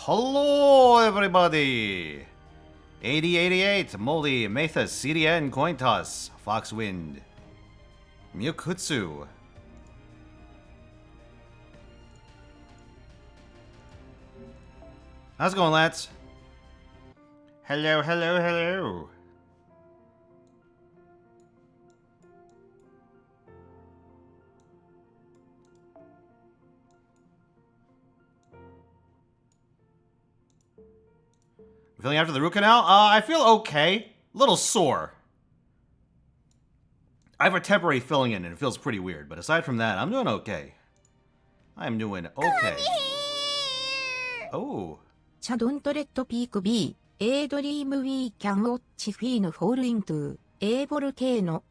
Hello, everybody! 8088, Moldy, Mathis, CDN, Cointoss, Foxwind, Mukutsu. How's it going, lads? Hello, hello, hello. Feeling after the root canal? I feel okay. A little sore. I have a temporary filling in and it feels pretty weird, but aside from that, I'm doing okay. I'm doing okay. Oh. Don't let peak be a dream we can watch Fino fall into a volcano.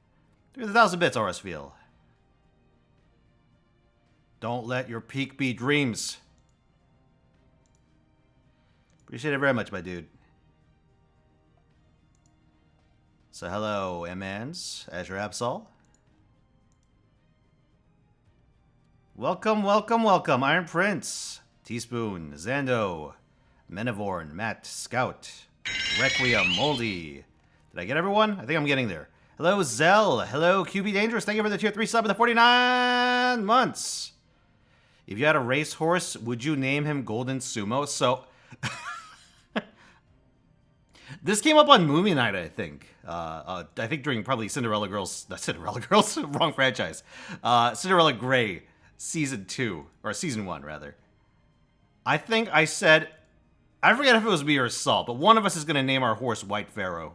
3,000 bits, RSVL. Don't let your peak be dreams. Appreciate it very much, my dude. So hello, M-Mans, Azure Absol. Welcome, welcome, welcome, Iron Prince, Teaspoon, Zando, Menavorn, Matt, Scout, Requiem, Moldy. Did I get everyone? I think I'm getting there. Hello, Zell. Hello, QB Dangerous. Thank you for the tier 3 sub in the 49 months. If you had a racehorse, would you name him Golden Sumo? So... This came up on Movie Night, I think. I think during probably Cinderella Girls... Not Cinderella Girls, wrong franchise. Cinderella Grey, Season 2. Or Season 1, rather. I think I said... I forget if it was me or Saul, but one of us is going to name our horse White Pharaoh.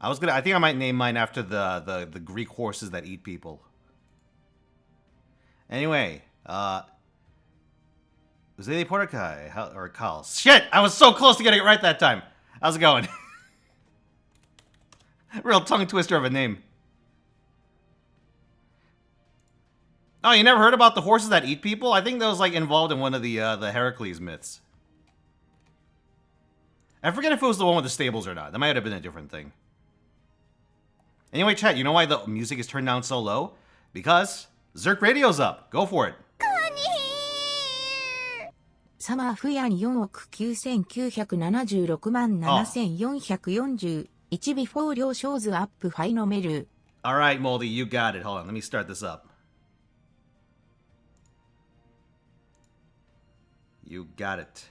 I think I might name mine after the Greek horses that eat people. Anyway, Uzeli Portakai, or Kal. Shit! I was so close to getting it right that time. How's it going? Real tongue twister of a name. Oh, you never heard about the horses that eat people? I think that was like involved in one of the Heracles myths. I forget if it was the one with the stables or not. That might have been a different thing. Anyway, chat, you know why the music is turned down so low? Because Zerk Radio's up. Go for it. サマーフヤン4億9976万7441ビフォー両ショーズアップファイノメル Alright, Moldy, you got it. Hold on, let me start this up. You got it.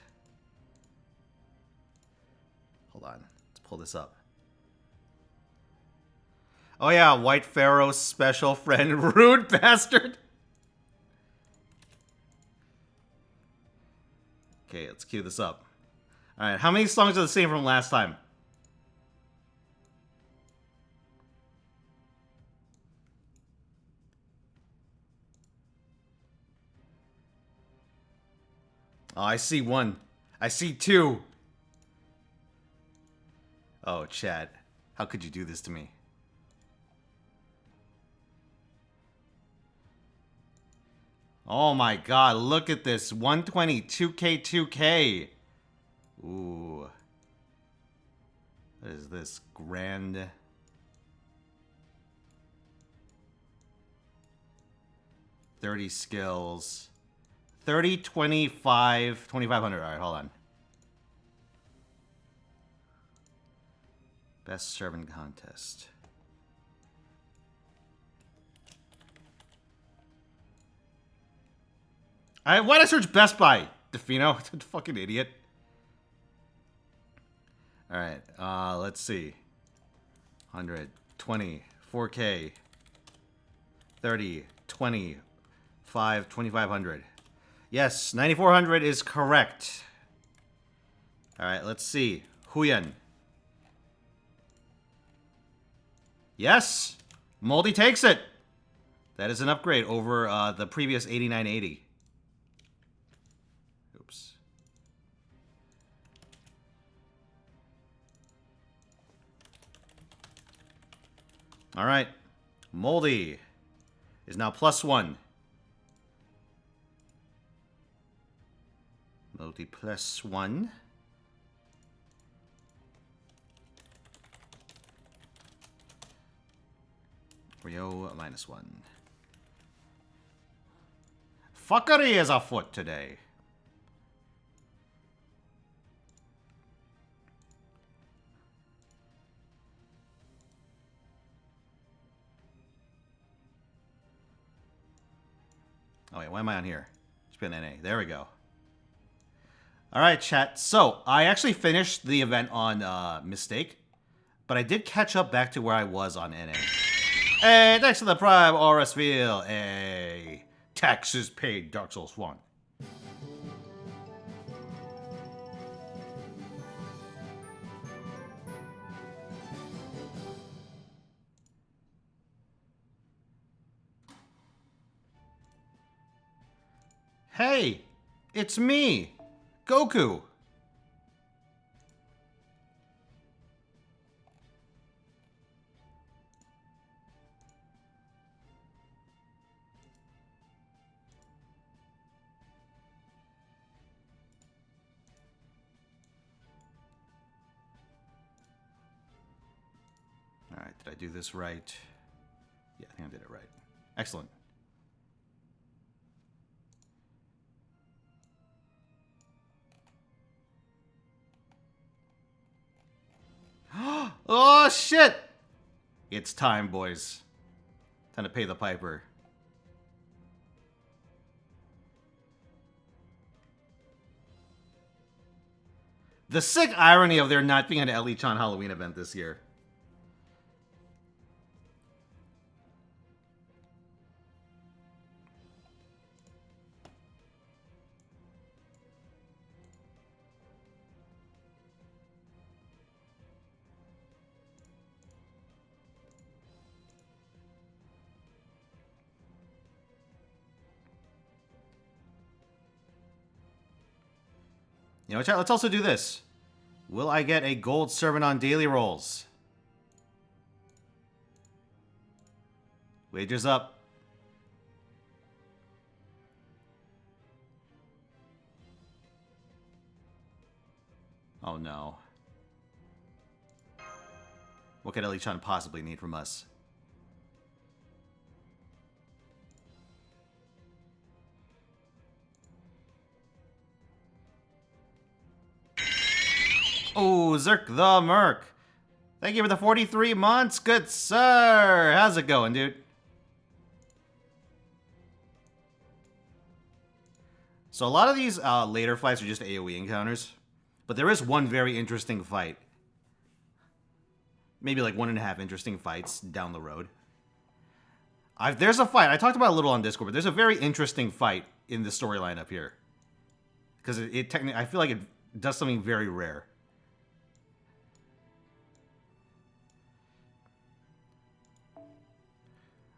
Hold on, let's pull this up. Oh yeah, White Pharaoh's special friend, rude bastard. Okay, let's cue this up. Alright, how many songs are the same from last time? Oh, I see one. I see two. Oh, Chad. How could you do this to me? Oh my god, look at this. 120, 2K, 2K. Ooh. What is this? Grand... 30 skills. 30, 25, 2,500. Alright, hold on. Best servant contest. Why'd I search Best Buy? Fino, fucking idiot. Alright, let's see. 100, 20, 4K, 30, 20, 5, 2,500. Yes, 9,400 is correct. Alright, let's see. Huyan. Yes! Moldy takes it! That is an upgrade over the previous 8980. Oops. Alright. Moldy is now +1. Moldy +1. Rio -1. fuckery is afoot today. Oh wait, why am I on here? Just be an NA. There we go. Alright, chat. So, I actually finished the event on Mistake, but I did catch up back to where I was on NA. Hey, thanks to the Prime, Orisfield. Hey, taxes paid, Dark Souls 1. Hey, it's me, Goku. All right, did I do this right? Yeah, I think I did it right. Excellent. Oh, shit! It's time, boys. Time to pay the piper. The sick irony of there not being an Ellie-chan Halloween event this year. You know, chat, let's also do this. Will I get a gold servant on daily rolls? Wagers up. Oh no. What could Ellie-chan possibly need from us? Oh, Zerk the Merc. Thank you for the 43 months, good sir. How's it going, dude? So a lot of these later fights are just AoE encounters. But there is one very interesting fight. Maybe like 1.5 interesting fights down the road. There's a fight. I talked about it a little on Discord, but there's a very interesting fight in the storyline up here. Because it technically, I feel like it does something very rare.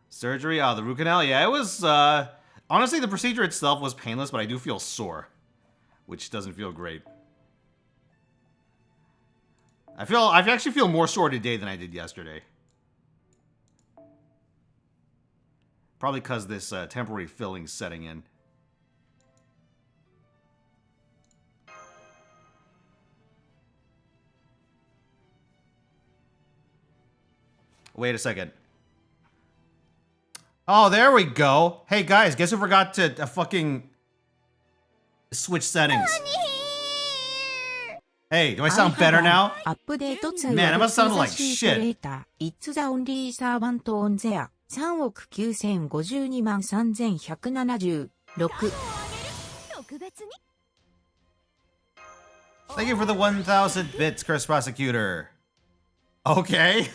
Surgery, the root canal. Yeah, it was, honestly, the procedure itself was painless, but I do feel sore. Which doesn't feel great. I actually feel more sore today than I did yesterday. Probably because this temporary filling's setting in. Wait a second. Oh, there we go. Hey guys, guess who forgot to fucking switch settings? Hey, do I sound better now? Man, I must sound like shit. 3億9052万3176 Thank you for the 1,000 bits, Curse Prosecutor. Okay.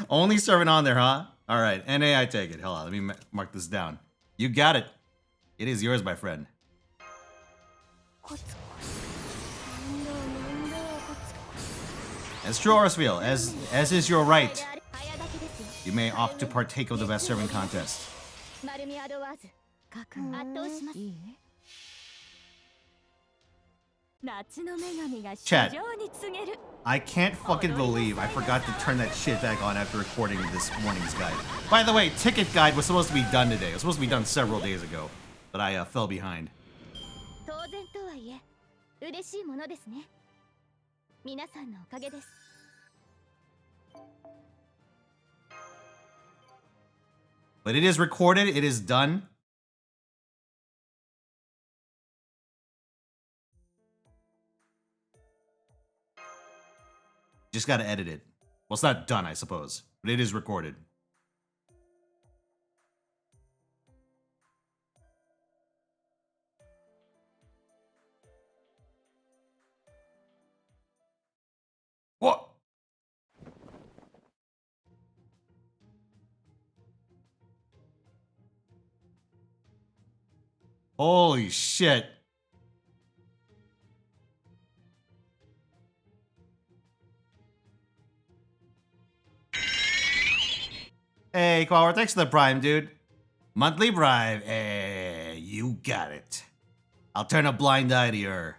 Only serving on there, huh? Alright, NA, I take it. Hold on, let me mark this down. You got it. It is yours, my friend. As true, Orisfield, as is your right. You may opt to partake of the best serving contest. Chat, I can't fucking believe I forgot to turn that shit back on after recording this morning's guide. By the way, ticket guide was supposed to be done today. It was supposed to be done several days ago, but I fell behind. But it is recorded, it is done. Just gotta edit it. Well, it's not done, I suppose, but it is recorded. What? Holy shit. Hey, Qualler, thanks for the prime, dude. Monthly bribe. Hey, you got it. I'll turn a blind eye to your...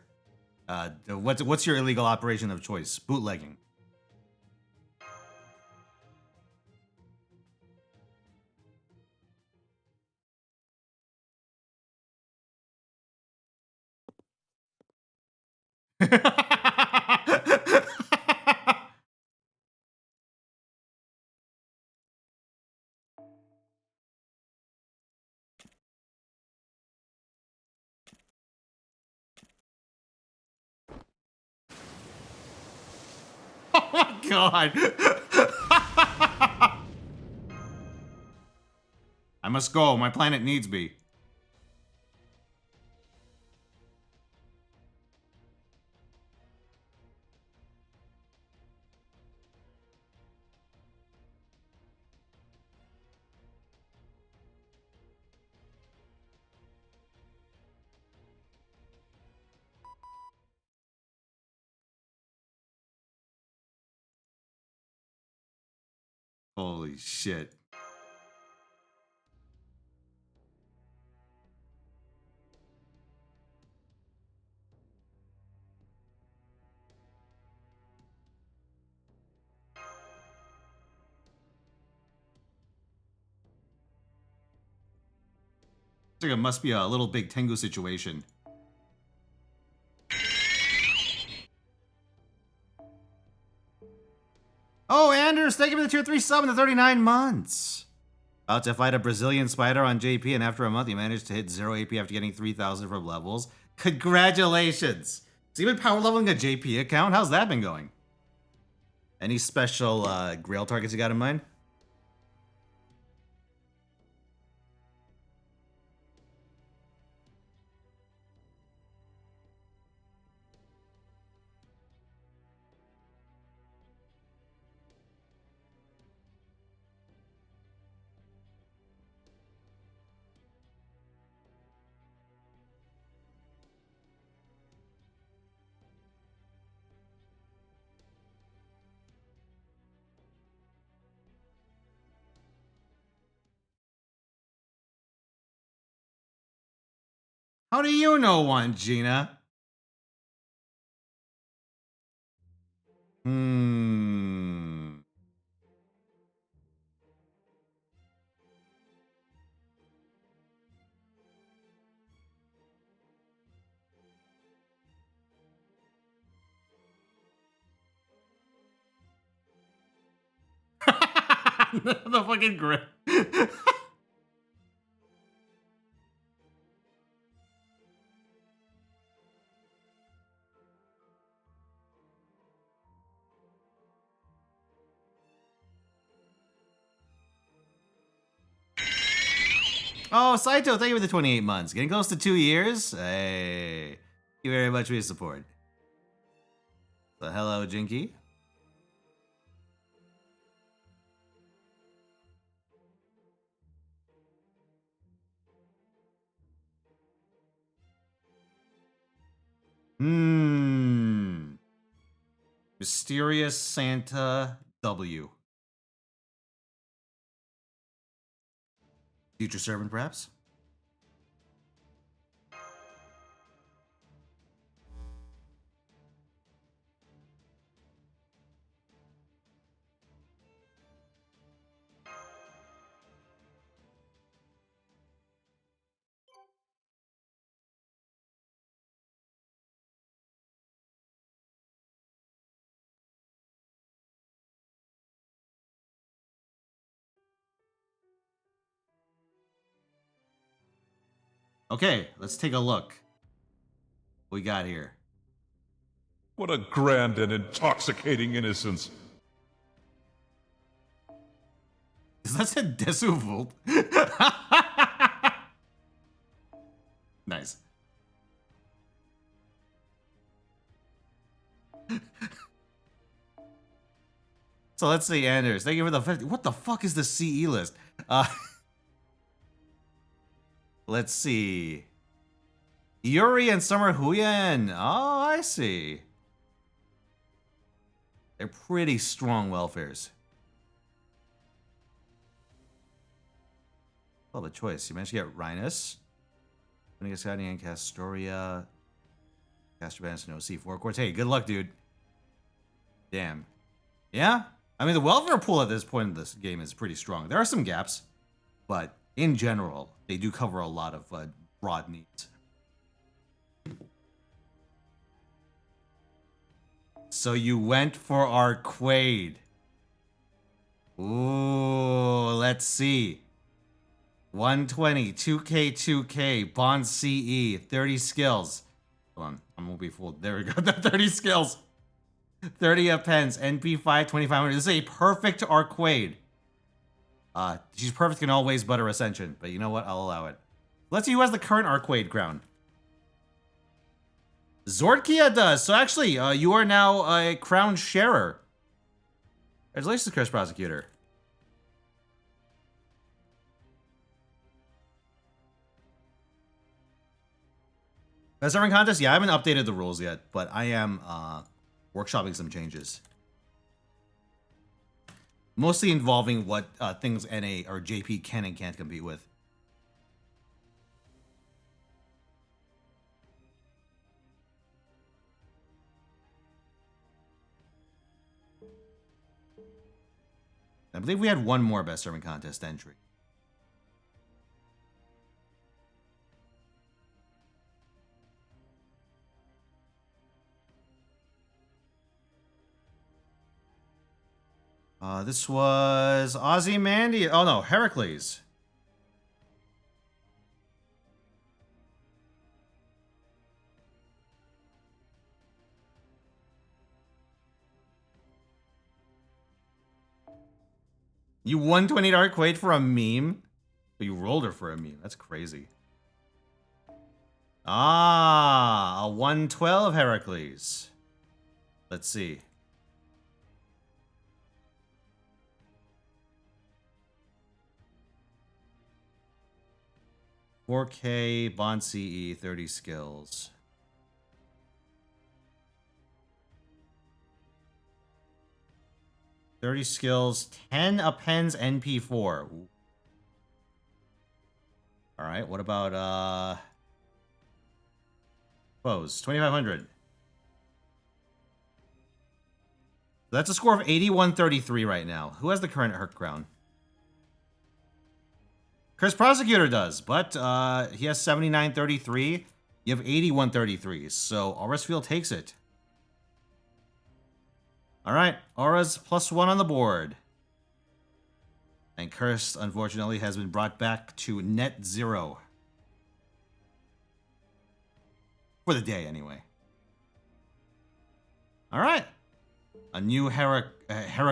what's your illegal operation of choice? Bootlegging. Oh my god! I must go. My planet needs me. Holy shit. It's like it must be a little big Tengu situation. Oh, Anders, thank you for the tier 3 sub in the 39 months. About to fight a Brazilian spider on JP, and after a month, you managed to hit 0 AP after getting 3,000 from levels. Congratulations! So you've been power leveling a JP account? How's that been going? Any special grail targets you got in mind? How do you know Wandjina? Hmm. The fucking grip. Oh, Saito, thank you for the 28 months. Getting close to 2 years? Hey. Thank you very much for your support. So, hello, Jinky. Hmm. Mysterious Santa W. Future servant, perhaps? Okay, let's take a look. What we got here? What a grand and intoxicating innocence. Is that said Desu Volt? Nice. So let's see, Anders. Thank you for the 50. What the fuck is the CE list? Let's see. Yuri and Summer Huyen. Oh, I see. They're pretty strong welfares. Well, the choice. You managed to get Rhinus. Unigascani and Castoria. Castrobanus and OC4 Quartz. Hey, good luck, dude. Damn. Yeah? I mean, the welfare pool at this point in this game is pretty strong. There are some gaps, but in general, they do cover a lot of broad needs. So you went for Arquade. Ooh, let's see. 120, 2K, 2K, Bond CE, 30 skills. Hold on, I'm gonna be fooled. There we go, the 30 skills. 30 appends, NP5, 2500. This is a perfect Arquade. She's perfect in all ways but her Ascension, but you know what? I'll allow it. Let's see who has the current Arquade crown. Zordkia does. So actually, you are now a crown sharer. Congratulations, Chris Prosecutor. Best serving contest? Yeah, I haven't updated the rules yet, but I am workshopping some changes. Mostly involving what things NA or JP can and can't compete with. I believe we had one more best serving contest entry. This was Ozymandias. Oh no, Heracles. You 128 Arquade for a meme? But you rolled her for a meme. That's crazy. Ah, a 112 Heracles. Let's see. $4K, Bond CE, 30 skills. $30 skills, 10 appends, NP4. Ooh. All right, what about foes? 2,500. That's a score of 8133 right now. Who has the current Herc crown? Chris Prosecutor does, but he has 7933. You have 8133, so Aurasfield takes it. All right, Aura's +1 on the board. And Cursed, unfortunately, has been brought back to net 0. For the day, anyway. All right. A new Hera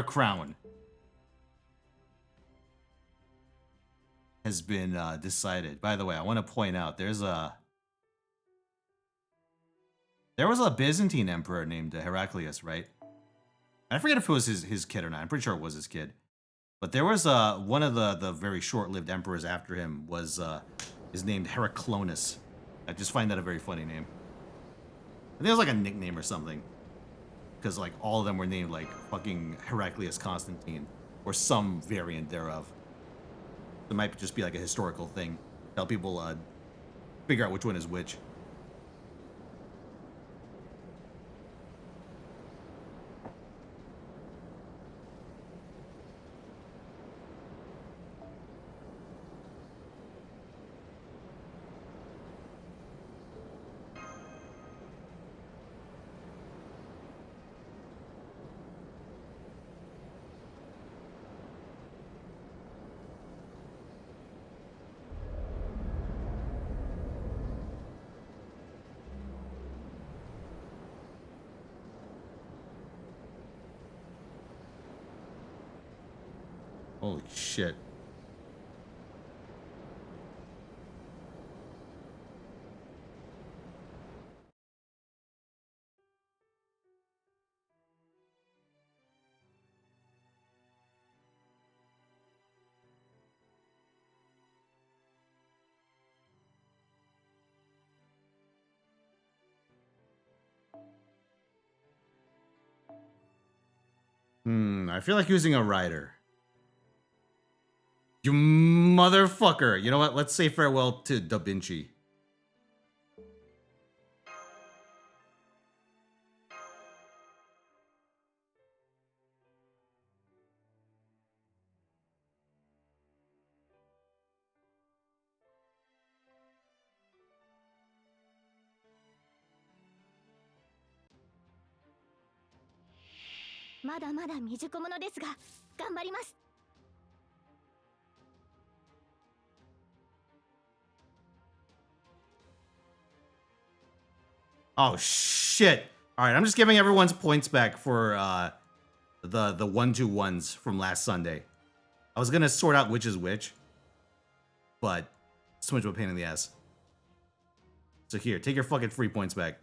crown has been decided. By the way, I want to point out, there was a Byzantine emperor named Heraclius, right? I forget if it was his kid or not. I'm pretty sure it was his kid. But there was one of the very short-lived emperors after him is named Heraclonus. I just find that a very funny name. I think it was like a nickname or something. Because like all of them were named like fucking Heraclius Constantine or some variant thereof. It might just be like a historical thing. Help people figure out which one is which. Holy shit. I feel like using a rider. You motherfucker. You know what? Let's say farewell to Da Vinci. Oh shit. Alright, I'm just giving everyone's points back for the 1-2-1s from last Sunday. I was gonna sort out which is which, but it's too much of a pain in the ass. So here, take your fucking free points back.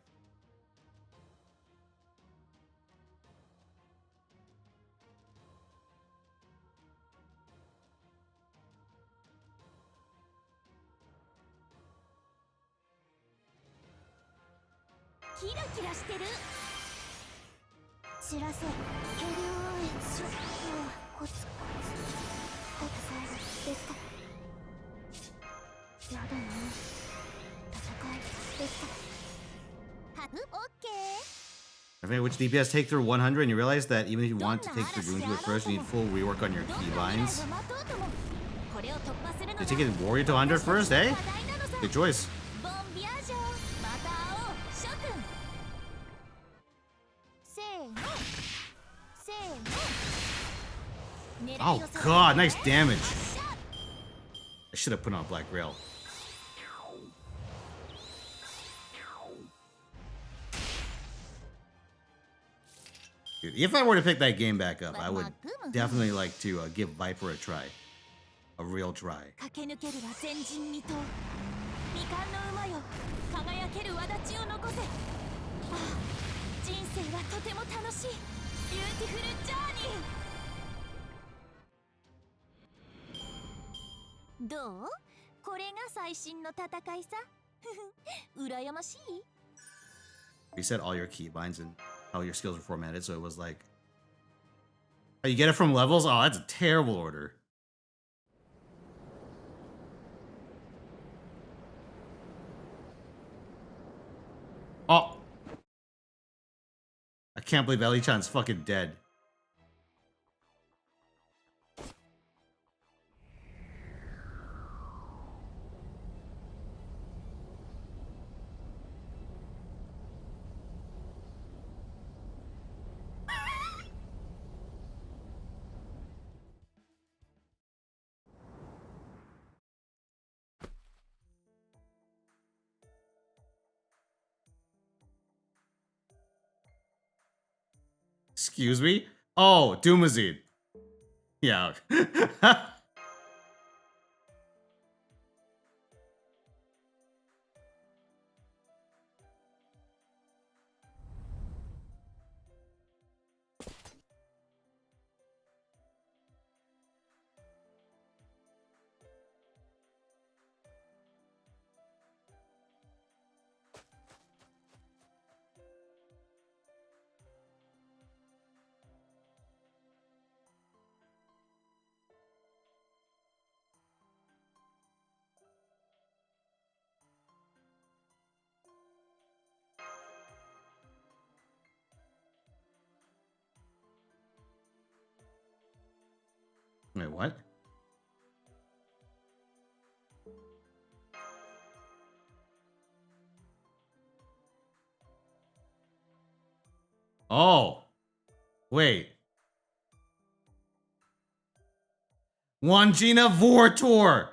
I mean, which DPS take through 100, and you realize that even if you want to take Dragoon to it first, you need full rework on your keybinds. You're taking Warrior to 100 first, eh? Good choice. Oh god, nice damage. I should have put on Black Rail. Dude, if I were to pick that game back up, I would definitely like to give Viper a try. A real try. Reset all your keybinds and how your skills are formatted, so it was like... Oh, you get it from levels? Oh, that's a terrible order. Oh! I can't believe Ellie-chan's fucking dead. Excuse me? Oh, Doomazine. Yeah. Wait, what? Oh. Wait. Wandjina Vortor!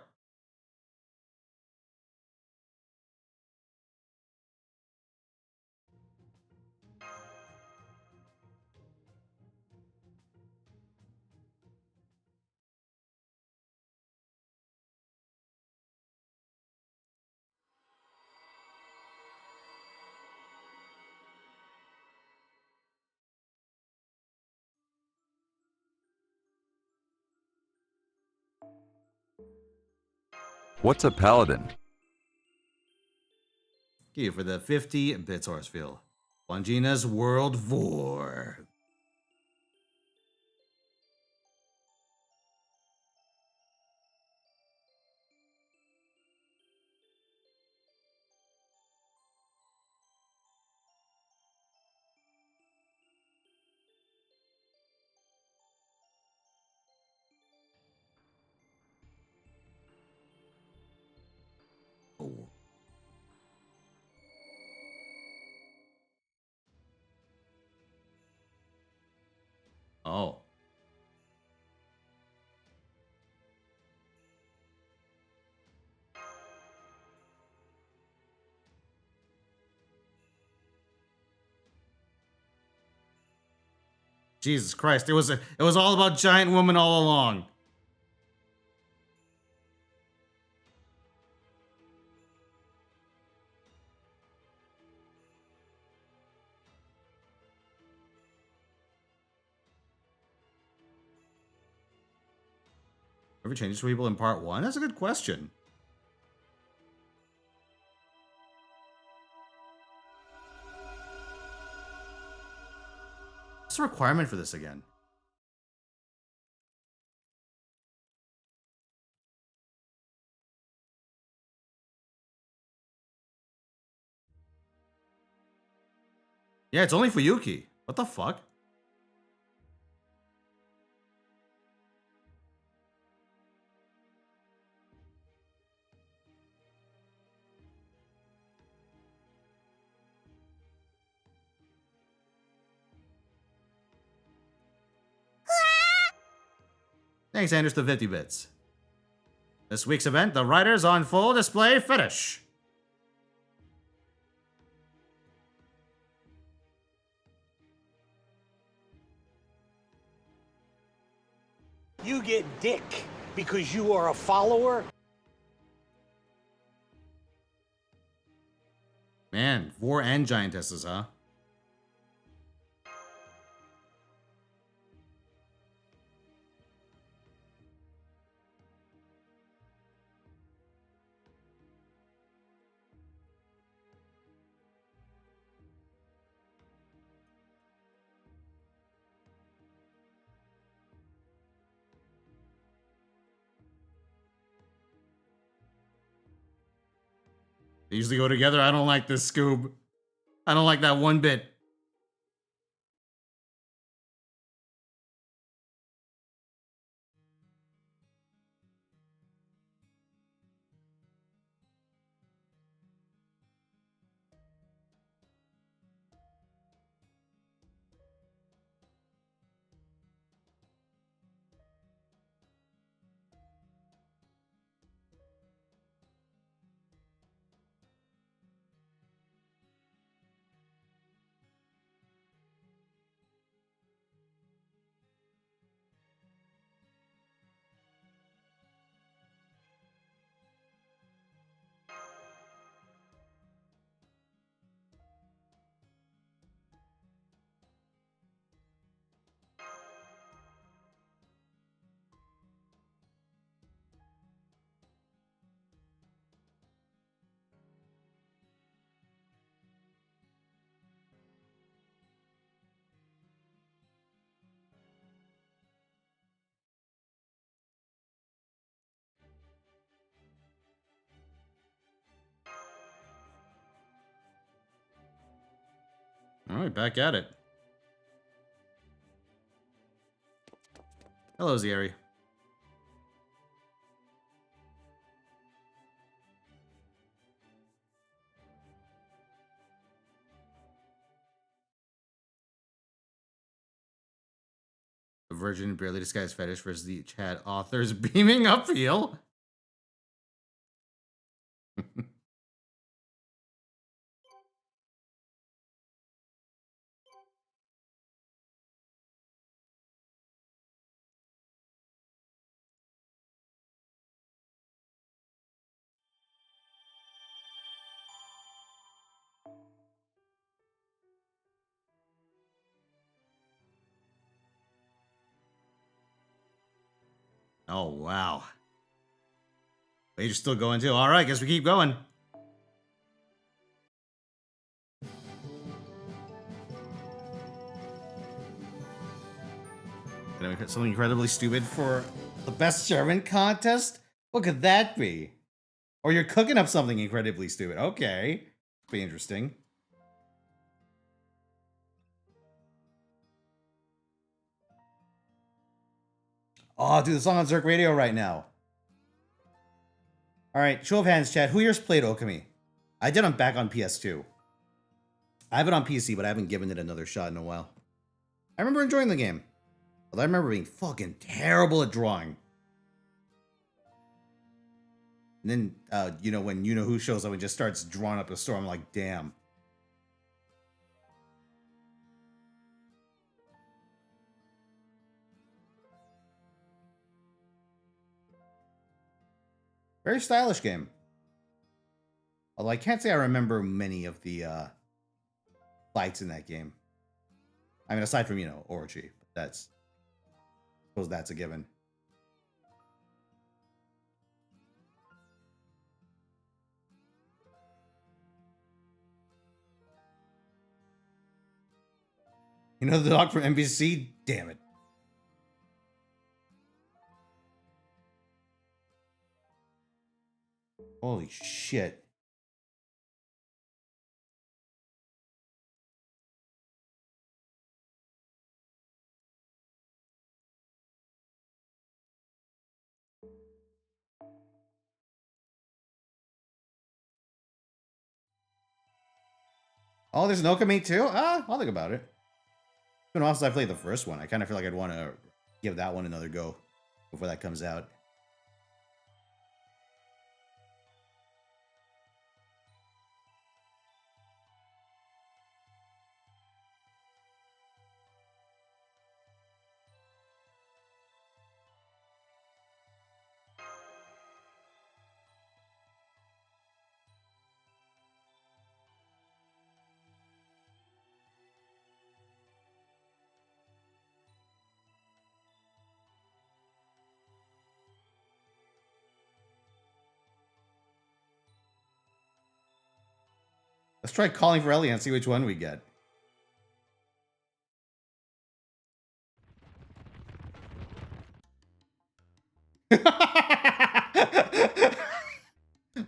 What's a paladin? Thank you for the 50 bits, Horsfield. Wandjina's World War. Oh. Oh. Jesus Christ! It was all about giant woman all along. Ever changes for people in part one? That's a good question. What's the requirement for this again? Yeah, it's only for Yuki. What the fuck? Thanks, Anders, to 50 bits. This week's event, the Riders on full display finish. You get dick because you are a follower? Man, 4 and giantesses, huh? They usually go together. I don't like this, Scoob. I don't like that one bit. All right, back at it. Hello, Zieri. The virgin barely disguised fetish versus the chat author's beaming appeal. Oh, wow. You're still going too. All right, guess we keep going. Something incredibly stupid for the best German contest? What could that be? Or you're cooking up something incredibly stupid. Okay. Be interesting. Oh, dude, the song on Zerk Radio right now. Alright, show of hands, chat. Who here's played Okami? I did. I'm back on PS2. I have it on PC, but I haven't given it another shot in a while. I remember enjoying the game. But I remember being fucking terrible at drawing. And then, you know, when you know who shows up and just starts drawing up a story, I'm like, damn. Very stylish game. Although I can't say I remember many of the fights in that game. I mean, aside from, you know, Orochi. That's... I suppose that's a given. You know the dog from NBC? Damn it. Holy shit. Oh, there's an Okami too? Ah, I'll think about it. It's been a while since I played the first one. I kind of feel like I'd want to give that one another go before that comes out. Let's try calling for Ellie and see which one we get.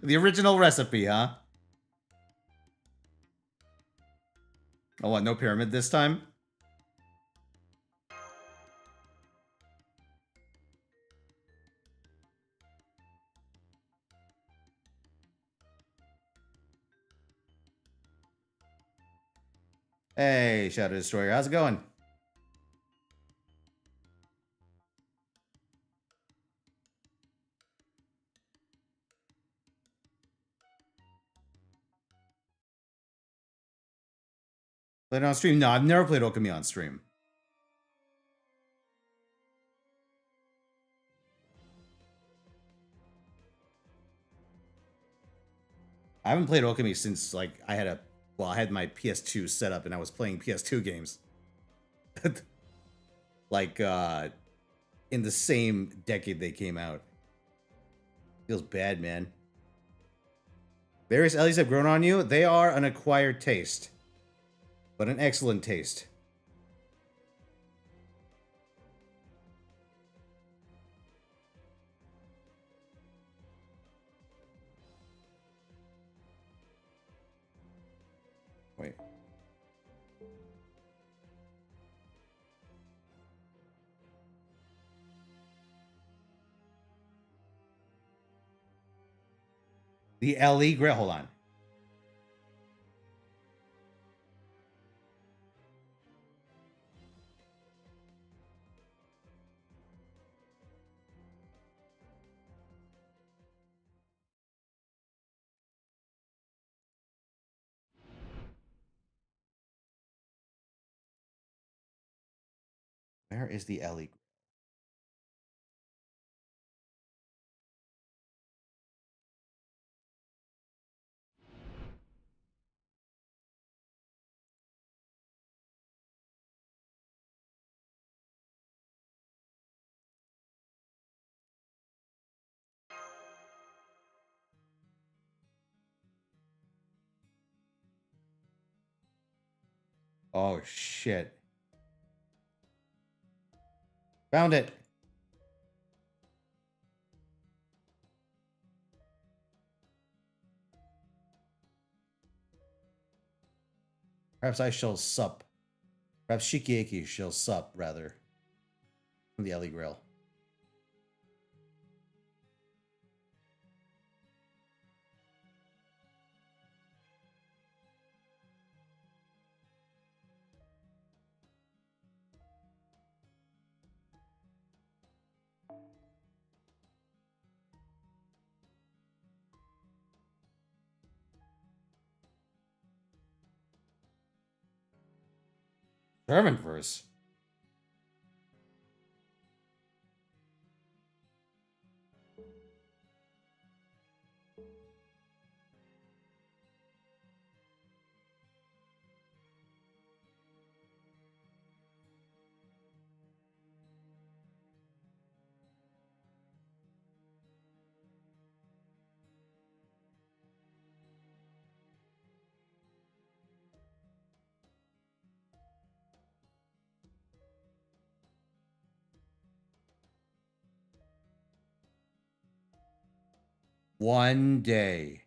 The original recipe, huh? Oh, what? No pyramid this time? Hey, Shadow Destroyer, how's it going? Played it on stream? No, I've never played Okami on stream. I haven't played Okami since, like, I had my PS2 set up and I was playing PS2 games. Like, in the same decade they came out. Feels bad, man. Various Ellies have grown on you. They are an acquired taste. But an excellent taste. Wait. The LE Grill. Hold on. Where is the LE? Oh, shit. Found it. Perhaps I shall sup. Perhaps Shikieki shall sup, rather. From the Ellie Grill. Servant verse. One day.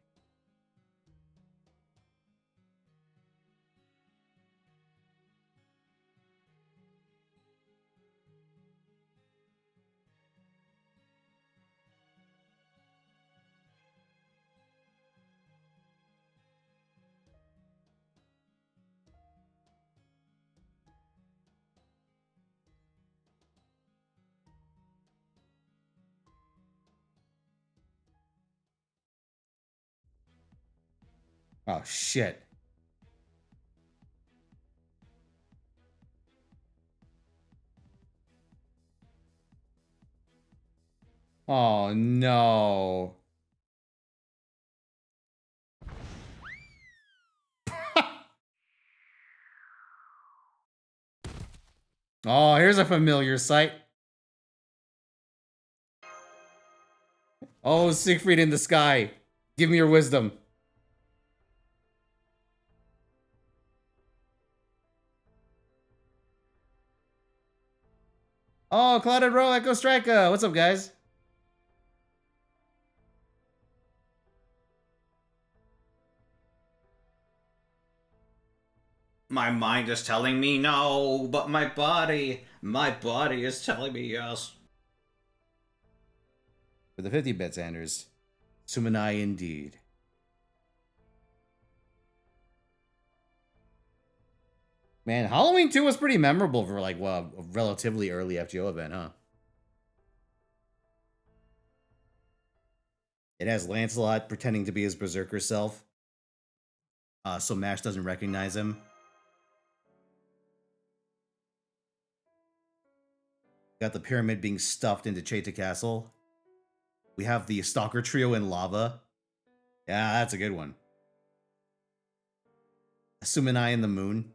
Oh, shit. Oh, no. Oh, here's a familiar sight. Oh, Siegfried in the sky. Give me your wisdom. Oh, Clouded Row Echo Striker. What's up, guys? My mind is telling me no, but my body is telling me yes. For the 50 bits, Anders. Sumanai indeed. Man, Halloween 2 was pretty memorable for like, well, a relatively early FGO event, huh? It has Lancelot pretending to be his berserker self. So Mash doesn't recognize him. Got the pyramid being stuffed into Cheta Castle. We have the Stalker Trio in lava. Yeah, that's a good one. Sumanai in the moon.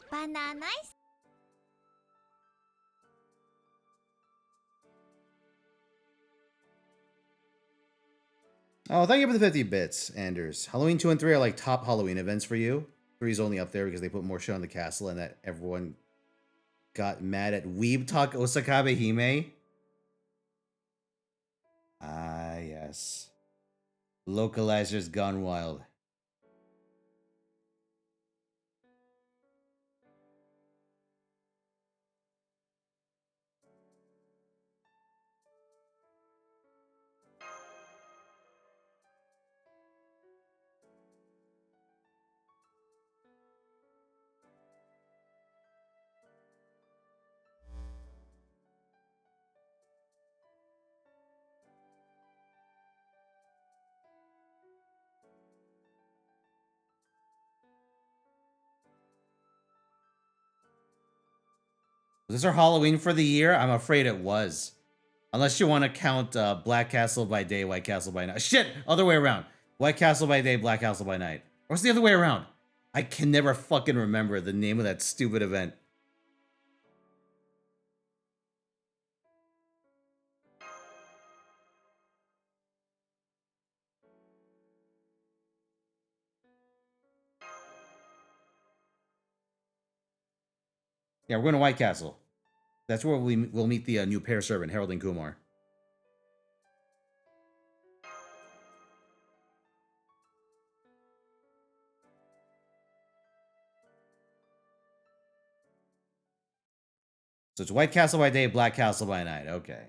Banana. Oh, thank you for the 50 bits, Anders. Halloween 2 and 3 are like top Halloween events for you. 3's only up there because they put more shit on the castle and that everyone got mad at Weeb Talk Osakabe Hime. Ah, yes. Localizers gone wild. Was this our Halloween for the year? I'm afraid it was. Unless you want to count Black Castle by day, White Castle by night. Shit! Other way around. White Castle by day, Black Castle by night. Or it's the other way around. I can never fucking remember the name of that stupid event. Yeah, we're going to White Castle. That's where we'll meet the new pair servant, Harold and Kumar. So it's White Castle by day, Black Castle by night. Okay.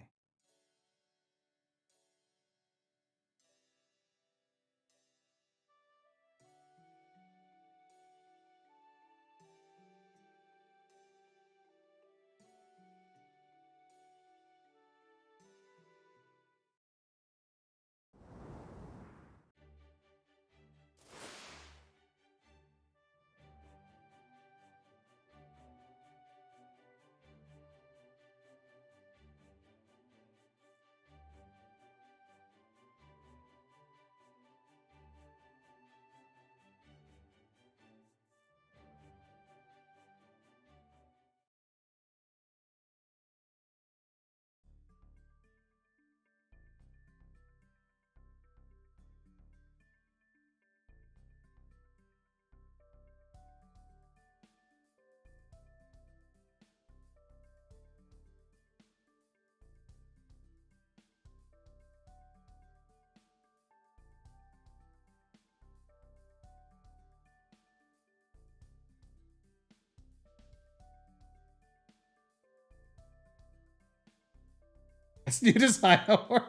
It's new design award.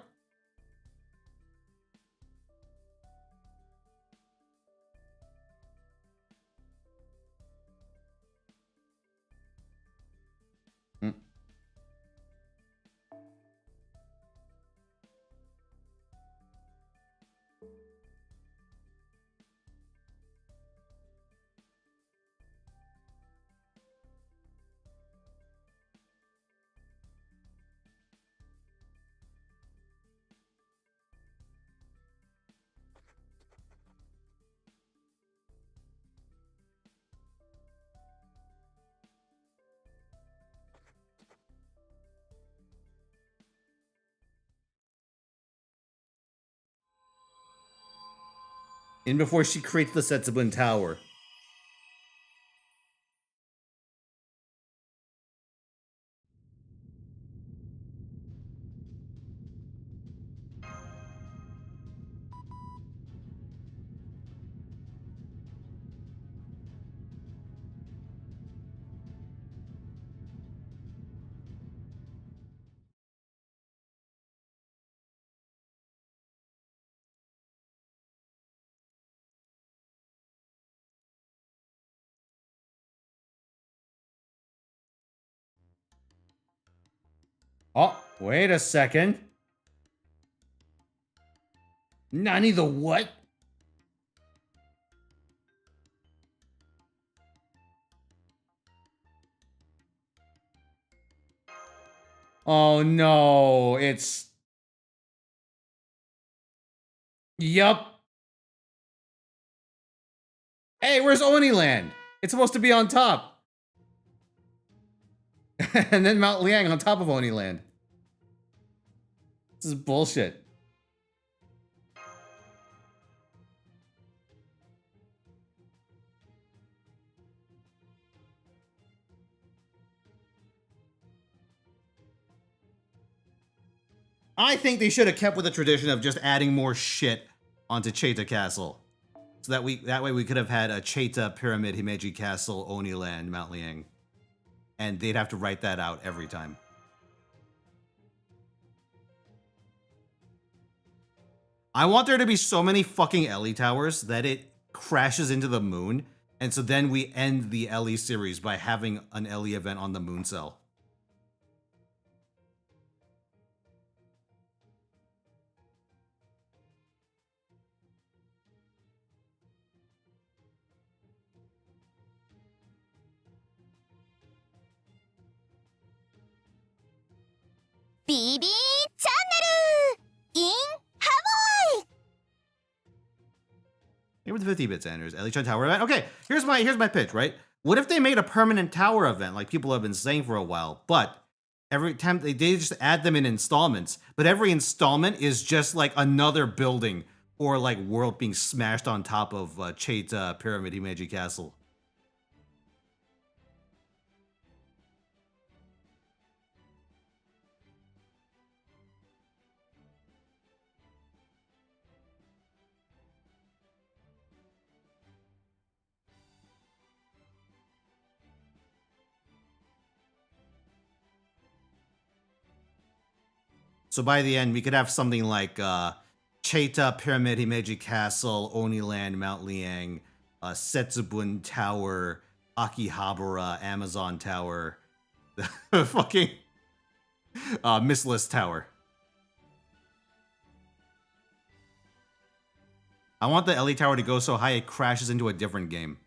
In before she creates the Setsublin Tower. Oh, wait a second. Nani the what? Oh no, it's... Yup. Hey, where's Oniland? It's supposed to be on top. And then Mount Liang on top of Oniland. This is bullshit. I think they should have kept with the tradition of just adding more shit onto Cheta Castle. So that way we could have had a Cheta, Pyramid, Himeji Castle, Oni Land, Mount Liang. And they'd have to write that out every time. I want there to be so many fucking Ellie towers that it crashes into the moon. And so then we end the Ellie series by having an Ellie event on the moon cell. BB チャンネル in Hawaii. Here with the 50-bit Sanders, Ellie-chan Tower event. Okay, here's my pitch, right? What if they made a permanent tower event, like people have been saying for a while, but every time they just add them in installments, but every installment is just like another building or like world being smashed on top of Cheta, Pyramid, Himeji Castle. So by the end, we could have something like Cheta, Pyramid, Himeji Castle, Oni Land, Mount Liang, Setsubun Tower, Akihabara, Amazon Tower, the fucking Missless Tower. I want the Ellie Tower to go so high it crashes into a different game.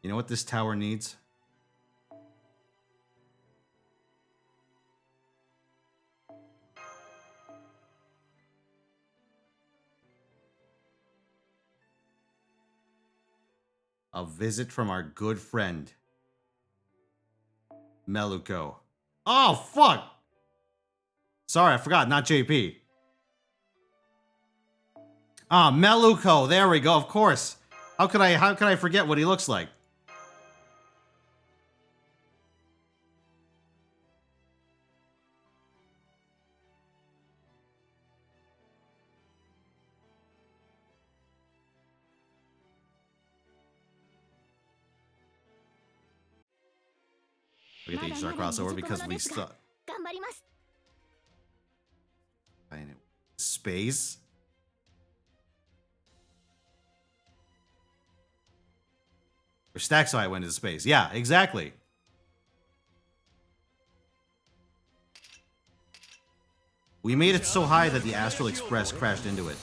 You know what this tower needs? A visit from our good friend, Meluko. Oh, fuck! Sorry, I forgot, not JP. Ah, Meluko, there we go, of course. How could I forget what he looks like? We get the H-Star crossover because we stuck. Space? Or Stack so I went into space. Yeah, exactly. We made it so high that the Astral Express crashed into it.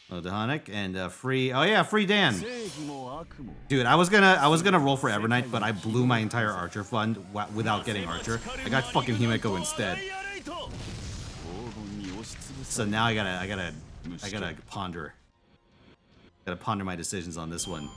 Oh, Dahonic and free. Oh yeah, free Dan. Dude, I was gonna roll for Evernight, but I blew my entire Archer fund without getting Archer. I got fucking Himeko instead. So now I gotta ponder. Gotta ponder my decisions on this one.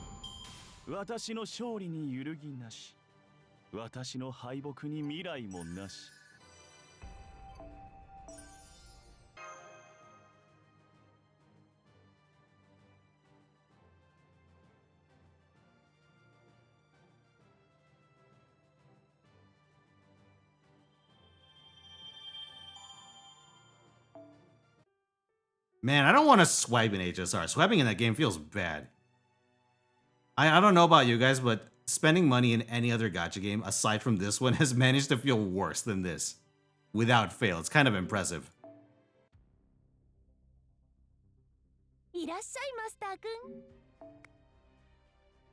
Man, I don't want to swipe in HSR. Swiping in that game feels bad. I don't know about you guys, but spending money in any other gacha game, aside from this one, has managed to feel worse than this. Without fail. It's kind of impressive.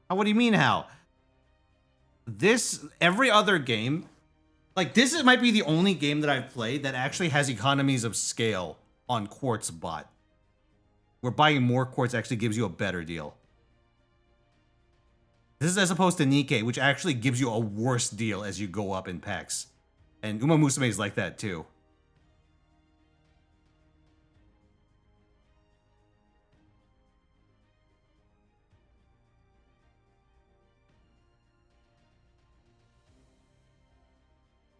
What do you mean how? Every other game, like this might be the only game that I've played that actually has economies of scale on Quartz bot. Where buying more quartz actually gives you a better deal. This is as opposed to Nikkei, which actually gives you a worse deal as you go up in packs. And Uma Musume is like that too.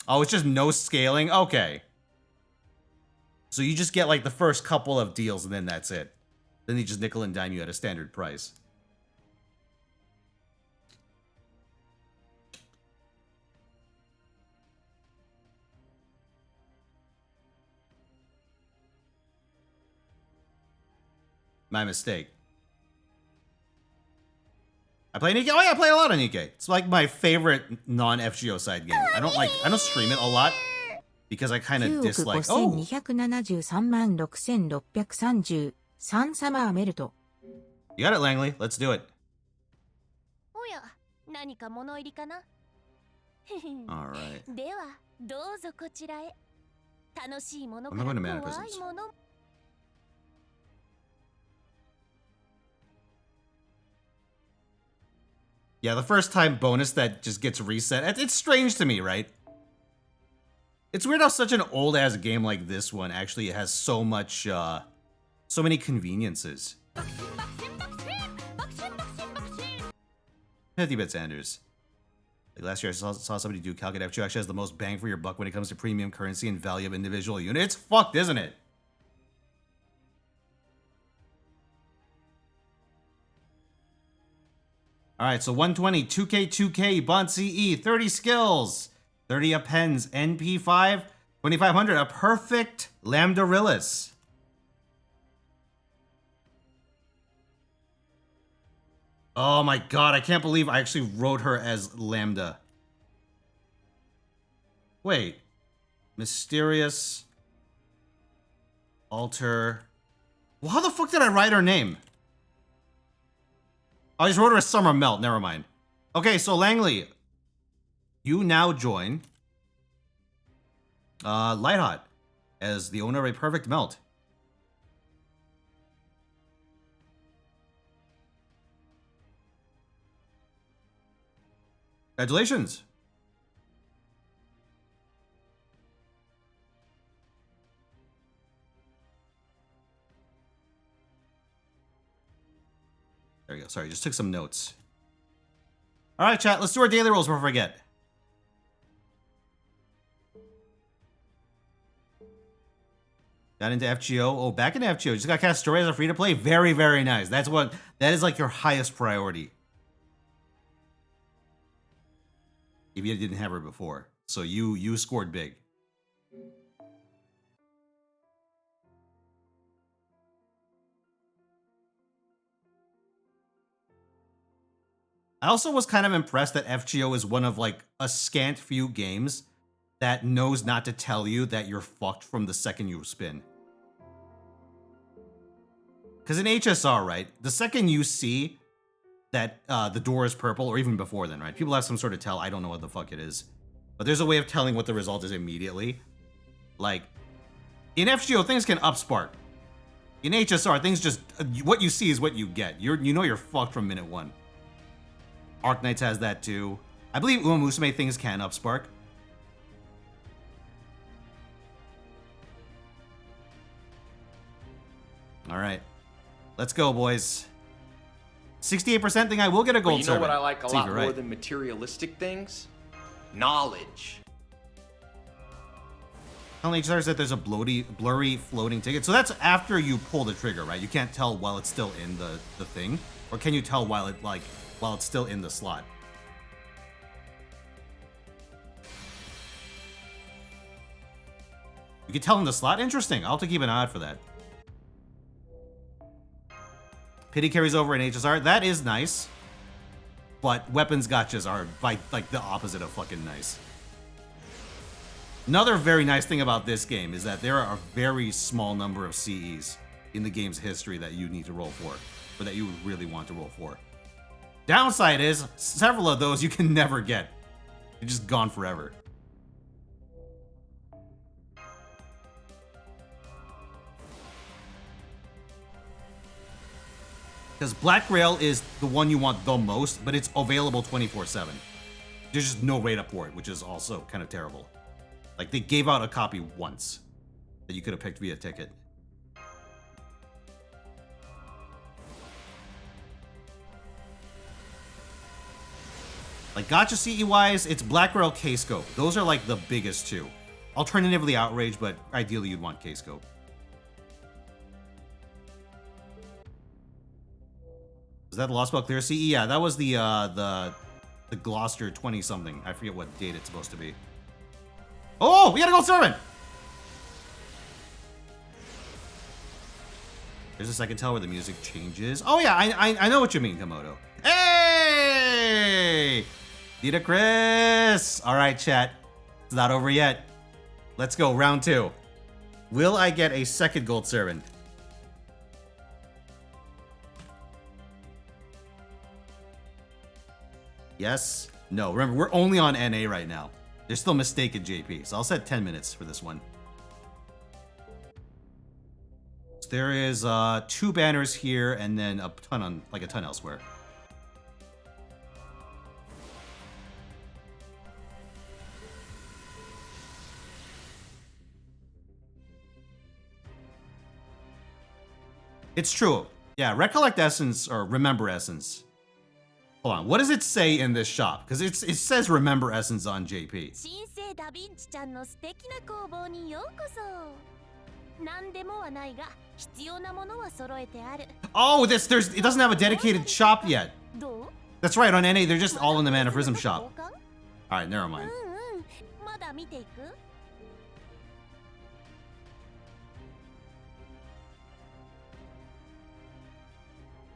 Oh, it's just no scaling? Okay. So you just get like the first couple of deals and then that's it. Then they just nickel and dime you at a standard price. My mistake. I play Nikkei. Oh yeah, I play a lot of Nikkei. It's like my favorite non-FGO side game. I don't stream it a lot because I kind of dislike. Oh, 9億5273万6633サマーメルト。 you got it, Langley. Let's do it. おや、何か物入りかな All right. では、どうぞこちらへ。楽しいものか I'm not ら going to mana 怖い prisons. もの。Yeah, the first time bonus that just gets reset. It's strange to me, right? It's weird how such an old-ass game like this one actually has so much, so many conveniences. 50-bit Sanders. Like last year, I saw somebody do calculate FGO actually has the most bang for your buck when it comes to premium currency and value of individual units. It's fucked, isn't it? Alright, so 120, 2K, 2K, Bond CE, 30 skills, 30 appends, NP5, 2500, a perfect Lambdarillis. Oh my god, I can't believe I actually wrote her as Lambda. Wait. Mysterious. Alter. Well, how the fuck did I write her name? I just wrote her as Summer Melt, never mind. Okay, so Langley, you now join Lighthot as the owner of a perfect melt. Congratulations. There we go. Sorry, just took some notes. All right, chat. Let's do our daily rolls before I forget. Got into FGO. Oh, back into FGO. Just got cast story as a free to play. Very, very nice. That is like your highest priority. If you didn't have her before, so you scored big. I also was kind of impressed that FGO is one of like a scant few games that knows not to tell you that you're fucked from the second you spin. Because in HSR, right, the second you see that the door is purple, or even before then, right, people have some sort of tell, I don't know what the fuck it is. But there's a way of telling what the result is immediately. Like, in FGO, things can upspark. In HSR, things just, what you see is what you get. You know you're fucked from minute one. Arknights has that too. I believe Uma Musume things can upspark. All right. Let's go, boys. 68% think I will get a gold But you know servant. what I like a See, lot you're more right. than materialistic things? Knowledge. Telling HSR said there's a blurry floating ticket. So that's after you pull the trigger, right? You can't tell while it's still in the thing. Or can you tell while it's still in the slot? You can tell in the slot? Interesting. I'll have to keep an eye out for that. Pity carries over in HSR. That is nice. But weapons gachas are like the opposite of fucking nice. Another very nice thing about this game is that there are a very small number of CEs in the game's history that you need to roll for, or that you would really want to roll for. Downside is, several of those you can never get. They're just gone forever. Because Black Rail is the one you want the most, but it's available 24/7. There's just no rate up for it, which is also kind of terrible. Like, they gave out a copy once that you could have picked via ticket. Like, Gacha CE-wise, it's Black Rail, K-Scope. Those are, like, the biggest two. Alternatively Outrage, but ideally you'd want K-Scope. Was that the Lost Belt Clear CE? Yeah, that was the Gloucester 20-something. I forget what date it's supposed to be. Oh, we got a gold servant! There's a second tell where the music changes. Oh yeah, I know what you mean, Komodo. Hey! Dita Chris! Alright, chat. It's not over yet. Let's go, round 2. Will I get a second gold servant? Yes? No. Remember, we're only on NA right now. There's still mistaken JP, so I'll set 10 minutes for this one. So there is 2 banners here and then a ton elsewhere. It's true. Yeah, Recollect Essence or Remember Essence. Hold on, what does it say in this shop? Because it says Remember Essence on JP. 新生ダヴィンチちゃんの素敵な工房にようこそ。何でもはないが必要なものは揃えてある。Oh, it doesn't have a dedicated shop yet. どう？ That's right, on NA they're just all in the Mana Prism shop. Alright, never mind. まだ見ていく？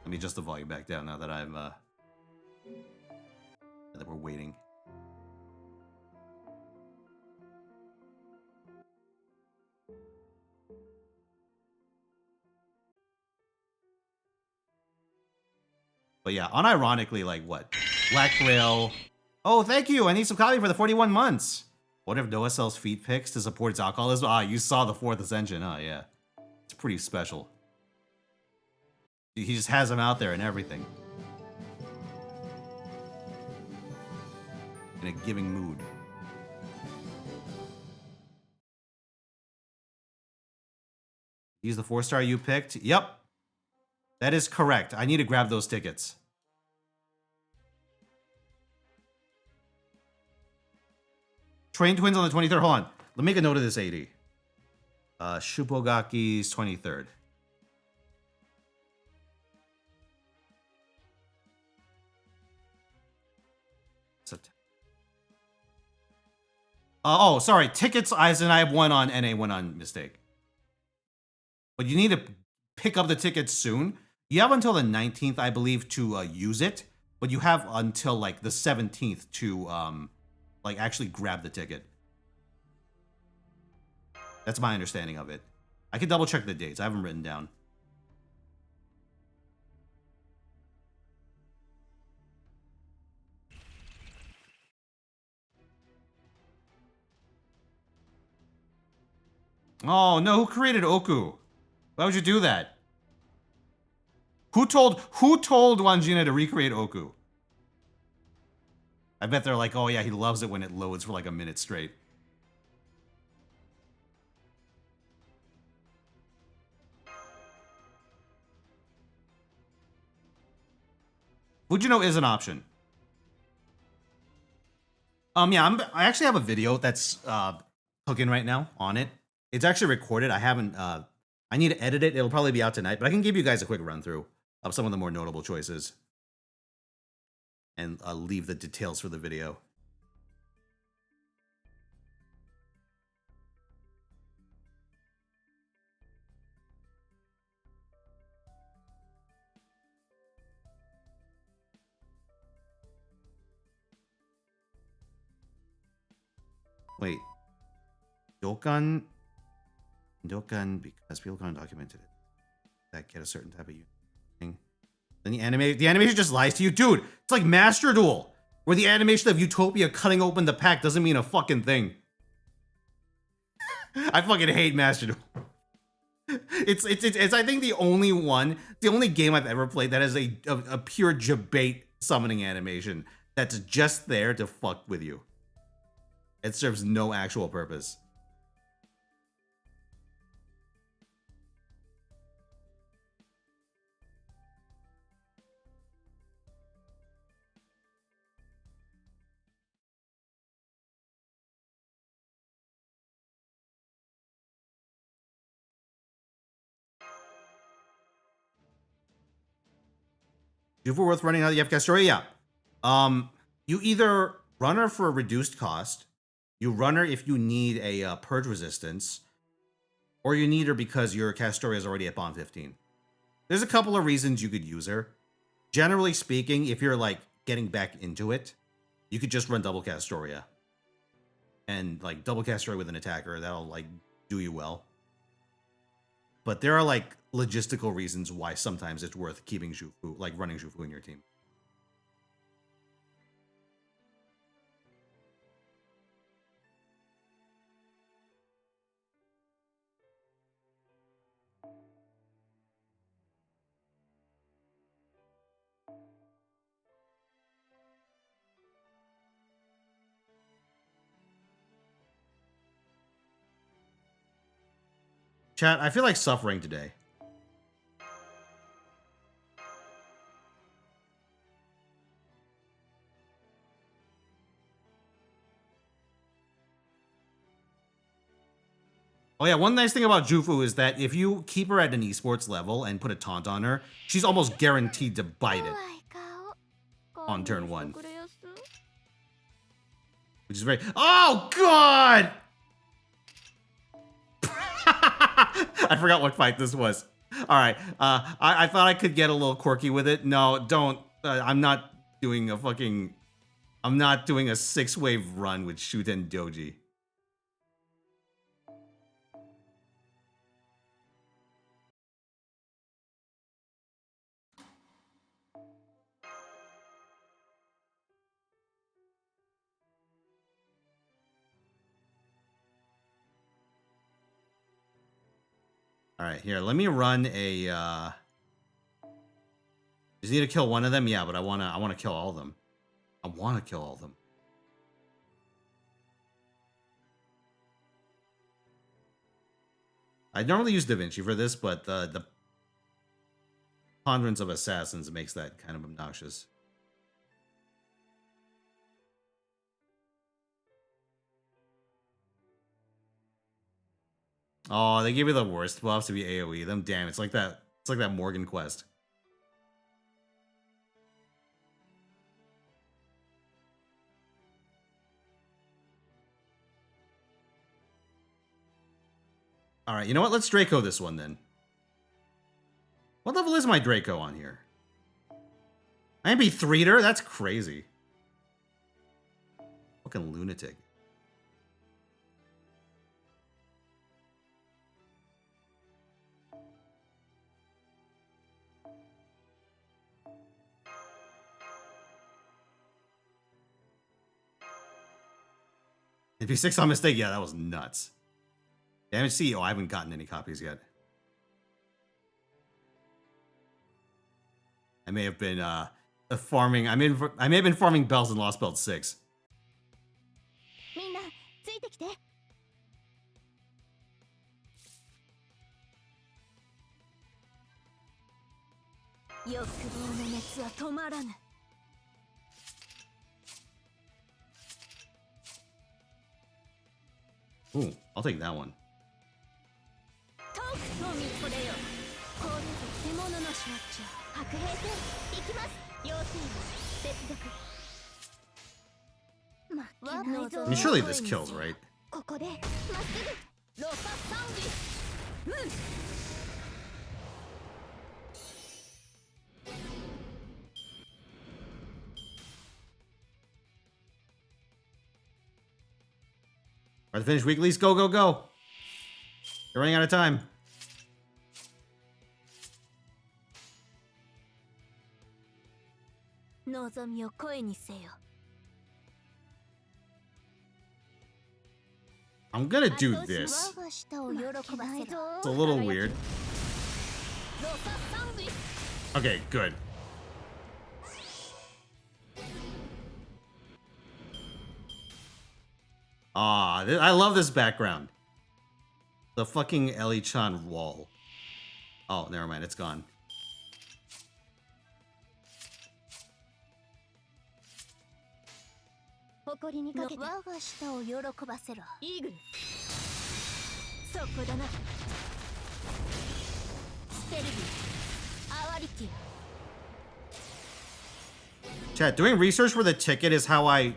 Let me adjust the volume back down now that I'm that we're waiting. But yeah, unironically, like what? Black Rail. Oh, thank you. I need some coffee for the 41 months. What if Noah sells feet pics to support its alcoholism? Ah, you saw the 4th Ascension. Oh, yeah. It's pretty special. He just has them out there and everything. In a giving mood. Use the 4-star you picked? Yep. That is correct. I need to grab those tickets. Train Twins on the 23rd. Hold on. Let me make a note of this 80. Shuppogaki's 23rd. Oh, sorry. Tickets, I have one on NA, one on Mistake. But you need to pick up the tickets soon. You have until the 19th, I believe, to use it. But you have until, like, the 17th to, like, actually grab the ticket. That's my understanding of it. I can double check the dates. I have them written down. Oh, no. Who created Oku? Why would you do that? Who told Wandjina to recreate Oku? I bet they're like, oh yeah, he loves it when it loads for like a minute straight. Fujino is an option. Yeah, I actually have a video that's cooking right now on it. It's actually recorded. I haven't. I need to edit it. It'll probably be out tonight, but I can give you guys a quick run through of some of the more notable choices, and leave the details for the video. Wait, Dokkan, because people can't document it. That get a certain type of thing. Then the animation just lies to you. Dude, it's like Master Duel, where the animation of Utopia cutting open the pack doesn't mean a fucking thing. I fucking hate Master Duel. It's I think the only game I've ever played that has a pure debate summoning animation that's just there to fuck with you. It serves no actual purpose. If we're worth running out of the FGO story, yeah. You either run her for a reduced cost, you run her if you need a purge resistance, or you need her because your Castoria is already at bond 15. There's a couple of reasons you could use her. Generally speaking, if you're like getting back into it, you could just run double Castoria. And like double Castoria with an attacker, that'll like do you well. But there are like logistical reasons why sometimes it's worth keeping Zhufu, like running Zhufu in your team. Chat, I feel like suffering today. Oh yeah, one nice thing about Zhufu is that if you keep her at an esports level and put a taunt on her, she's almost guaranteed to bite it on turn 1. Which is very... Oh, God! I forgot what fight this was. Alright, I thought I could get a little quirky with it. No, don't. I'm not doing a fucking... I'm not doing a 6-wave run with Shuten Doji. All right, here, let me run a, Just need to kill one of them? Yeah, but I want to kill all of them. I want to kill all of them. I normally use Da Vinci for this, but the ponderance of assassins makes that kind of obnoxious. Oh, they gave me the worst buffs to be AoE. Them damn, it's like that Morgan quest. Alright, you know what? Let's Draco this one then. What level is my Draco on here? I be 3-er? That's crazy. Fucking lunatic. If you 6 on mistake, yeah, that was nuts. Damage CEO, I haven't gotten any copies yet. I may have been farming. I may have been farming bells in Lost Belt 6. Ooh, I'll take that one. I mean, surely this kills, right? Are the finished weeklies? Go, go, go! You're running out of time. I'm gonna do this. It's a little weird. Okay, good. I love this background. The fucking Ellie-chan wall. Oh, never mind, it's gone. Chat, doing research for the ticket is how I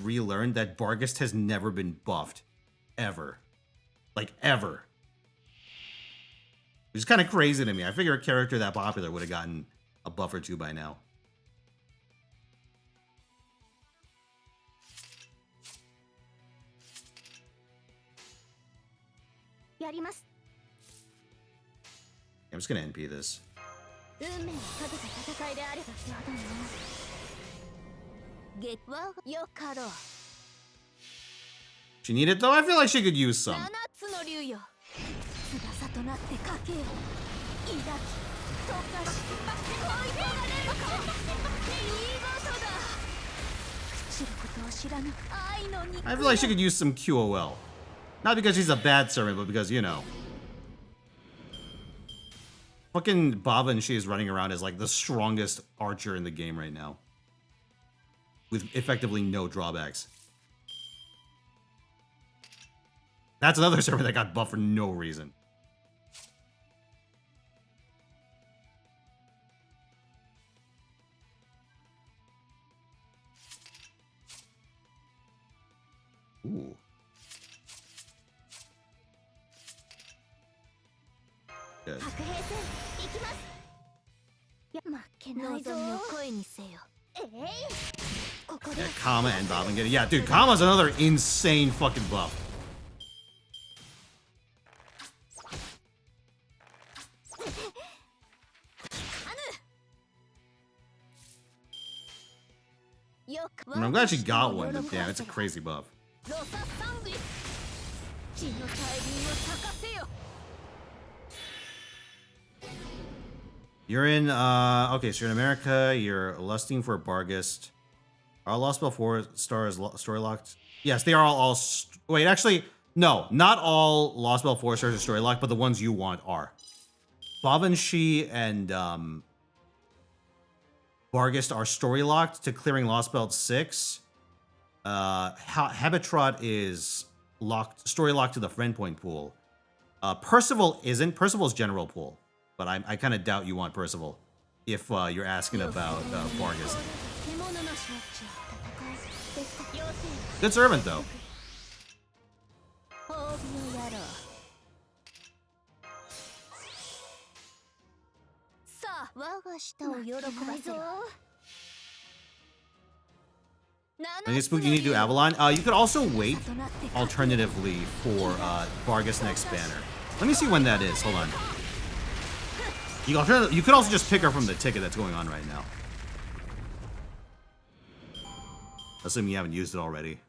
relearned that Barghest has never been buffed. Ever. Like, ever. Which is kind of crazy to me. I figure a character that popular would have gotten a buff or two by now. I'm just gonna NP this. She need it though? I feel like she could use some. I feel like she could use some QOL. Not because she's a bad servant, but because, you know. Fucking Baba and she is running around as like the strongest archer in the game right now. With effectively no drawbacks. That's another servant that got buffed for no reason. Ooh. Good. Yeah, Kama and Boblin get it. Yeah, dude, Kama's another insane fucking buff. And I'm glad she got one, but damn, it's a crazy buff. You're in, okay, so you're in America, you're lusting for Barghest. Are all Lost Bell 4 stars story locked? Yes, they are all wait, actually, no, not all Lost Bell 4 stars are story locked, but the ones you want are. Babanshi and, Barghest are story locked to clearing Lost Belt 6. Habitrot is story locked to the friend point pool. Percival isn't. Percival's general pool. But I kind of doubt you want Percival if you're asking about Barghest. Good servant, though. When you spook, you need to do Avalon. You could also wait, alternatively, for Barghest next banner. Let me see when that is. Hold on. You could also just pick her from the ticket that's going on right now. Assuming you haven't used it already.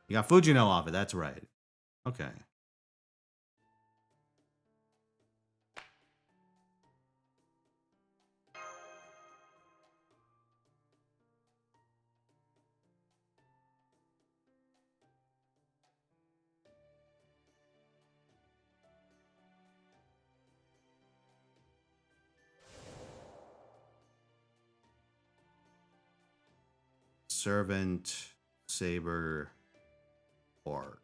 You got Fujino off it, that's right. Okay. Servant, Saber, or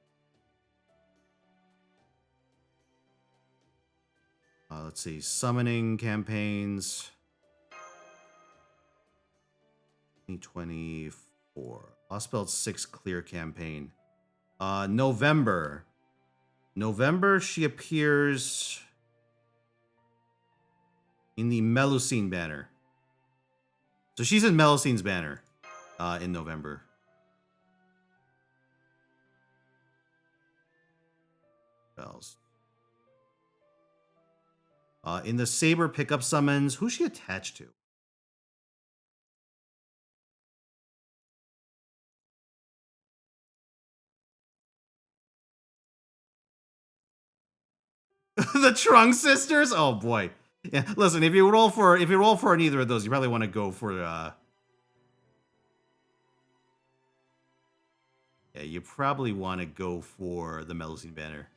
let's see, summoning campaigns. 2024. Lost Belt 6 clear campaign. November. November, she appears in the Melusine banner. So she's in Melusine's banner in November. What else? In the Saber pickup summons, who's she attached to? The Trunk Sisters? Oh boy. Yeah, listen, if you roll for on either of those, you probably want to go for yeah, you probably want to go for the Melusine banner.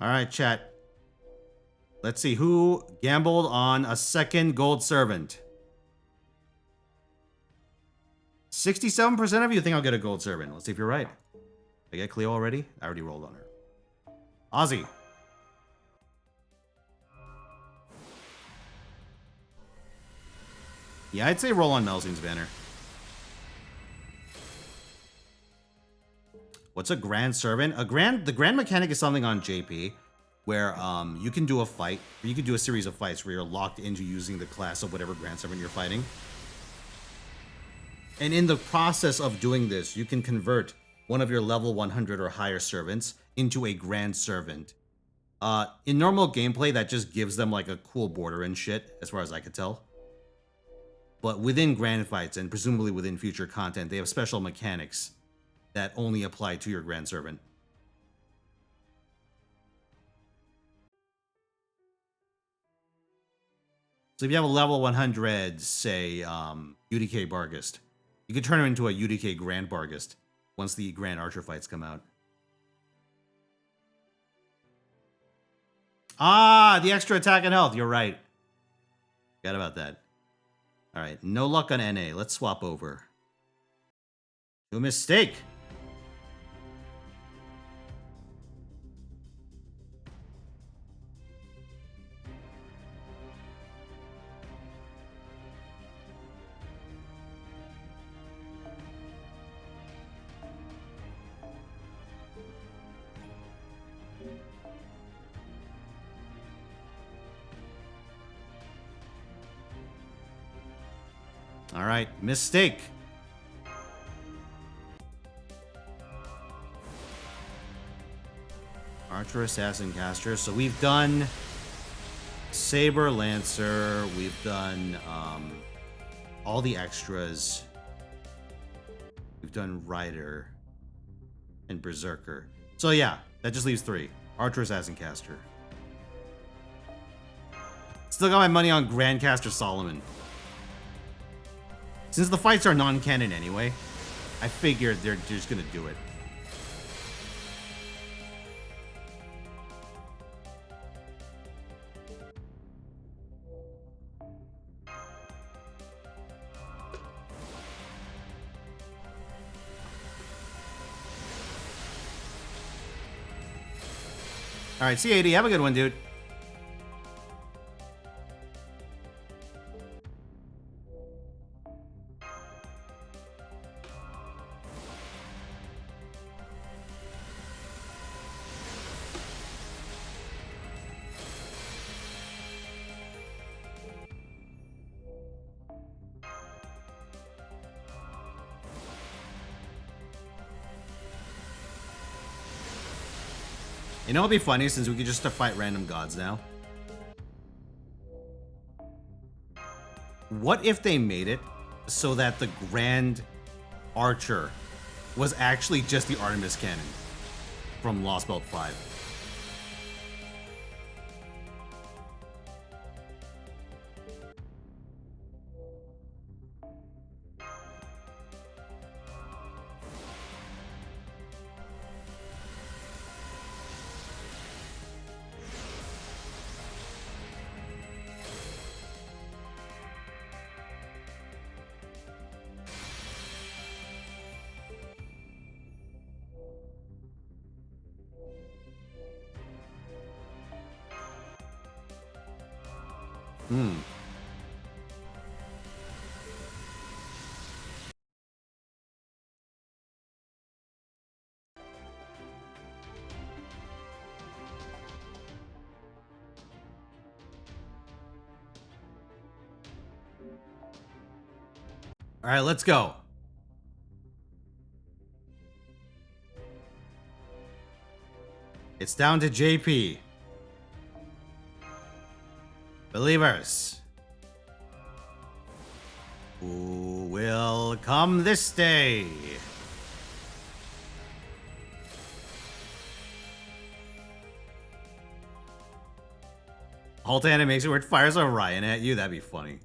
All right, chat. Let's see who gambled on a second gold servant. 67% of you think I'll get a gold servant. Let's see if you're right. Did I get Cleo already? I already rolled on her. Ozzy. Yeah, I'd say roll on Melusine's banner. What's a grand servant? The grand mechanic is something on JP where you can do a fight, or you can do a series of fights where you're locked into using the class of whatever grand servant you're fighting. And in the process of doing this, you can convert one of your level 100 or higher servants into a grand servant. In normal gameplay, that just gives them like a cool border and shit, as far as I could tell. But within grand fights, and presumably within future content, they have special mechanics that only apply to your grand servant. So if you have a level 100, say, UDK Barghest, you could turn him into a UDK Grand Barghest once the Grand Archer fights come out. Ah, the extra attack and health. You're right. Forgot about that. All right, no luck on NA. Let's swap over. Do a mistake. All right, mistake. Archer, Assassin, Caster. So we've done Saber, Lancer. We've done all the extras. We've done Rider and Berserker. So yeah, that just leaves 3. Archer, Assassin, Caster. Still got my money on Grandcaster Solomon. Since the fights are non-canon anyway, I figured they're just gonna do it. Alright, C80, have a good one, dude. You know what'd be funny, since we could just fight random gods now? What if they made it so that the Grand Archer was actually just the Artemis Cannon from Lost Belt 5? Hmm. Alright, let's go. It's down to JP. Believers. Who will come this day? Halt animation where it fires Orion at you. That'd be funny.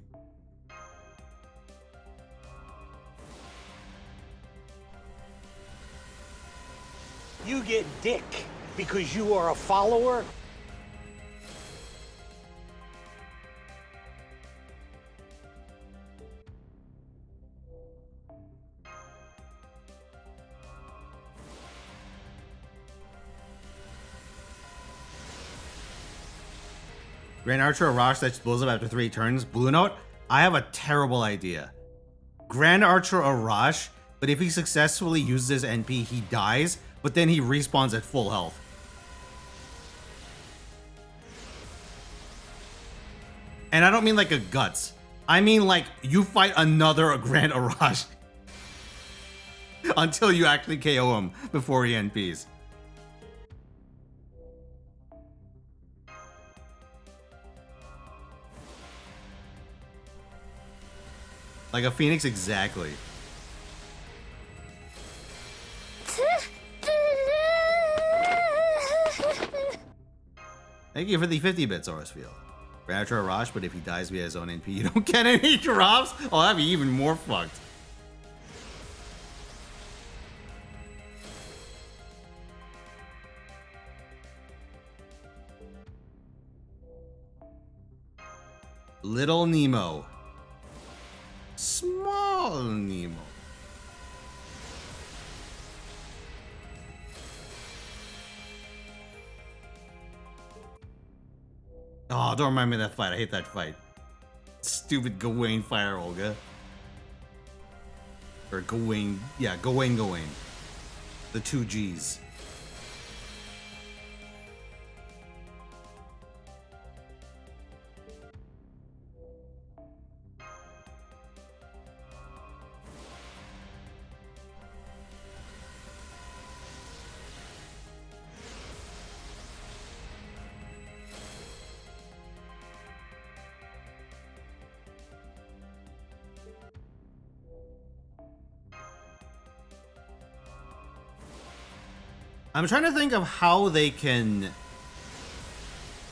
You get dick because you are a follower. Grand Archer Arash that blows up after 3 turns. Blue Note, I have a terrible idea. Grand Archer Arash, but if he successfully uses his NP, he dies, but then he respawns at full health. And I don't mean like a guts. I mean like you fight another Grand Arash until you actually KO him before he NPs. Like a Phoenix, exactly. Thank you for the 50 bits, Orisfield. Rancher Arash, but if he dies via his own NP, you don't get any drops? Oh, that'd be even more fucked. Little Nemo. Small Nemo. Oh, don't remind me of that fight. I hate that fight. Stupid Gawain Fire Olga. Or Gawain. Yeah, Gawain. The 2 Gs. I'm trying to think of how they can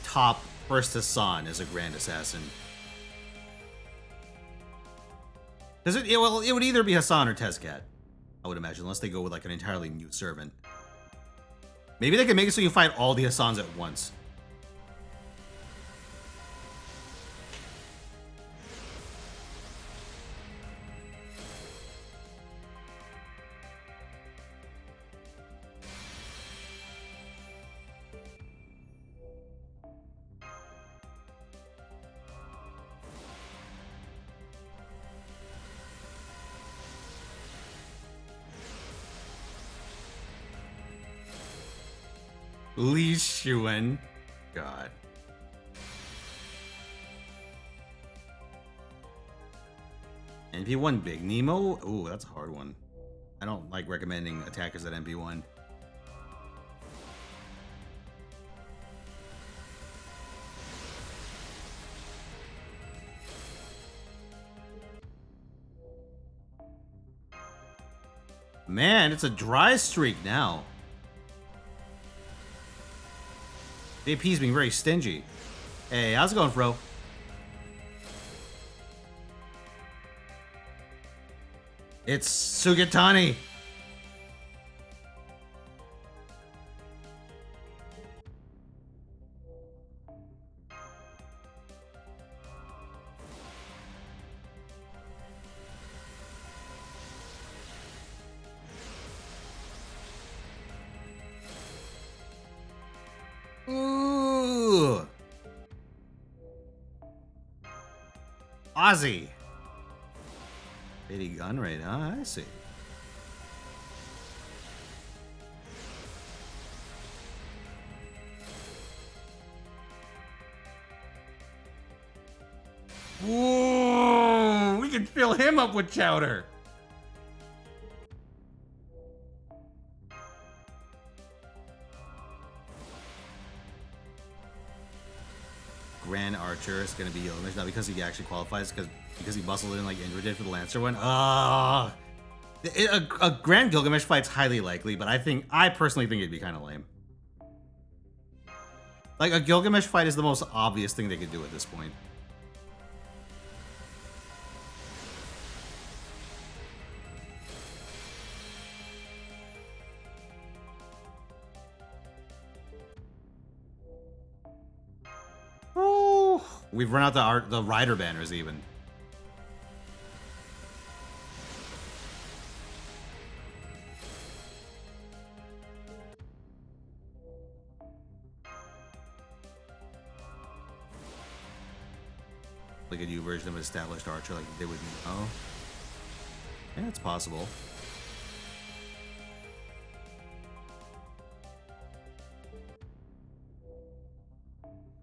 top First Hassan as a Grand Assassin. Does it? Well, it would either be Hassan or Tezcat, I would imagine, unless they go with like an entirely new servant. Maybe they can make it so you fight all the Hassans at once. Li Shuen. God. NP1 Big Nemo? Ooh, that's a hard one. I don't like recommending attackers at NP1. Man, it's a dry streak now. JP's being very stingy. Hey, how's it going, Fro? It's Sugatani. Ooh. Ozzy. Bitty gun rate, huh? I see. Whoa! can fill him up with chowder. Grand Archer is going to be Gilgamesh, not because he actually qualifies, because he bustled in like Indra did for the Lancer one. A Grand Gilgamesh fight's highly likely, but I personally think it'd be kind of lame. Like, a Gilgamesh fight is the most obvious thing they could do at this point. Ooh, we've run out the rider banners even. Like a new version of an established archer, like they would know. Yeah, it's possible.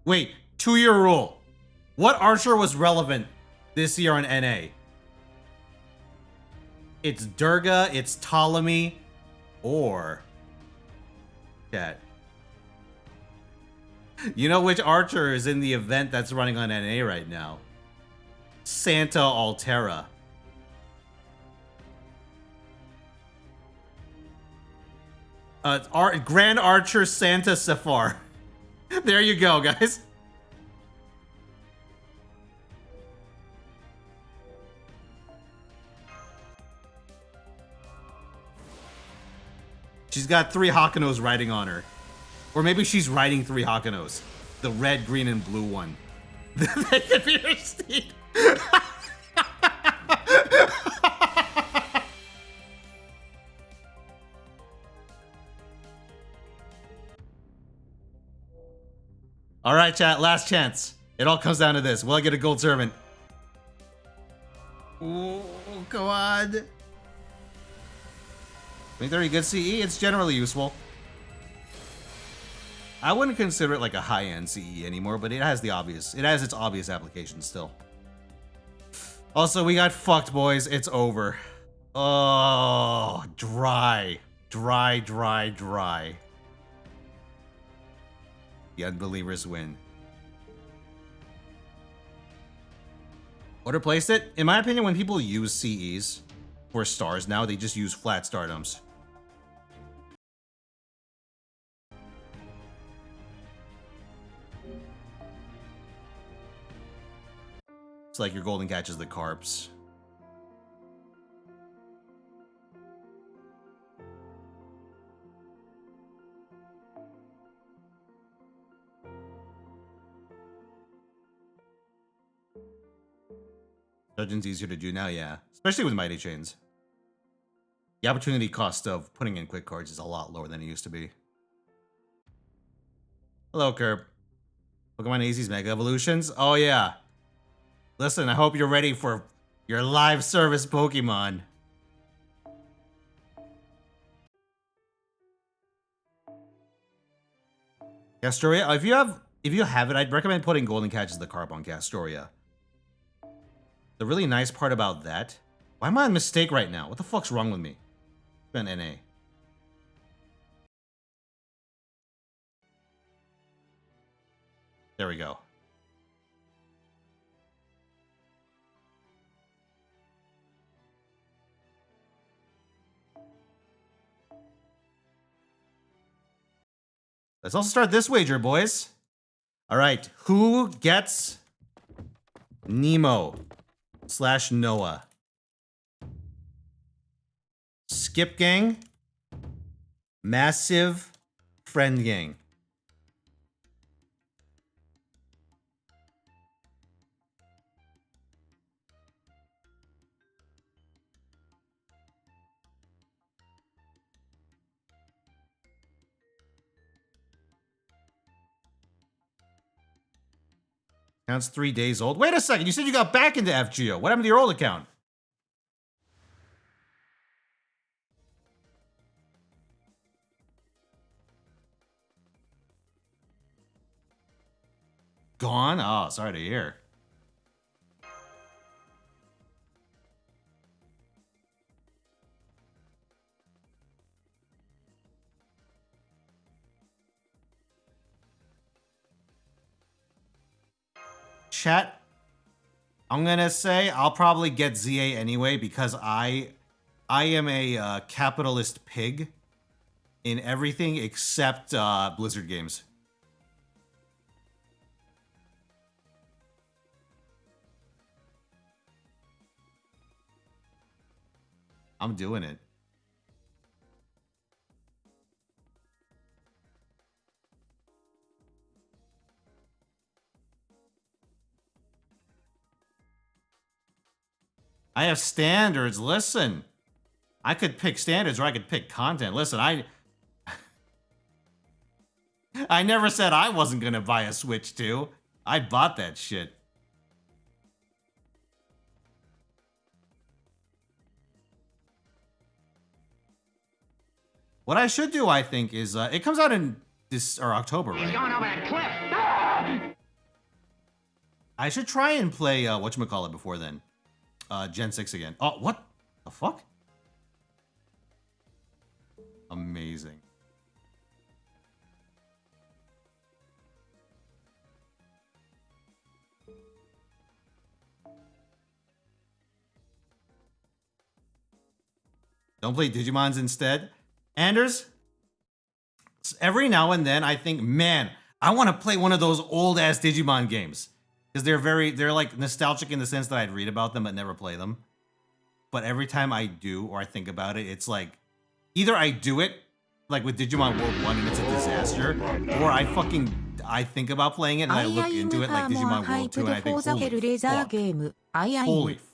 Wait, 2-year rule. What archer was relevant this year on NA? It's Durga, it's Ptolemy, or... Chat. You know which archer is in the event that's running on NA right now? Santa Altera. Grand Archer Santa Safar. There you go, guys. She's got 3 Hakanos riding on her. Or maybe she's riding 3 Hakanos. The red, green, and blue one. They could be her steed. All right, chat. Last chance. It all comes down to this. Will I get a gold servant? Oh, come on. 2030 good CE. It's generally useful. I wouldn't consider it like a high-end CE anymore, but it has its obvious application still. Also, we got fucked, boys. It's over. Oh, dry. Dry, dry, dry. The unbelievers win. Order placed it? In my opinion, when people use CEs for stars now, they just use flat stardoms. It's like your golden catches the carps. Dungeon's easier to do now, yeah. Especially with Mighty Chains. The opportunity cost of putting in quick cards is a lot lower than it used to be. Hello, Kerb. Pokemon AZ's Mega Evolutions? Oh, yeah. Listen, I hope you're ready for your live service Pokemon. Castoria, if you have it, I'd recommend putting Golden Catches the Carp on Castoria. The really nice part about that... Why am I on mistake right now? What the fuck's wrong with me? Been NA. There we go. Let's also start this wager, boys. All right, who gets Nemo / Noah? Skip Gang, Massive, Friend Gang. Account's 3 days old. Wait a second, you said you got back into FGO. What happened to your old account? Gone? Oh, sorry to hear. Chat, I'm gonna say I'll probably get ZA anyway because I am a capitalist pig in everything except Blizzard games. I'm doing it. I have standards. Listen, I could pick standards or I could pick content. Listen, I never said I wasn't gonna buy a Switch 2. I bought that shit. What I should do, I think, is it comes out in October, right? He's going over that cliff. Ah! I should try and play whatchamacallit before then. Gen 6 again. Oh, what the fuck? Amazing. Don't play Digimons instead. Anders, every now and then I think, man, I want to play one of those old ass Digimon games. Because they're like nostalgic in the sense that I'd read about them but never play them. But every time I do or I think about it, it's like either I do it, like with Digimon World 1 and it's a disaster, or I think about playing it and I look into it like Digimon World 2 and I think, holy fuck.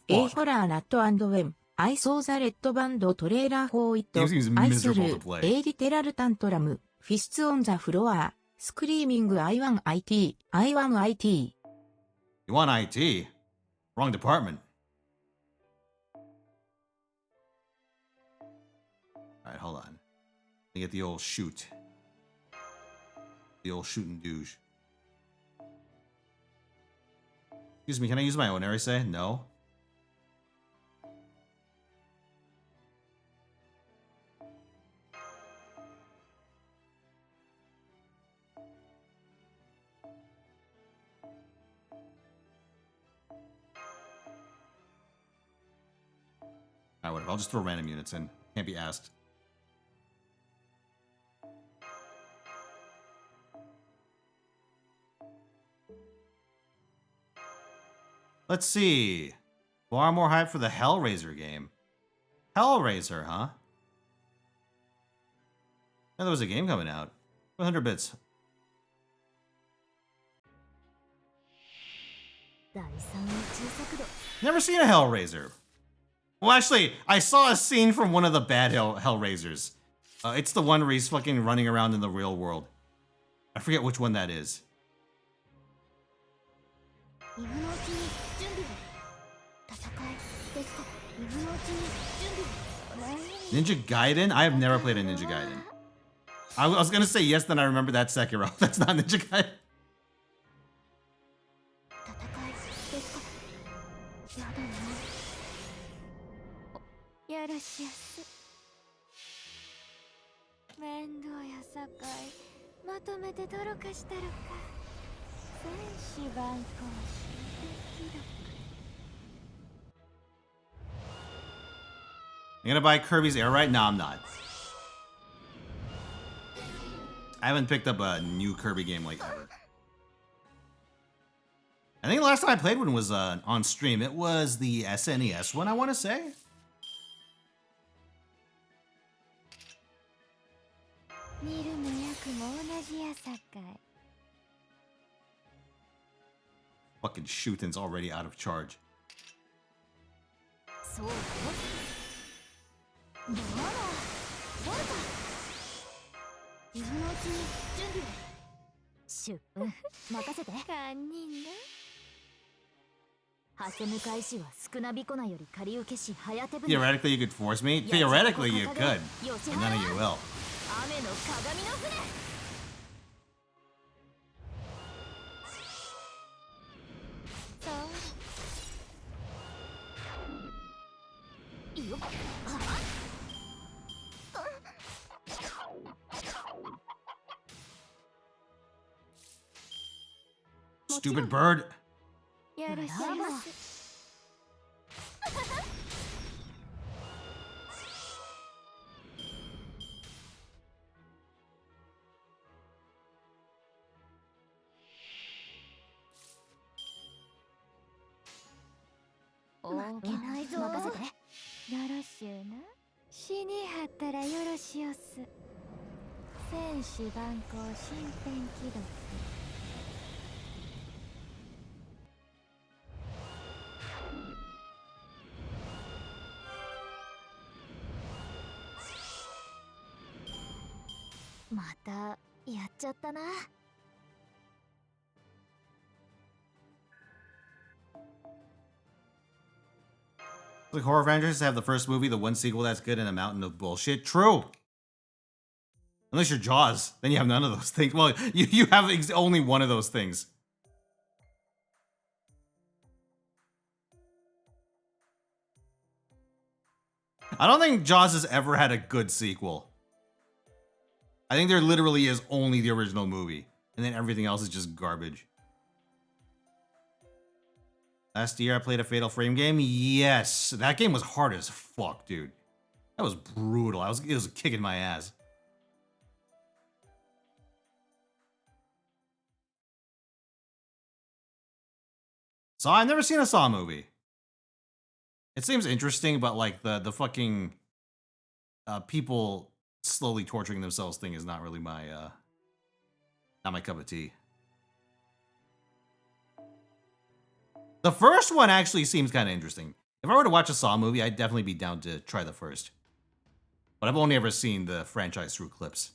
I saw the red band trailer for it. Game seems miserable to play. A literal tantrum. Fists on the floor. Screaming, I want IT. I want IT. You want IT? Wrong department. Alright, hold on. Let me get the old shoot. The old shoot and douche. Excuse me, can I use my own say? No. Alright, whatever. I'll just throw random units in. Can't be asked. Let's see. Far more hype for the Hellraiser game. Hellraiser, huh? Yeah, there was a game coming out. 100 bits. Never seen a Hellraiser. Well, actually, I saw a scene from one of the bad Hellraisers. It's the one where he's fucking running around in the real world. I forget which one that is. Ninja Gaiden? I have never played a Ninja Gaiden. I was gonna say yes, then I remember that Sekiro. That's not Ninja Gaiden. I'm gonna buy Kirby's Air Ride? No, I'm not. I haven't picked up a new Kirby game like ever. I think the last time I played one was on stream. It was the SNES one, I want to say. Fucking Shuten's already out of charge. Theoretically, you could force me. Theoretically, you could. But none of you will. Stupid bird. よろしくます。大きないぞ。任せて。よろしゅうな。死にはったらよろしおす。戦士万行身辺気毒。またやっちゃったな。Like horror franchises have the first movie, the one sequel that's good, and a mountain of bullshit. True. Unless you're Jaws, then you have none of those things. Well, you have only one of those things. I don't think Jaws has ever had a good sequel. I think there literally is only the original movie, and then everything else is just garbage. Last year I played a Fatal Frame game. Yes, that game was hard as fuck, dude. That was brutal. It was kicking my ass. Saw? I've never seen a Saw movie. It seems interesting, but like the fucking people slowly torturing themselves thing is not really my not my cup of tea. The first one actually seems kind of interesting. If I were to watch a Saw movie, I'd definitely be down to try the first. But I've only ever seen the franchise through clips.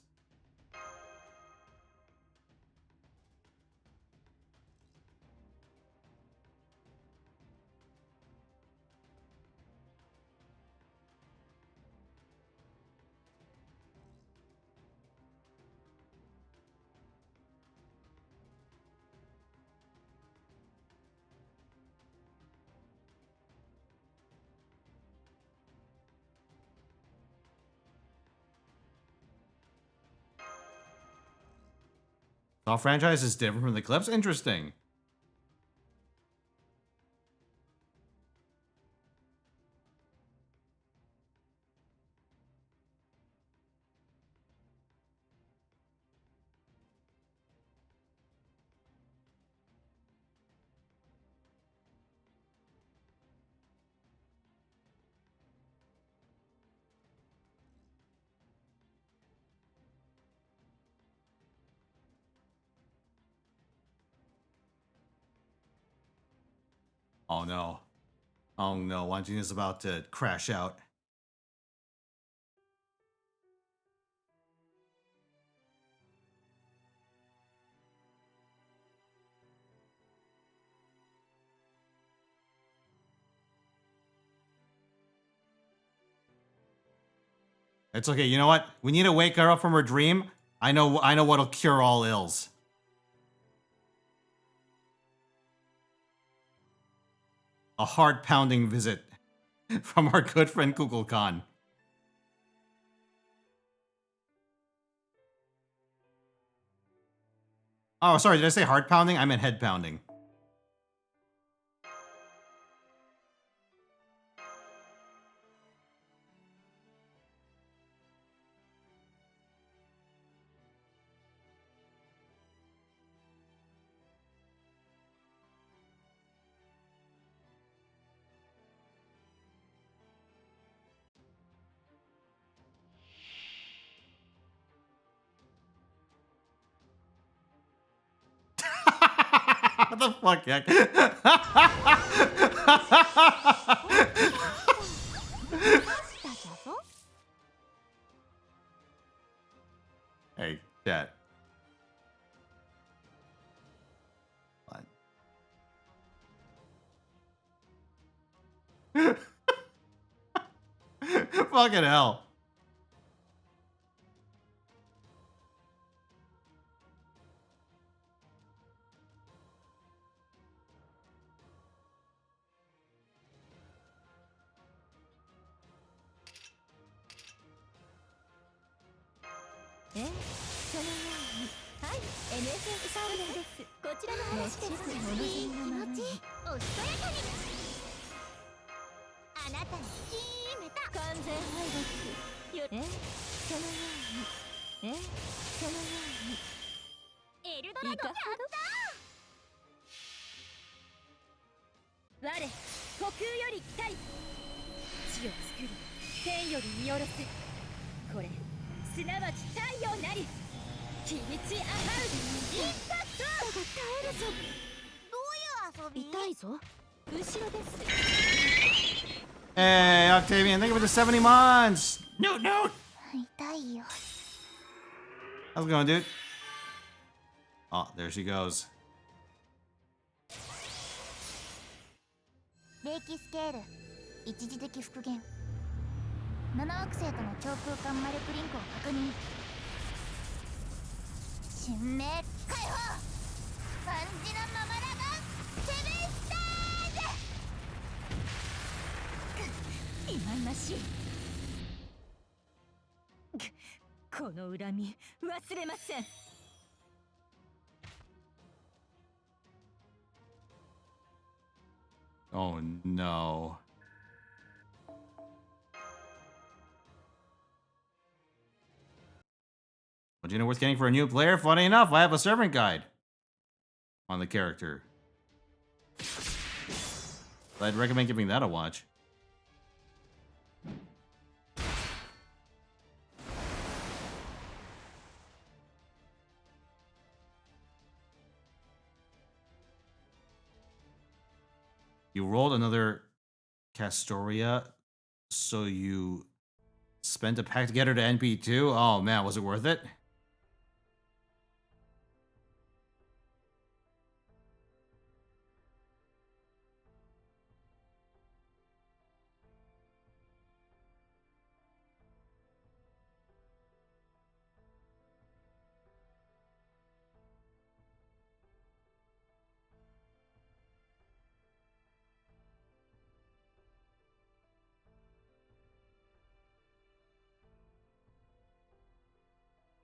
Saw franchise is different from the clips? Interesting. Oh no. Oh no, Wandjina's about to crash out. It's okay, you know what? We need to wake her up from her dream. I know what'll cure all ills. A heart-pounding visit from our good friend Kukulkan. Oh, sorry, did I say heart-pounding? I meant head-pounding. What the fuck, heck? Hey, chat. What? Fucking hell. おしとやかに。あなたに決めた。完全敗北よ。そのようにそのようにエルドラドキャッタ。我虚空より来たり、地を作り天より見下ろす。これすなわち太陽なり。キリチアハウインパクト。だが耐えるぞ。どういう遊び？痛いぞ。後ろです。 Hey, Octavian, thank you for the 70 months. No. 痛いよ。 How's it going, dude? Oh, there she goes. 霊気スケール一時的復元。7惑星との超空間魔力リンクを確認。神明解放。ワンジナママラガンセブンスターズ。忌ましい。この恨み忘れません。 Oh, no. Wandjina worth getting for a new player? Funny enough, I have a servant guide on the character. I'd recommend giving that a watch. You rolled another Castoria, so you spent a pack to get her to NP2? Oh man, was it worth it?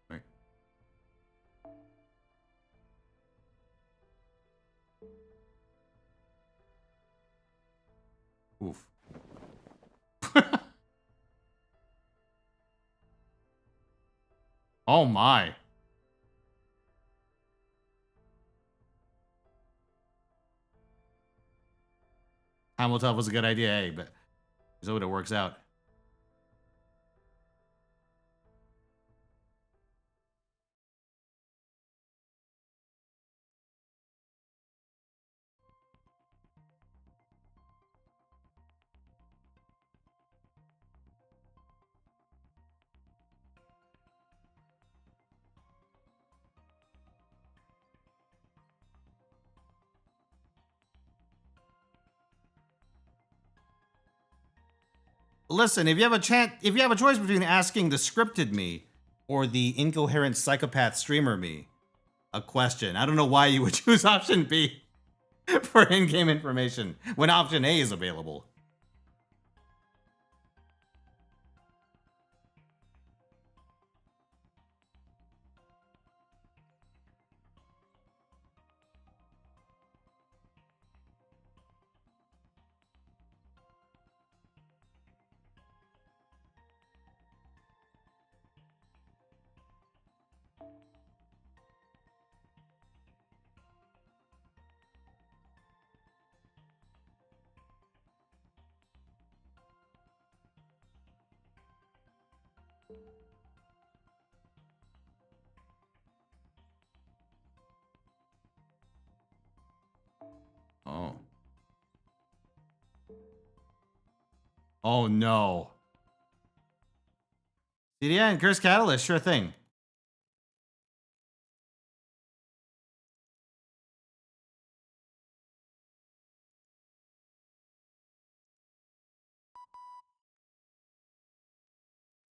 Right. Oof. Oh my. Time will tell if it was a good idea, hey, but here's what it works out. Listen, if you have a choice between asking the scripted me or the incoherent psychopath streamer me a question, I don't know why you would choose option B for in-game information when option A is available. Oh. Oh no. CDN and Curse Catalyst, sure thing.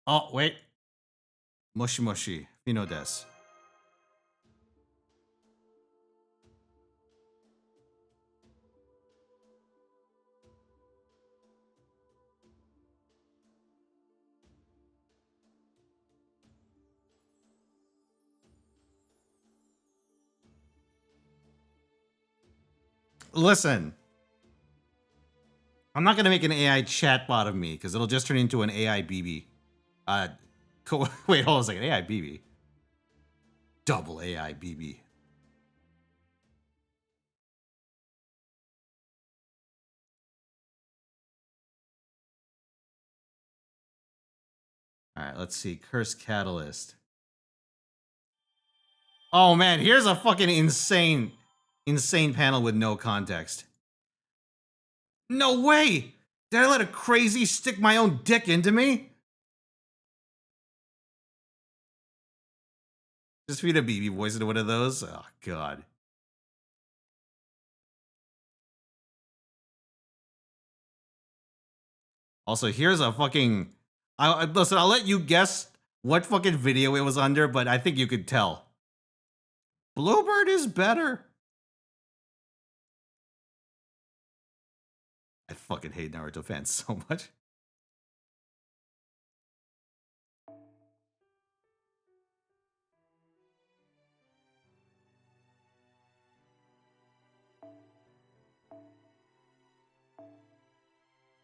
Oh, wait. Moshi Moshi. Fino des. Listen, I'm not gonna make an AI chatbot of me because it'll just turn into an AI BB. Wait, hold on a second. AI BB. Double AI BB. All right, let's see. Curse Catalyst. Oh man, here's a fucking insane panel with no context. No way! Did I let a crazy stick my own dick into me? Just feed a BB voice into one of those? Oh god. Also, here's a fucking... listen, I'll let you guess what fucking video it was under, but I think you could tell. Bluebird is better. I fucking hate Naruto fans so much.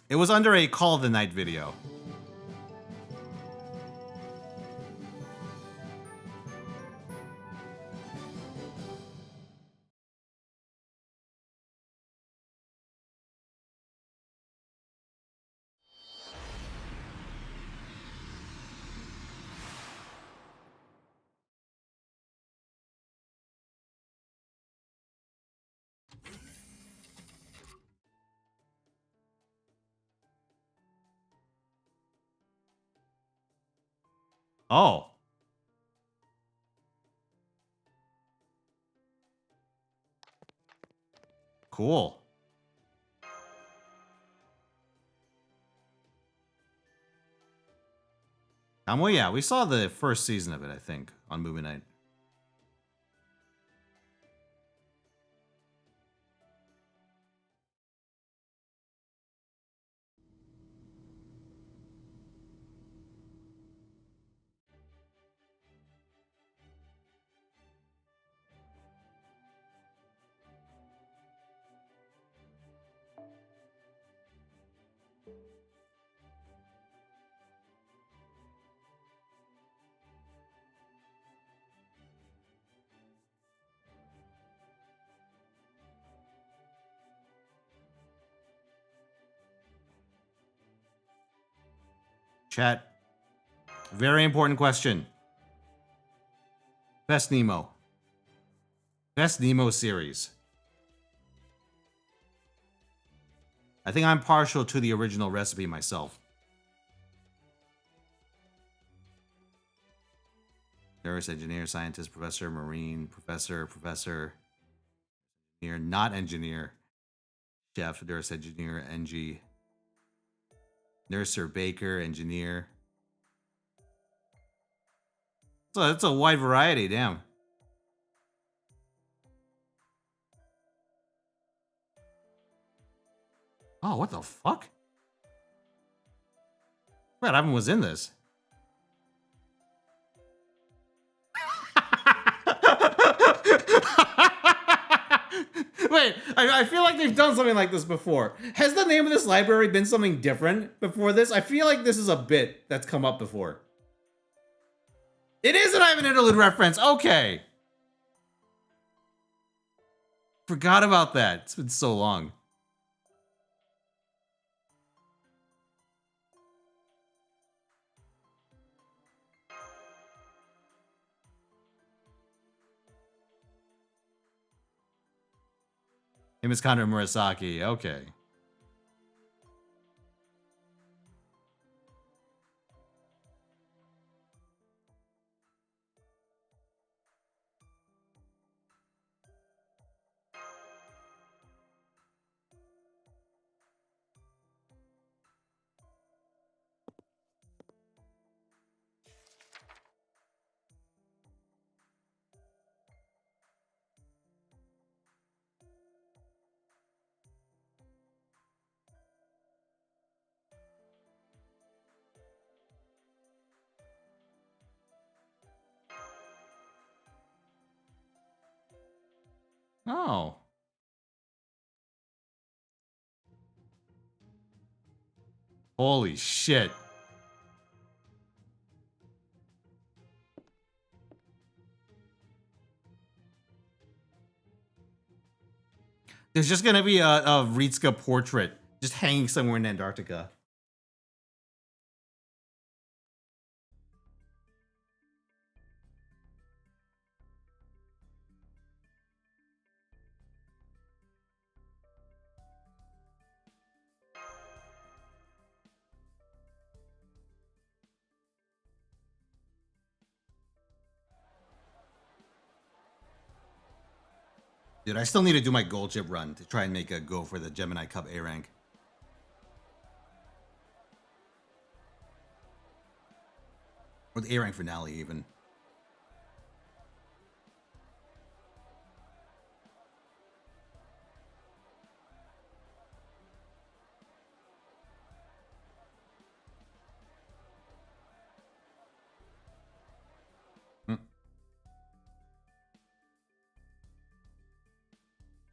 It was under a Call of the Night video. Oh. Cool. Well, yeah, we saw the first season of it, I think, on movie night. Chat. Very important question. Best Nemo. Best Nemo series. I think I'm partial to the original recipe myself. Nurse, engineer, scientist, professor, marine, professor, engineer, not engineer, chef, nurse, engineer, NG, nurser, baker, engineer. So that's a wide variety, damn. Oh, what the fuck? Brad Ivan was in this. Wait, I feel like they've done something like this before. Has the name of this library been something different before this? I feel like this is a bit that's come up before. It is an Ivan Interlude reference. Okay. Forgot about that. It's been so long. Name is Kandra Murasaki. Okay. Oh. Holy shit. There's just gonna be a Ritsuka portrait just hanging somewhere in Antarctica. Dude, I still need to do my gold chip run to try and make a go for the Gemini Cup A rank. Or the A rank finale, even.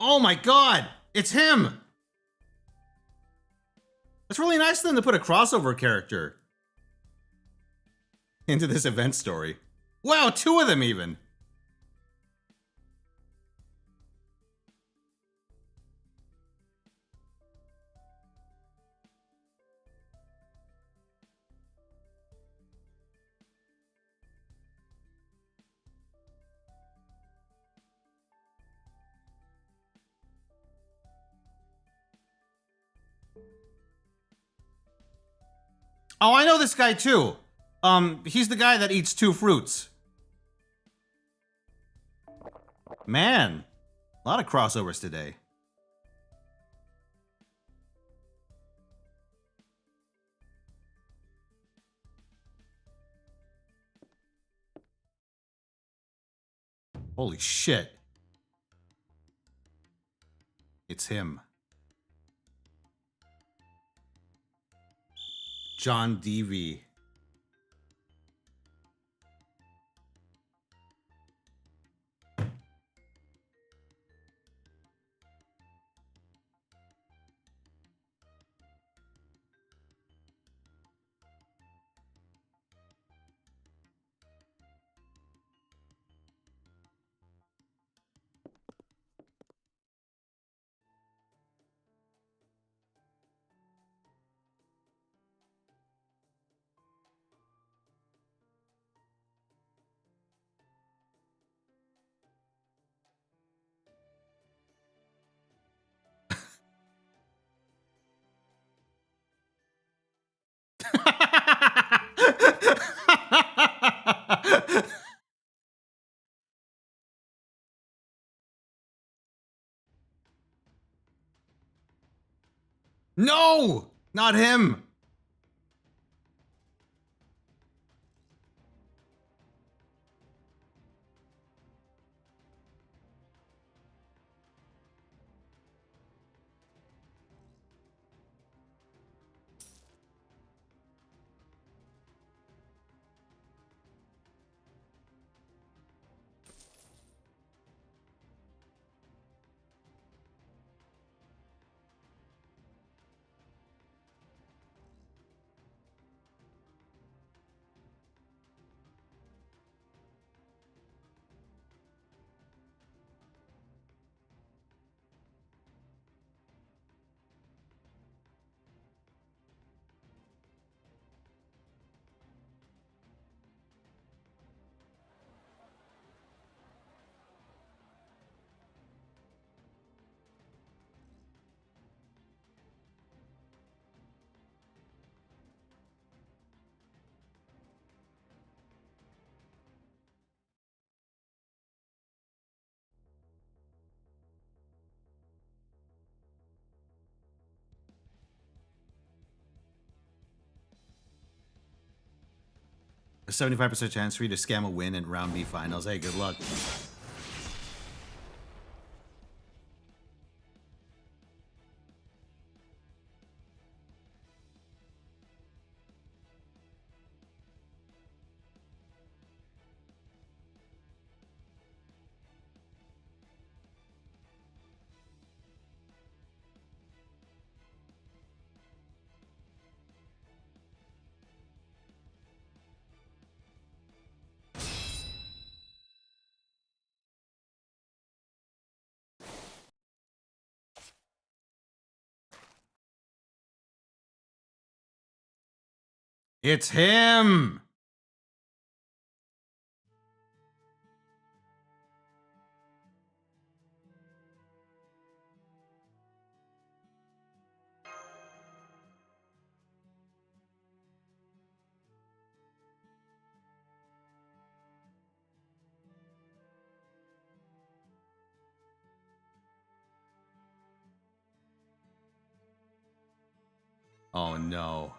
Oh my god! It's him! It's really nice of them to put a crossover character into this event story. Wow, 2 of them even! Oh, I know this guy too. He's the guy that eats 2 fruits. Man, a lot of crossovers today. Holy shit. It's him. John Deavy. No! Not him! A 75% chance for you to scam a win in round B finals. Hey, good luck. It's him! Oh no.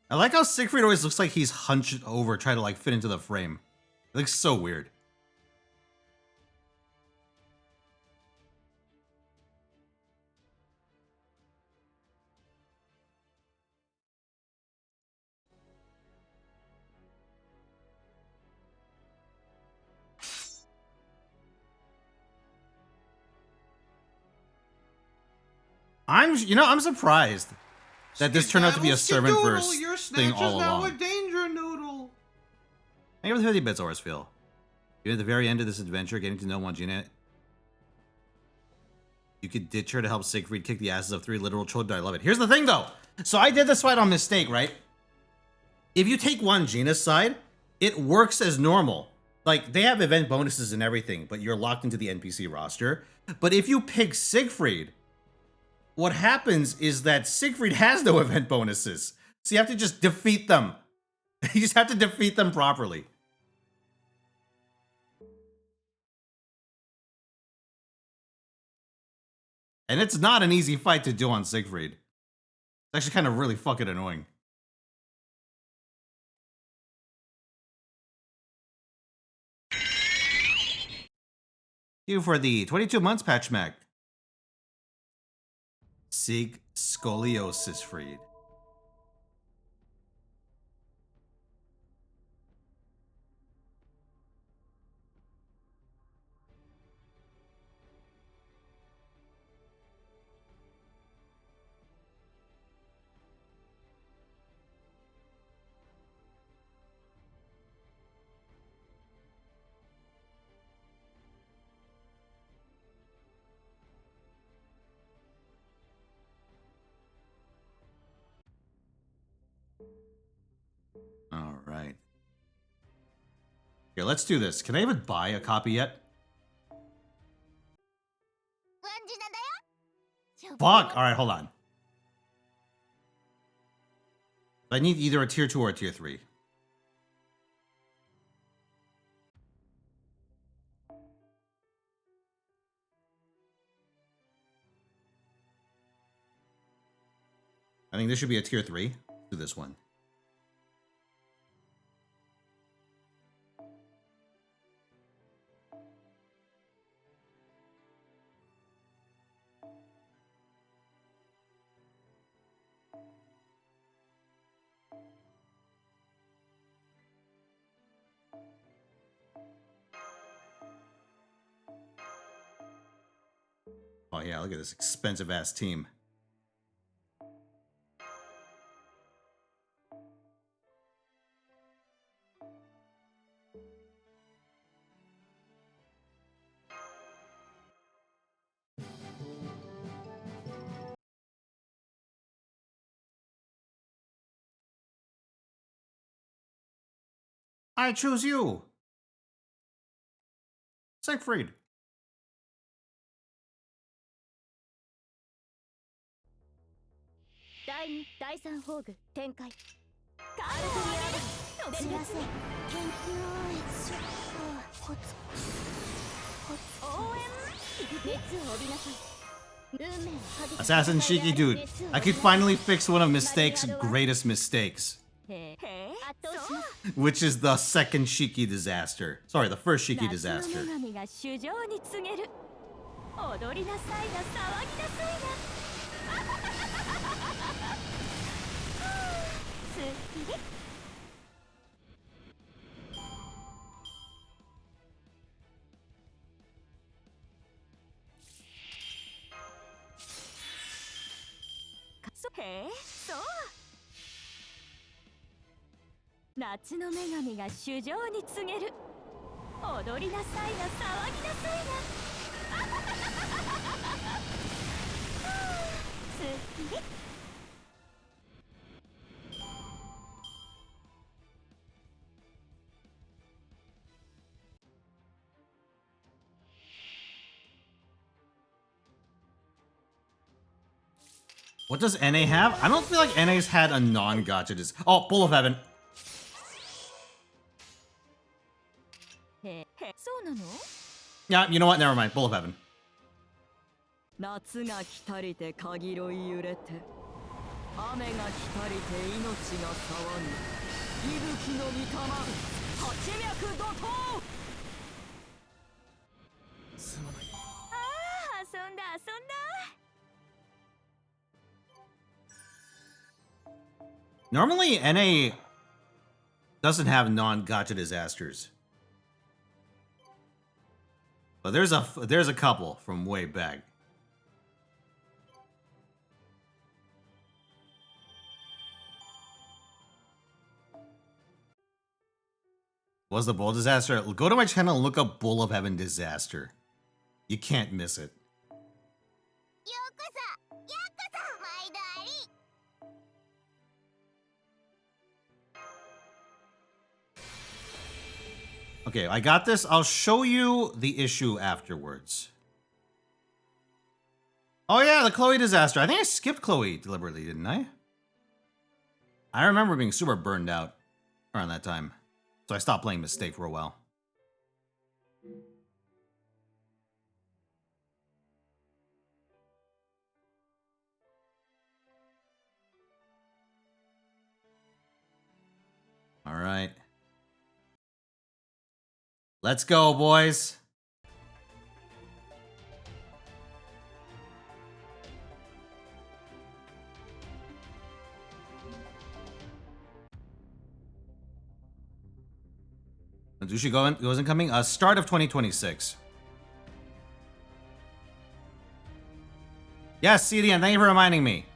I like how Siegfried always looks like he's hunched over trying to like fit into the frame. It looks so weird. I'm surprised that this turned out to be a servant verse thing all along. A danger noodle. I give the 50 bits always feel. Even at the very end of this adventure, getting to know Wandjina, you could ditch her to help Siegfried kick the asses of 3 literal children. I love it. Here's the thing though. So I did this fight on mistake, right? If you take Wandjina's side, it works as normal. Like, they have event bonuses and everything, but you're locked into the NPC roster. But if you pick Siegfried, what happens is that Siegfried has no event bonuses. So you have to just defeat them. You just have to defeat them properly. And it's not an easy fight to do on Siegfried. It's actually kind of really fucking annoying. You for the 22 months patch Mac. Sig Scoliosis Freed. All right. Here, let's do this. Can I even buy a copy yet? Fuck! Alright, hold on. I need either a tier 2 or a tier 3. I think this should be a tier 3. Let's do this one. Oh yeah, look at this expensive ass team. I choose you. Siegfried. Assassin Shiki dude. I could finally fix one of Mistake's greatest mistakes. Which is the second Shiki disaster. Sorry, the first Shiki disaster. What does NA have? I don't feel like NA's had a non-gacha Oh, Bull of Heaven. Yeah, you know what? Never mind. Bull of Heaven. Normally, NA doesn't have non-gacha disasters. But there's a couple from way back. Was the Bull disaster? Go to my channel and look up Bull of Heaven disaster. You can't miss it. Okay, I got this. I'll show you the issue afterwards. Oh yeah, the Chloe disaster. I think I skipped Chloe deliberately, didn't I? I remember being super burned out around that time. So I stopped playing Mistake for a while. All right. Let's go, boys. Nadushi goes incoming. Start of 2026. Yes, CDN, thank you for reminding me.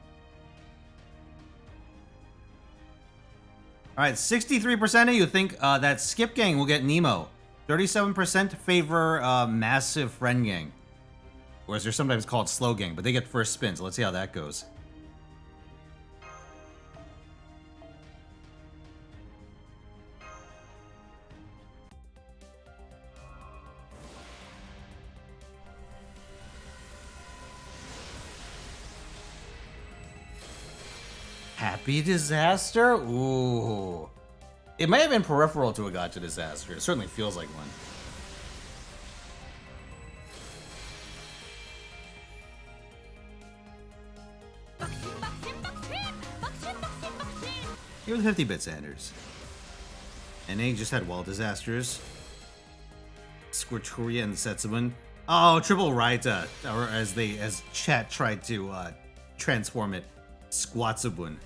All right, 63% of you think that Skip Gang will get Nemo. 37% favor Massive Friend Gang. Whereas they're sometimes called Slow Gang, but they get first spin, so let's see how that goes. Happy disaster? Ooh. It may have been peripheral to a gacha disaster. It certainly feels like one. Give it 50 bit Sanders. NA just had wall disasters. Squirturia and Setsubun. Oh, triple Raita, or as chat tried to transform it, Squatsubun.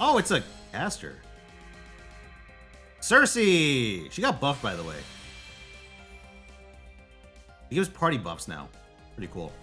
Oh, it's a caster. Cersei! She got buffed, by the way. He gives party buffs now. Pretty cool.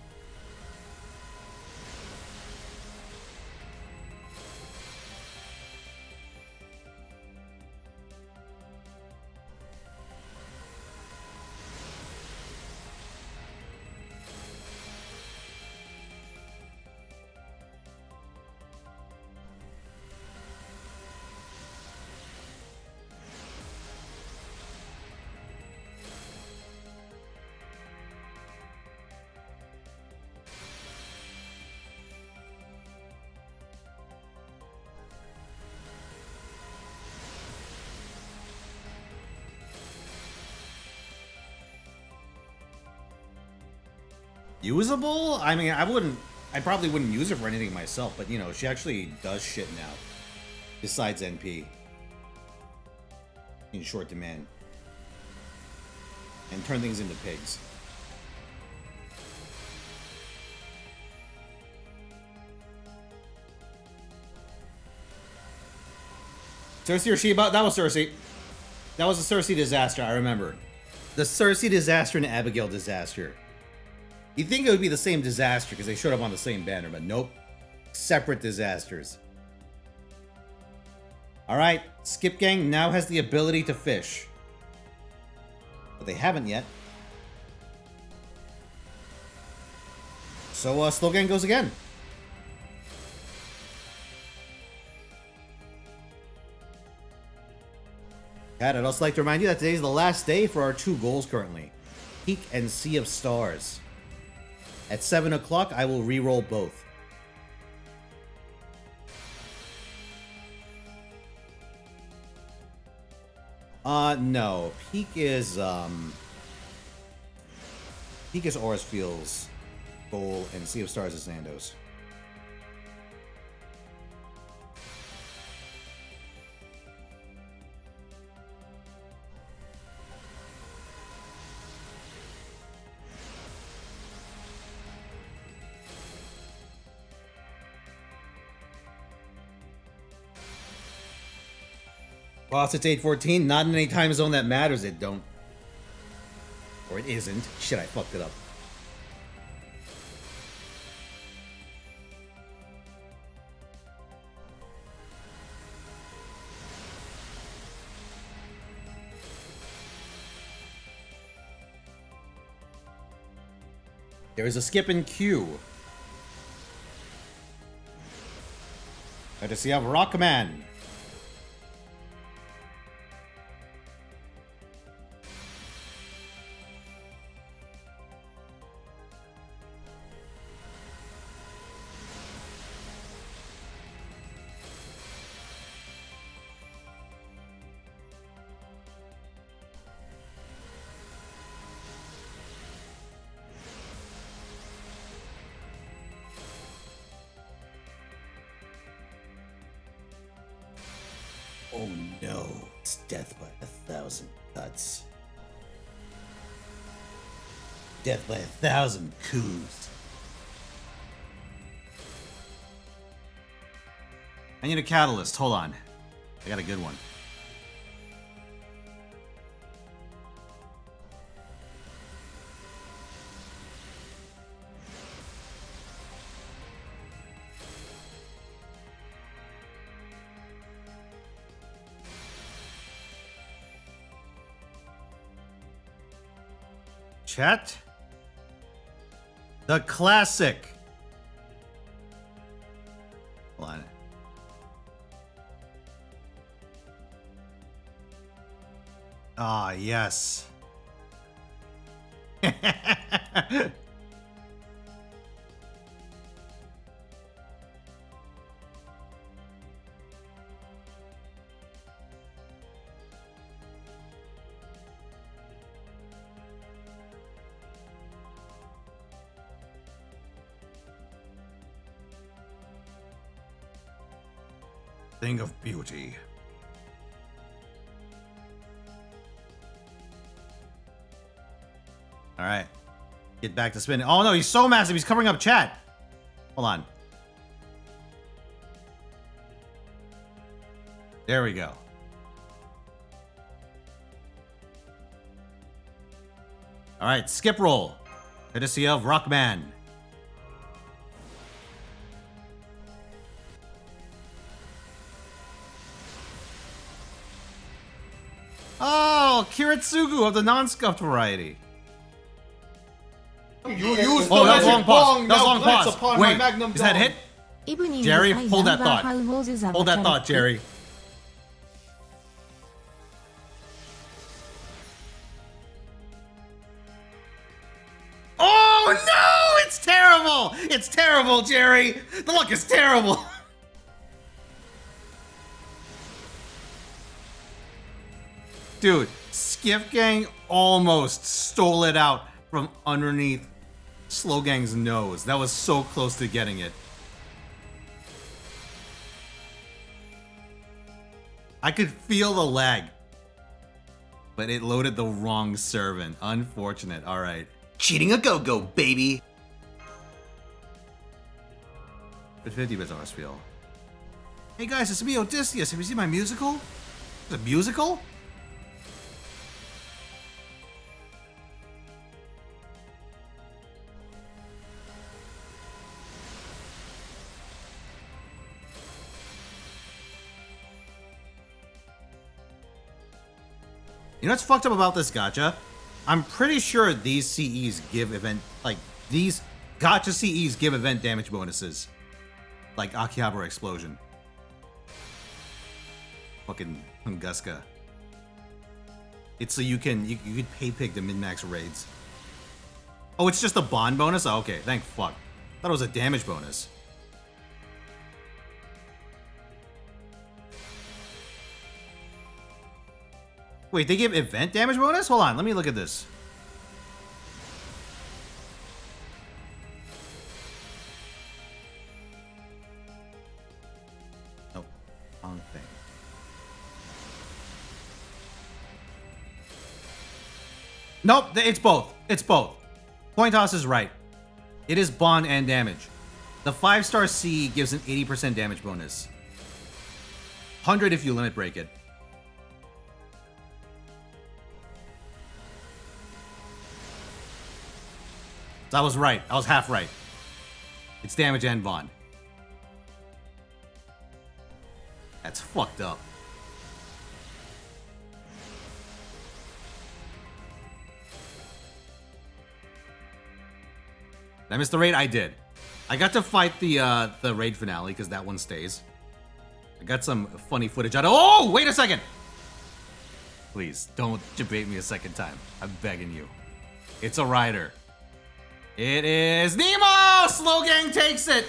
Usable? I mean, I probably wouldn't use her for anything myself, but you know, she actually does shit now. Besides NP. In short demand. And turn things into pigs. Cersei or Sheba? That was Cersei. That was a Cersei disaster, I remember. The Cersei disaster and Abigail disaster. You'd think it would be the same disaster because they showed up on the same banner, but nope. Separate disasters. Alright, Skip Gang now has the ability to fish. But they haven't yet. So, Slow Gang goes again. Kat, I'd also like to remind you that today is the last day for our 2 goals currently. Peak and Sea of Stars. At 7 o'clock, I will re-roll both. No. Peak is Orisfield's goal, and Sea of Stars is Nando's. Boss, it's 8:14. Not in any time zone that matters, it don't. Or it isn't. Shit, I fucked it up. There is a skip in queue. Courtesy of Rockman. Oh no, it's death by 1,000 cuts. Death by 1,000 coups. I need a catalyst, hold on. I got a good one. Chat? The classic. Hold on. Ah, yes. Thing of beauty. All right. Get back to spinning. Oh no, he's so massive. He's covering up chat. Hold on. There we go. All right, skip roll. Courtesy of Rockman. Oh, Kiritsugu of the non-scuffed variety. You used Oh, that was the long pause. magic That was bong, long now glance pause. upon my Wait, magnum is that dong. hit? Evening Jerry, high hold that number thought. how was the Hold that thought, character? Jerry. Oh no! It's terrible! It's terrible, Jerry! The luck is terrible! Dude, Skip Gang almost stole it out from underneath Slow Gang's nose. That was so close to getting it. I could feel the lag. But it loaded the wrong servant. Unfortunate. Alright. Cheating a go-go, baby! But 50 bits on spiel. Hey guys, it's me, Odysseus. Have you seen my musical? It's a musical? You know what's fucked up about this gacha? I'm pretty sure these CEs give event, like, these gacha CEs give event damage bonuses. Like Akihabara Explosion. Fucking Tunguska. It's so you could pay pig the min-max raids. Oh, it's just a bond bonus? Oh, okay, thank fuck. Thought it was a damage bonus. Wait, they give event damage bonus? Hold on, let me look at this. Nope, wrong thing. Nope, it's both. It's both. Coin toss is right. It is bond and damage. The 5-star C gives an 80% damage bonus. 100 if you limit break it. So I was right. I was half right. It's damage and bond. That's fucked up. Did I miss the raid? I did. I got to fight the raid finale because that one stays. I got some funny footage out of. Oh, wait a second! Please don't debate me a second time. I'm begging you. It's a rider. It is Nemo! Slow Gang takes it!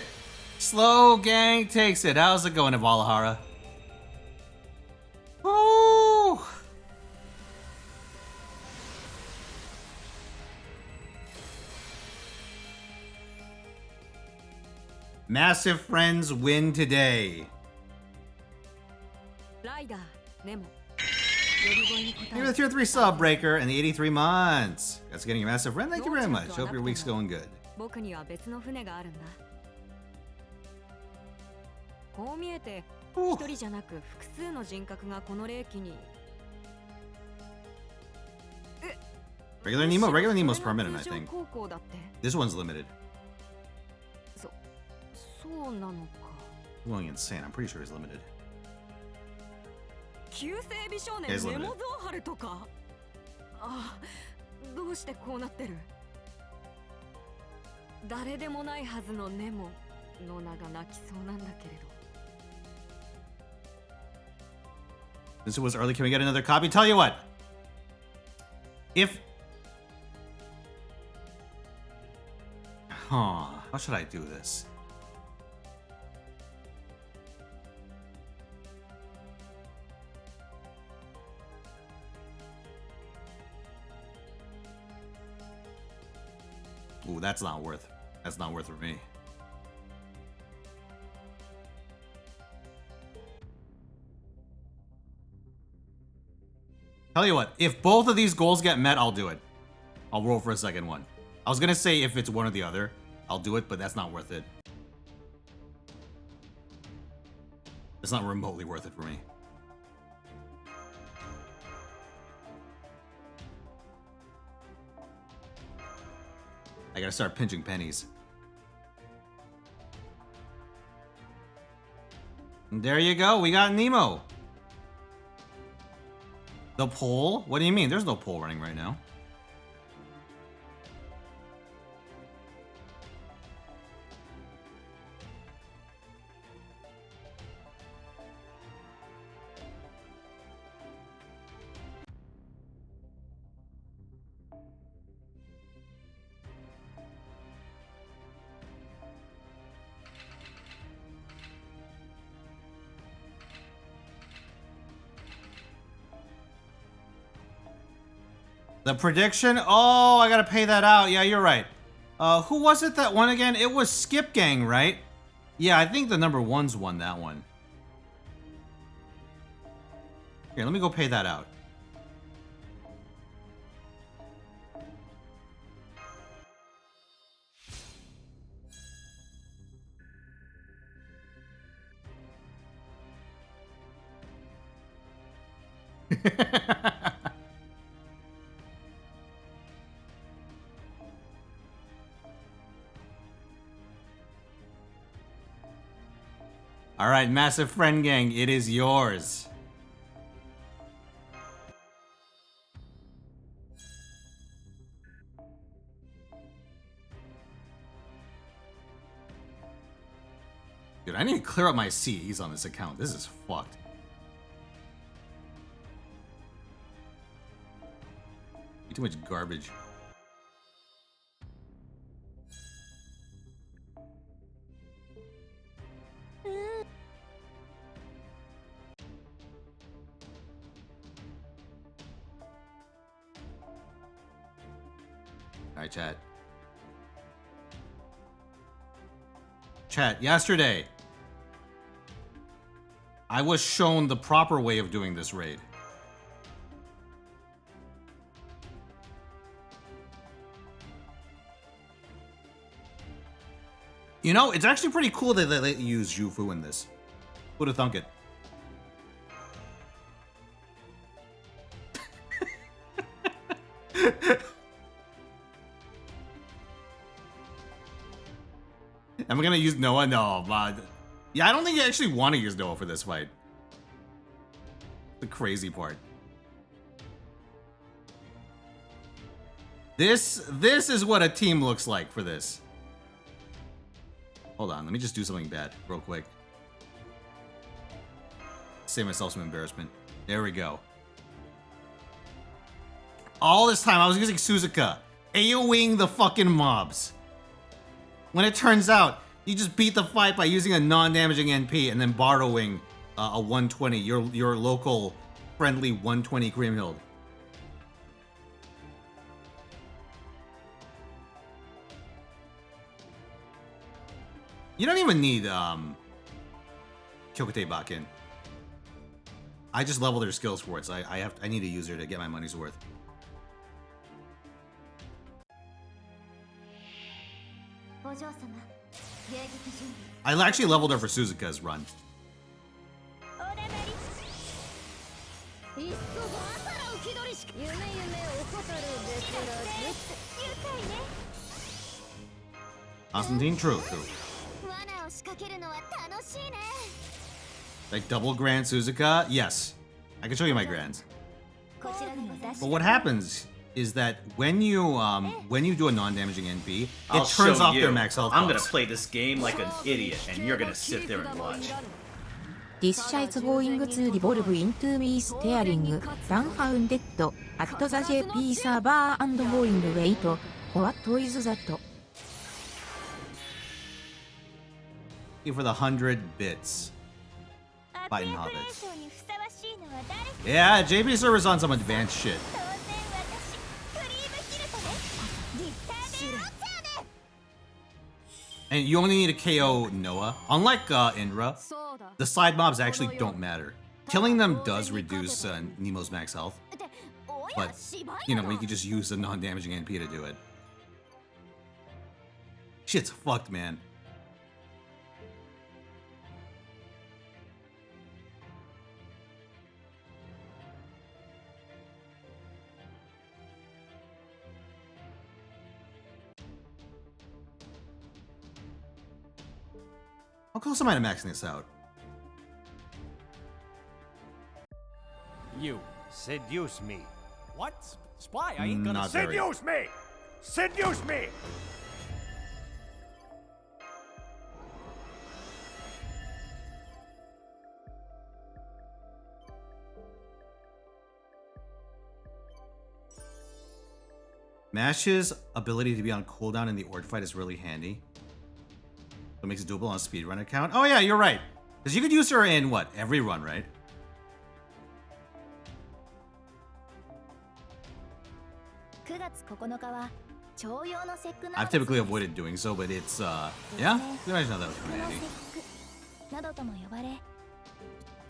Slow Gang takes it. How's it going, Valhalla? Woo! Massive Friends win today. Nemo. Maybe the tier 3 sub breaker and the 83 months. That's getting a massive friend. Thank you very much. Hope your week's going good. 僕には別の船があるんだ。こう見えて一人じゃなく複数の人格がこの霊気に。Regular Nemo's permanent, I think. This one's limited. そうなのか。Going insane. I'm pretty sure he's limited. 旧整備少年ネモゾーハルとか。ああ、どうしてこうなってる？誰でもないはずのネモの名が泣きそうなんだけれど。Since it was early, can we get another copy? Tell you what. If... Huh. How should I do this? Ooh, that's not worth it for me. Tell you what, if both of these goals get met, I'll do it. I'll roll for a second one. I was gonna say if it's one or the other, I'll do it, but that's not worth it. It's not remotely worth it for me. I gotta start pinching pennies. And there you go, we got Nemo. The poll? What do you mean? There's no poll running right now. The prediction? Oh, I gotta pay that out. Yeah, you're right. Who was it that won again? It was Skip Gang, right? Yeah, I think the number 1's won that one. Here, let me go pay that out. All right, Massive Friend Gang, it is yours. Dude, I need to clear up my CEs on this account. This is fucked. Too much garbage. Alright, chat. Chat, yesterday, I was shown the proper way of doing this raid. You know, it's actually pretty cool that they let you use Jufu in this. Who'd have thunk it? Am I gonna use Noah? No, but yeah, I don't think you actually want to use Noah for this fight. The crazy part. This is what a team looks like for this. Hold on, let me just do something bad real quick. Save myself some embarrassment. There we go. All this time I was using Suzuka, AoEing the fucking mobs. When it turns out, you just beat the fight by using a non-damaging NP and then borrowing a 120, your local friendly 120 Grimhild. You don't even need Kyokute Bakken. I just level their skills for it, so I need a user to get my money's worth. I actually leveled her for Suzuka's run. Constantine, true. Like double Grand Suzuka? Yes. I can show you my Grands. But what happens is that when you do a non-damaging NP, it turns off their max health. I'm gonna play this game like an idiot, and you're gonna sit there and watch. This shot is going to revolve into me staring dumbfounded at the JP server and going wait, what is that? For the 100 bits. Fighting Hobbit. Yeah, JP server's on some advanced shit. And you only need a KO Noah. Unlike Indra, the side mobs actually don't matter. Killing them does reduce Nemo's max health. But, you know, we could just use a non-damaging NP to do it. Shit's fucked, man. How close am I to maxing this out? You seduce me. What? Spy? I ain't gonna Not very. seduce me! Seduce me! Mash's ability to be on cooldown in the Ord fight is really handy. So it makes it doable on a speedrun account. Oh yeah, you're right. Because you could use her in, what, every run, right? I've typically avoided doing so, but it's, yeah, imagine how that was pretty handy.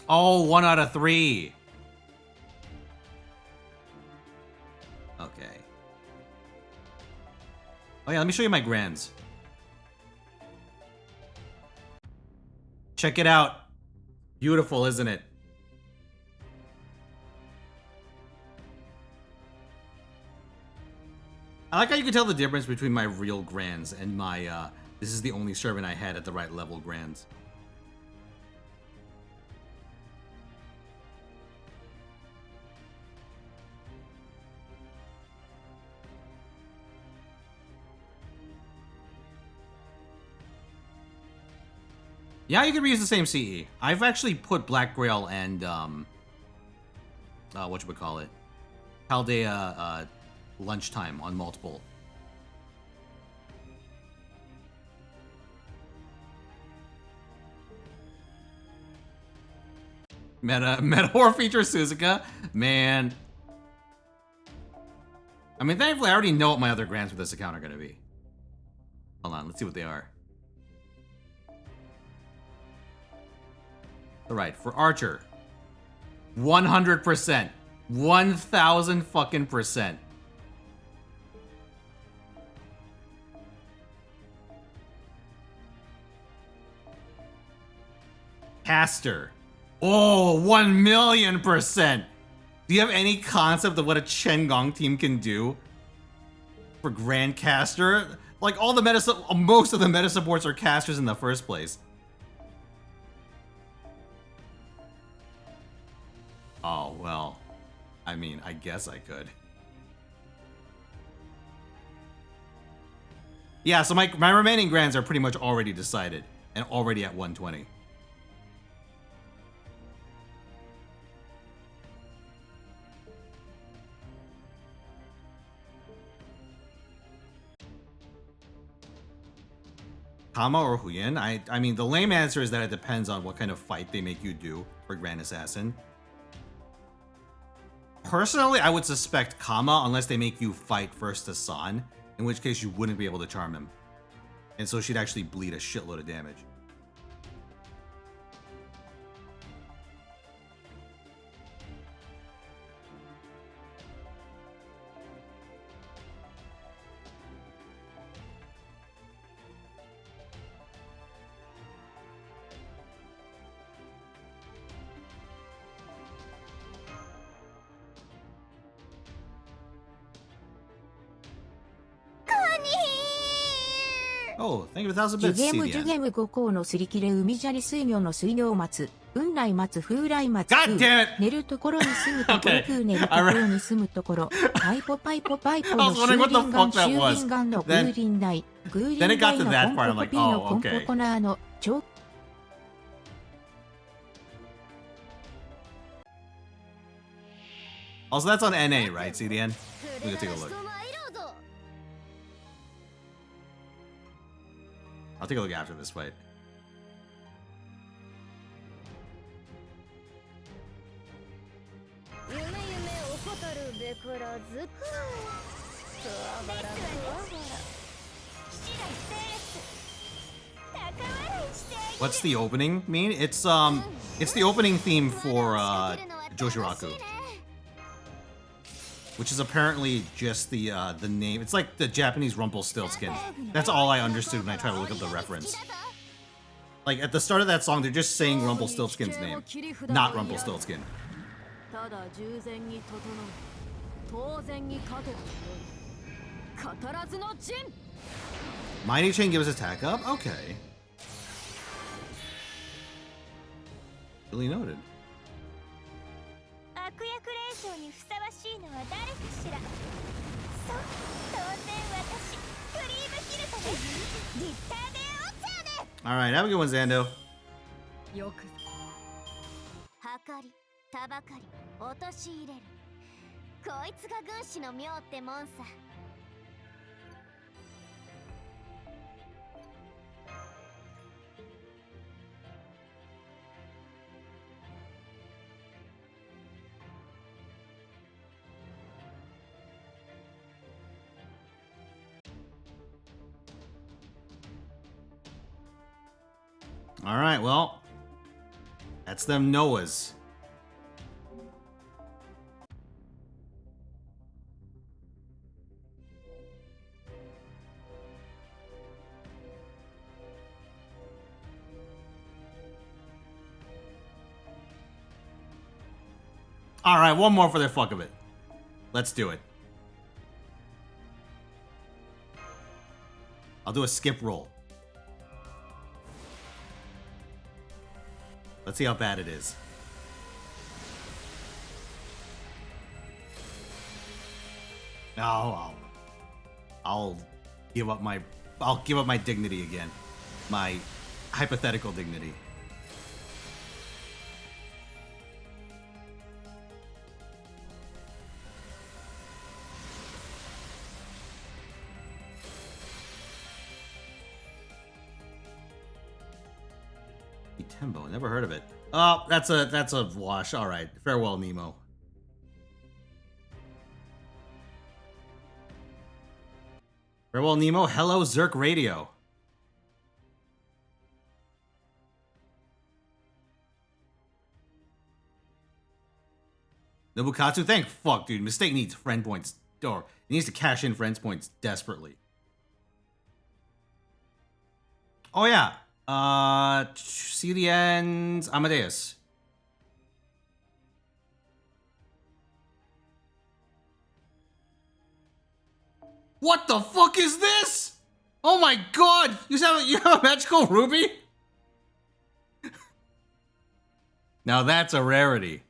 Oh, 1 out of 3. Okay. Oh yeah, let me show you my grands. Check it out. Beautiful, isn't it? I like how you can tell the difference between my real grands and my, this is the only servant I had at the right level grands. Yeah, you could reuse the same CE. I've actually put Black Grail and, whatchamacallit, Paldea, lunchtime on multiple. Metaphor feature Suzuka? Man. I mean, thankfully, I already know what my other grants with this account are going to be. Hold on, let's see what they are. Alright, for Archer. 100%. 1,000 fucking percent. Caster. Oh, 1,000,000%. Do you have any concept of what a Chengong team can do for Grand Caster? Like, all the most of the meta supports are casters in the first place. Oh, well. I mean, I guess I could. Yeah, so my remaining grands are pretty much already decided and already at 120. Kama or Huyen? I mean, the lame answer is that it depends on what kind of fight they make you do for Grand Assassin. Personally, I would suspect Kama unless they make you fight first to San, in which case you wouldn't be able to charm him. And so she'd actually bleed a shitload of damage. Oh, thank you for 1,000 bits, ジュゲム CDN. ジュゲム5項のすり切れ海砂利水魚の水魚松雲来松風来松 God damn it! 寝るところに住むところ Okay. 食う寝るところに住むところパイポパイポパイポ I の was シュ wondering ー what リ the ンガン fuck シ that ューリ was. ンガンのグ Then- ーリンダイグーリン then it ダ got イ to の that コン part, I'm ポ like, コピーの oh, コンポ okay. コナーの超 Also, that's on NA, right, CDN? We can take a look. I'll take a look after this fight. What's the opening mean? It's the opening theme for Joshiraku, which is apparently just the name. It's like the Japanese Rumpelstiltskin. That's all I understood when I tried to look up the reference. Like at the start of that song, they're just saying Rumpelstiltskin's name, not Rumpelstiltskin. Mighty Chain gives attack up? Okay. Really noted. 悪役連勝にふさわしいのは誰かしら。そう、当然私、クリームヒルトです。リッターでオチャーで。 Alright, have a good one, Zando. よく。はかり、たばかり、陥れる。こいつが軍師の妙ってもんさ。All right, well, that's them Noahs. All right, one more for the fuck of it. Let's do it. I'll do a skip roll. Let's see how bad it is. No, I'll give up my dignity again. My hypothetical dignity. Tembo, never heard of it. Oh, that's a wash. All right, farewell, Nemo. Farewell, Nemo. Hello, Zerk Radio. Nobukatsu, thank fuck, dude. Mistake needs friend points. Or he needs to cash in friends points desperately. Oh yeah. CDN's Amadeus. What the fuck is this? Oh my god! You have a magical ruby? Now that's a rarity.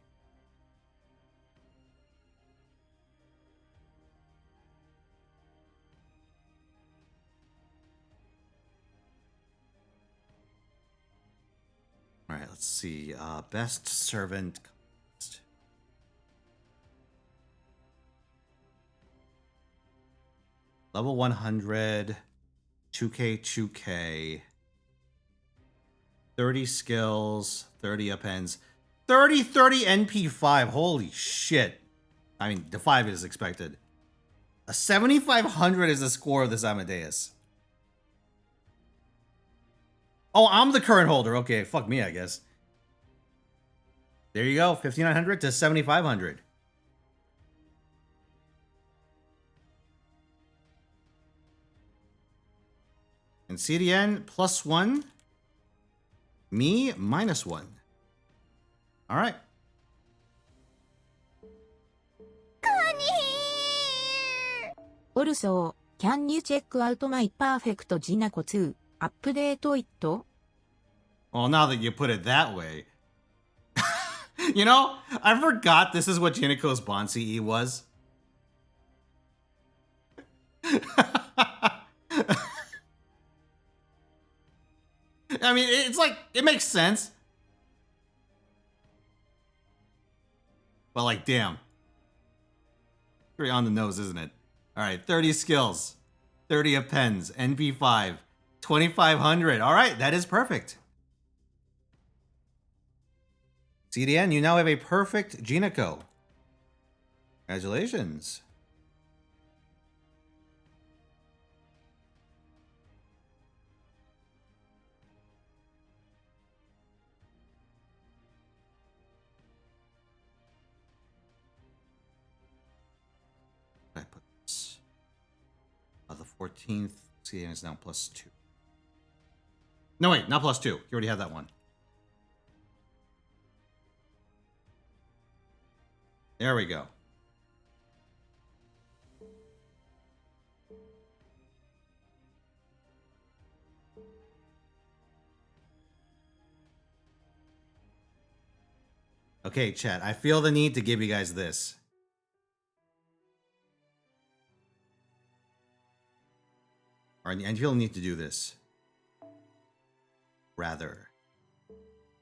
All right, let's see. Best servant. Level 100, 2K, 2K, 30 skills, 30 appends, 30 NP5. Holy shit. I mean, the 5 is expected. A 7,500 is the score of this Amadeus. Oh, I'm the current holder. Okay, fuck me, I guess. There you go, 5,900 to 7,500. And CDN +1. Me -1. All right. Also, can you check out my perfect Jinako 2? Update it? Well, now that you put it that way. You know, I forgot this is what Jinico's Bond CE was. I mean, it's like, it makes sense. But like, damn. Pretty on the nose, isn't it? All right, 30 skills, 30 appends, NP5, 2,500. All right, that is perfect. CDN, you now have a perfect Jinico. Congratulations. I put this. The 14th CDN is now +2. No, wait, not +2. You already had that one. There we go. Okay, chat. I feel the need to give you guys this. Or I feel the need to do this. Rather.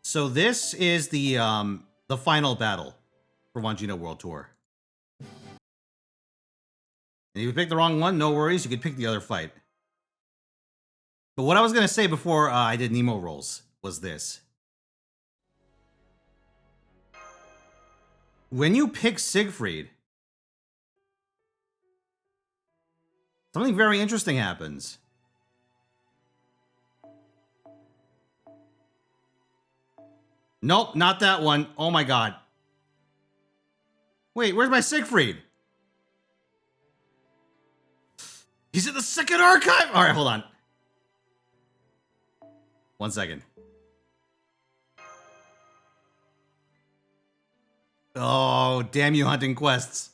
So this is the final battle for Wandjina World Tour. And if you pick the wrong one, no worries. You could pick the other fight. But what I was going to say before I did Nemo rolls was this. When you pick Siegfried, something very interesting happens. Nope, not that one. Oh my god. Wait, where's my Siegfried? He's in the second archive! Alright, hold on. 1 second. Oh, damn you hunting quests.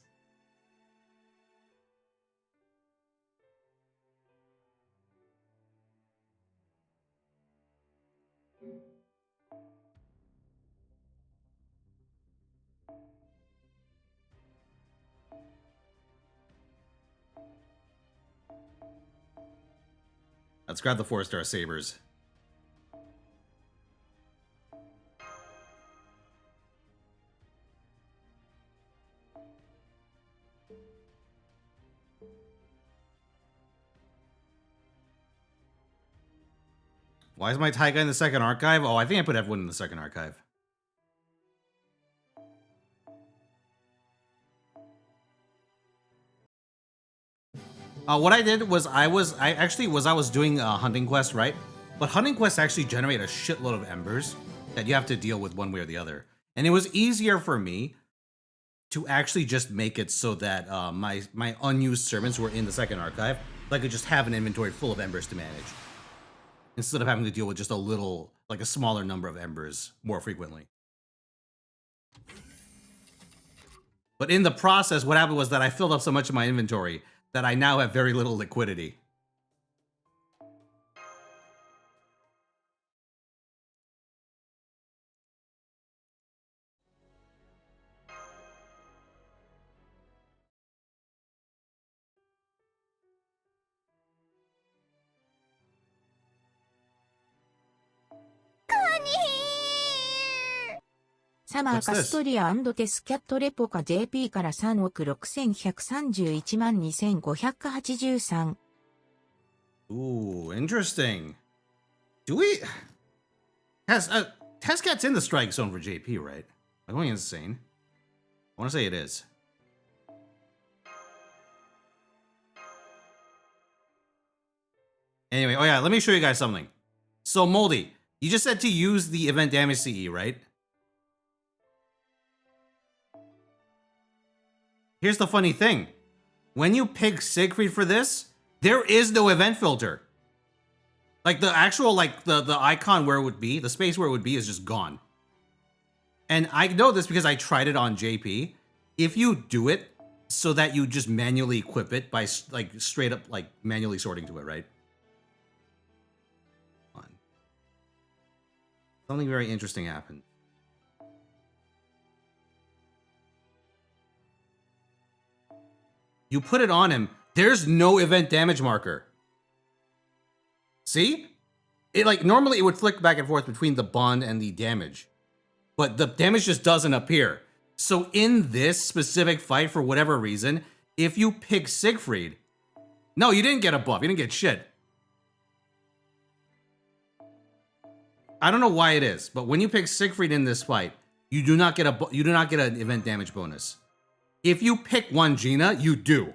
Let's grab the 4-star sabers. Why is my Taiga in the second archive? Oh, I think I put everyone in the second archive. What I did was I was doing a hunting quest, right? But hunting quests actually generate a shitload of embers that you have to deal with one way or the other. And it was easier for me to actually just make it so that my unused servants were in the second archive. So I could just have an inventory full of embers to manage, instead of having to deal with just a smaller number of embers more frequently. But in the process, what happened was that I filled up so much of my inventory that I now have very little liquidity.サマーカストリア&テスキャットレポカ JP から3億6131万2583。 Ooh, interesting. Do we... Testcat's in the strike zone for JP, right? Am I going insane? I want to say it is. Anyway, oh yeah, let me show you guys something. So, Moldy, you just said to use the event damage CE, right? Here's the funny thing. When you pick Siegfried for this, there is no event filter. Like the actual, like the icon where it would be, the space where it would be is just gone. And I know this because I tried it on JP. If you do it so that you just manually equip it by like straight up like manually sorting to it, right? Something very interesting happened. You put it on him, there's no event damage marker. See? It like normally it would flick back and forth between the bond and the damage. But the damage just doesn't appear. So in this specific fight, for whatever reason, if you pick Siegfried, no, you didn't get a buff, you didn't get shit. I don't know why it is, but when you pick Siegfried in this fight, you do not get an event damage bonus. If you pick Wandjina, you do.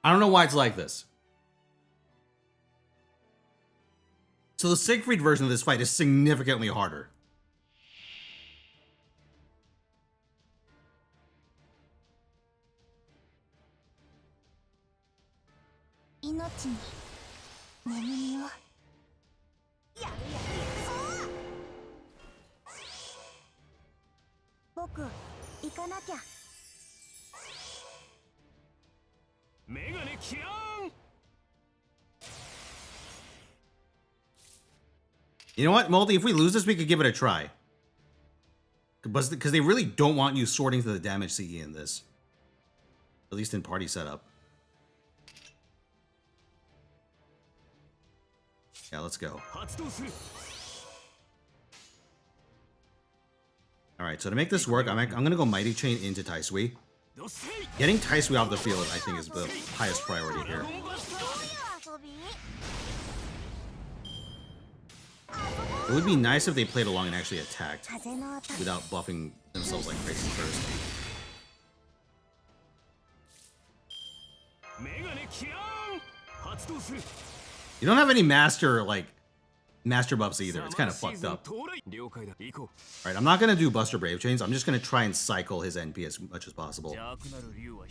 I don't know why it's like this. So the Siegfried version of this fight is significantly harder. You know what, Moldy? If we lose this, we could give it a try. Because they really don't want you sorting to the damage CE in this. At least in party setup. Yeah, let's go. Alright, so to make this work, I'm going to go Mighty Chain into Taisui. Getting Taisui off the field, I think, is the highest priority here. It would be nice if they played along and actually attacked without buffing themselves like crazy first. You don't have any master buffs either. It's kind of fucked up. Alright, I'm not gonna do Buster Brave Chains. I'm just gonna try and cycle his NP as much as possible.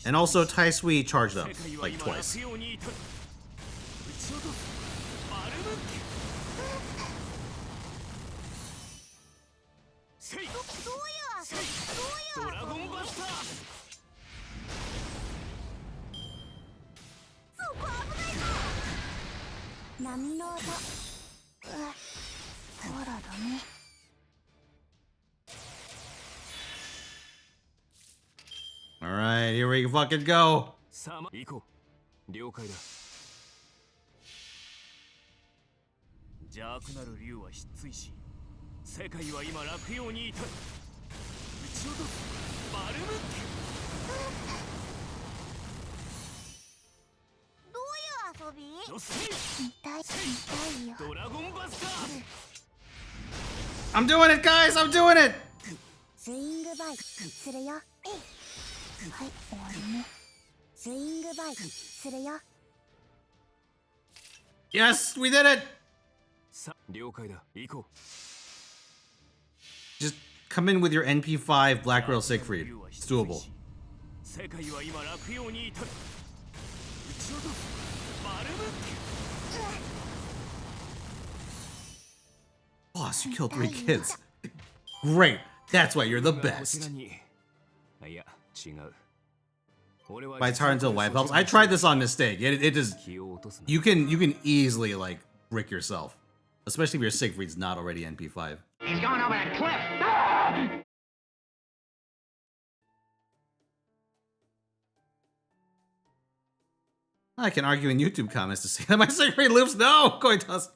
And also, Tai Sui charged up like twice. Alright, here we fucking go. I'm doing it, guys! I'm doing it! Yes, we did it! Just come in with your NP5 Black Rail Siegfried. It's doable. Boss, you killed 3 kids. Great. That's why you're the best. By it's hard until wipe helps. I tried this on mistake. It is. You can easily like brick yourself, especially if your Siegfried's not already NP5. He's going over that cliff. Ah! I can argue in YouTube comments to say that my Siegfried loops. No, coin toss.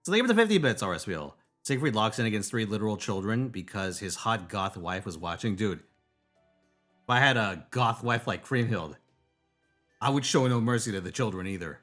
So they give it the 50 bits, RSPL. Siegfried locks in against 3 literal children because his hot goth wife was watching. Dude, if I had a goth wife like Creamhild, I would show no mercy to the children either.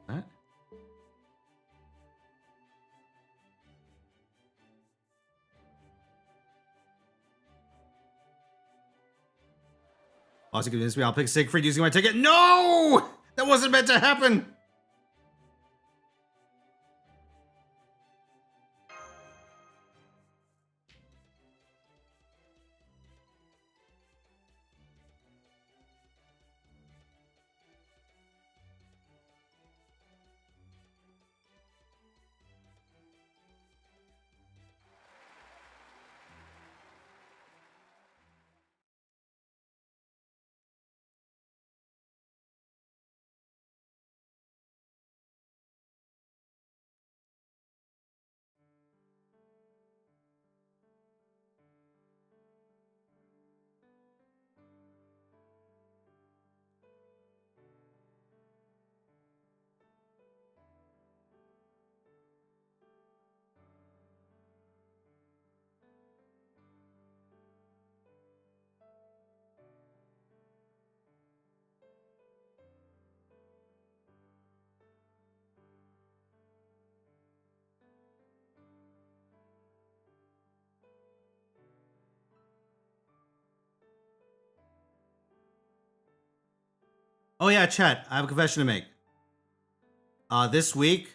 What? Also convinced me I'll pick Siegfried using my ticket. No! That wasn't meant to happen! Oh yeah, chat, I have a confession to make. This week,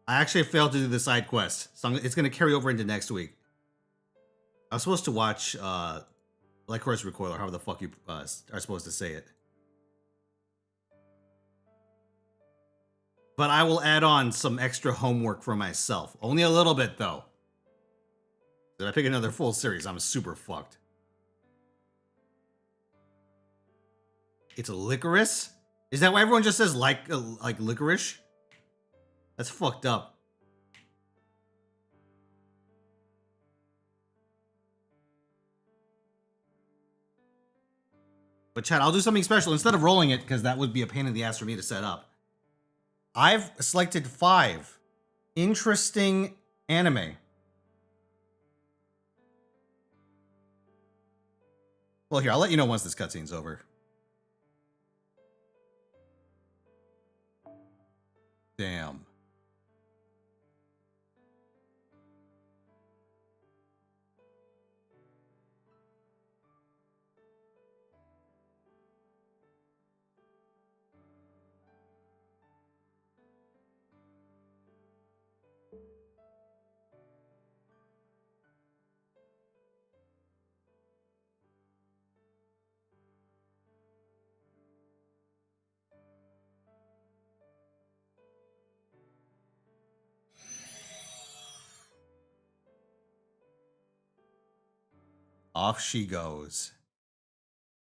I actually failed to do the side quest, so it's going to carry over into next week. I was supposed to watch, Lycoris Recoil, or however the fuck you are supposed to say it. But I will add on some extra homework for myself. Only a little bit, though. If I pick another full series, I'm super fucked. It's a licorice? Is that why everyone just says like licorice? That's fucked up. But Chad, I'll do something special. Instead of rolling it, because that would be a pain in the ass for me to set up, I've selected 5 interesting anime. Well, here, I'll let you know once this cutscene's over. Damn. Off she goes.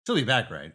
She'll be back, right?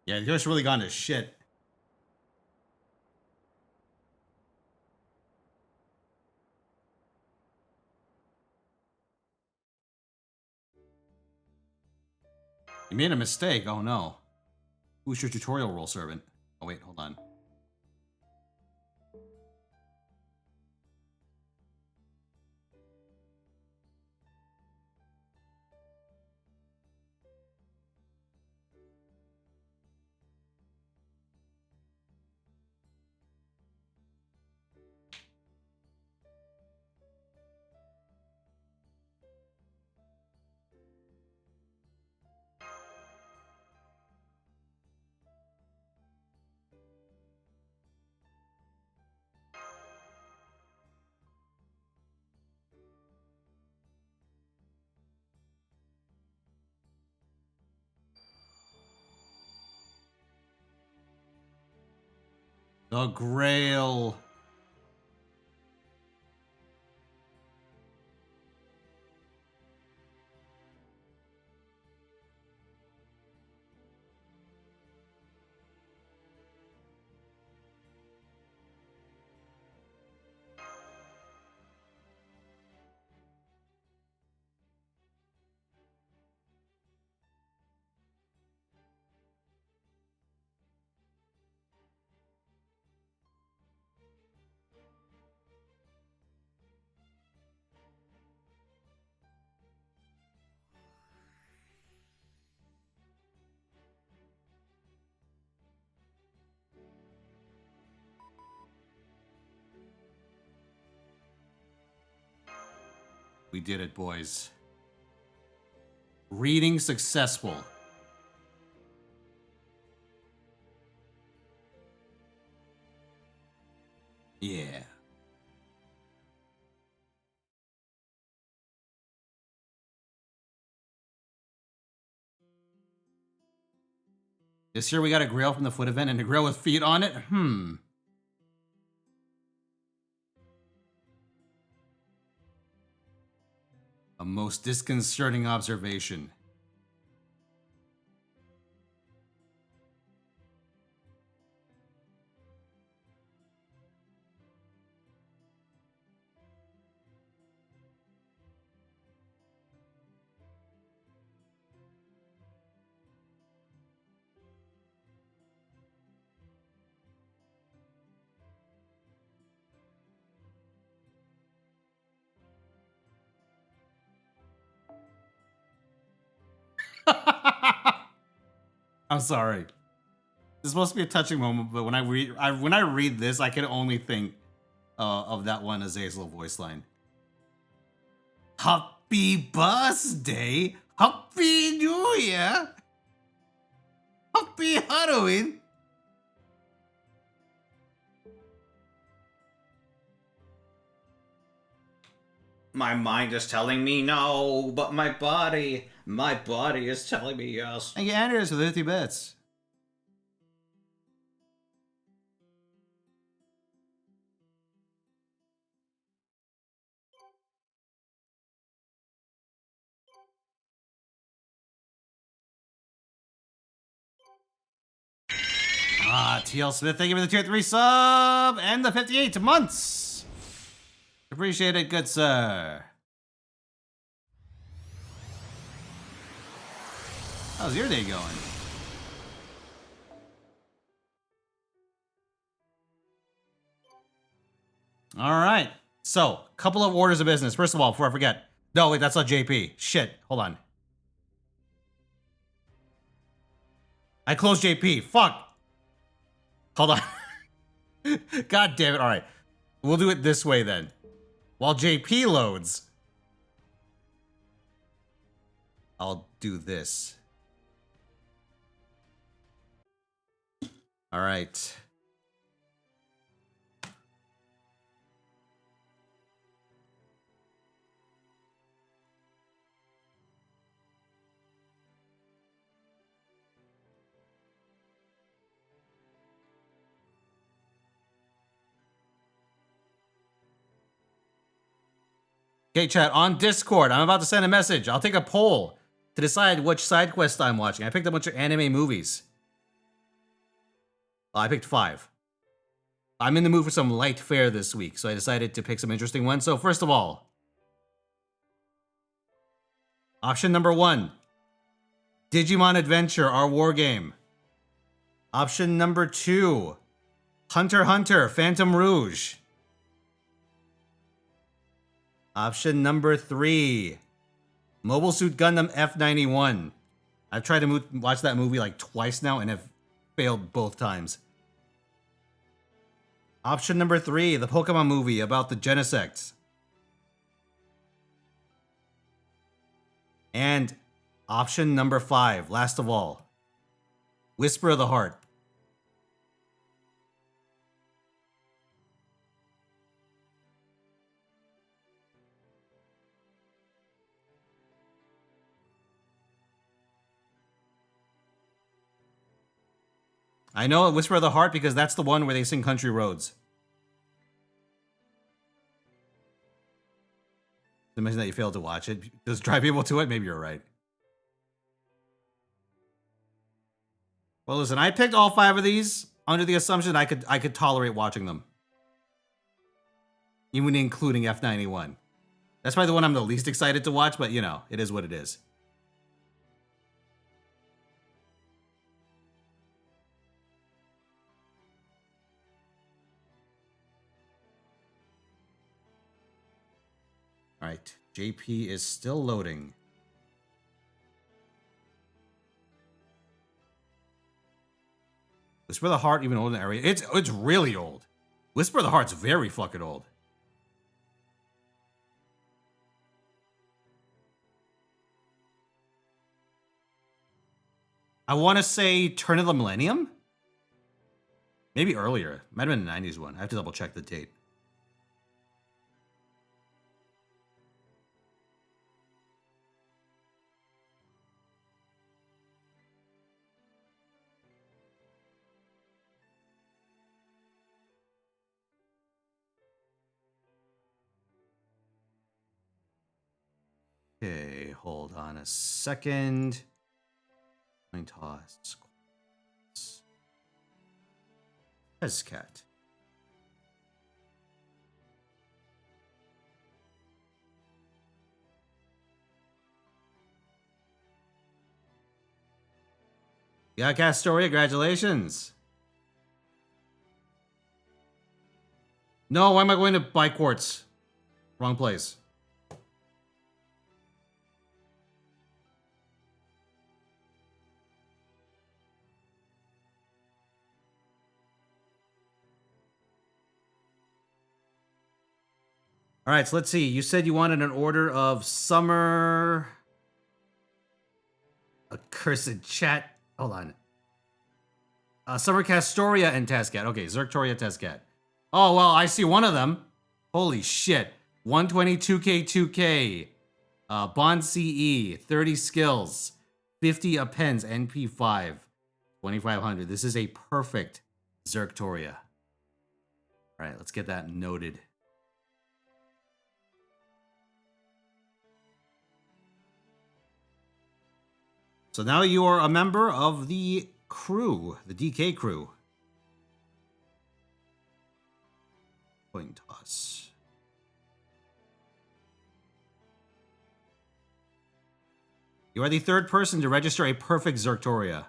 Yeah, the show's really gone to shit. You made a mistake. Oh no. Who's your tutorial role servant? Oh wait, hold on. The Grail. We did it, boys. Reading successful. Yeah. This year we got a Grail from the foot event and a Grail with feet on it? A most disconcerting observation. I'm sorry. It's supposed to be a touching moment, but when I read this, I can only think of that one Azazel voice line. Happy birthday! Happy New Year! Happy Halloween! My mind is telling me no, but my body is telling me yes. Thank you, Anders, for 50 bits. TL Smith, thank you for the tier 3 sub and the 58 months. Appreciate it, good sir. How's your day going? All right. So, couple of orders of business. First of all, before I forget. No, wait, that's not JP. Shit. Hold on. I closed JP. Fuck. Hold on. God damn it. All right. We'll do it this way then. While JP loads, I'll do this. All right. Okay, chat, on Discord, I'm about to send a message. I'll take a poll to decide which side quest I'm watching. I picked a bunch of anime movies. I picked 5. I'm in the mood for some light fare this week, so I decided to pick some interesting ones. So first of all, option number 1, Digimon Adventure, our war game. Option number 2, Hunter x Hunter, Phantom Rouge. Option number 3, Mobile Suit Gundam F91. I've tried to watch that movie like twice now and have failed both times. Option number 3, the Pokemon movie about the Genesects. And option number 5, last of all, Whisper of the Heart. I know Whisper of the Heart because that's the one where they sing Country Roads. Imagine that you failed to watch it. Does it drive people to it? Maybe you're right. Well, listen, I picked all 5 of these under the assumption I could tolerate watching them. Even including F91. That's probably the one I'm the least excited to watch, but you know, it is what it is. All right, JP is still loading. Whisper of the Heart, even older than Area. It's really old. Whisper of the Heart's very fucking old. I want to say Turn of the Millennium? Maybe earlier. Might have been a 90s one. I have to double check the date. Okay, hold on a second. Coin toss. Hezcat. Yeah, Cast Story, congratulations. No, why am I going to buy quartz? Wrong place. All right, so let's see. You said you wanted an order of Summer... Accursed chat. Hold on. Summer Castoria and Tezcat. Okay, Zerktoria, Tezcat. Oh, well, I see one of them. Holy shit. 120 2K 2K. Bond CE. 30 skills. 50 appends. NP5. 2500. This is a perfect Zerktoria. All right, let's get that noted. So now you are a member of the crew, the DK crew. Coin toss. You are the third person to register a perfect Zerktoria.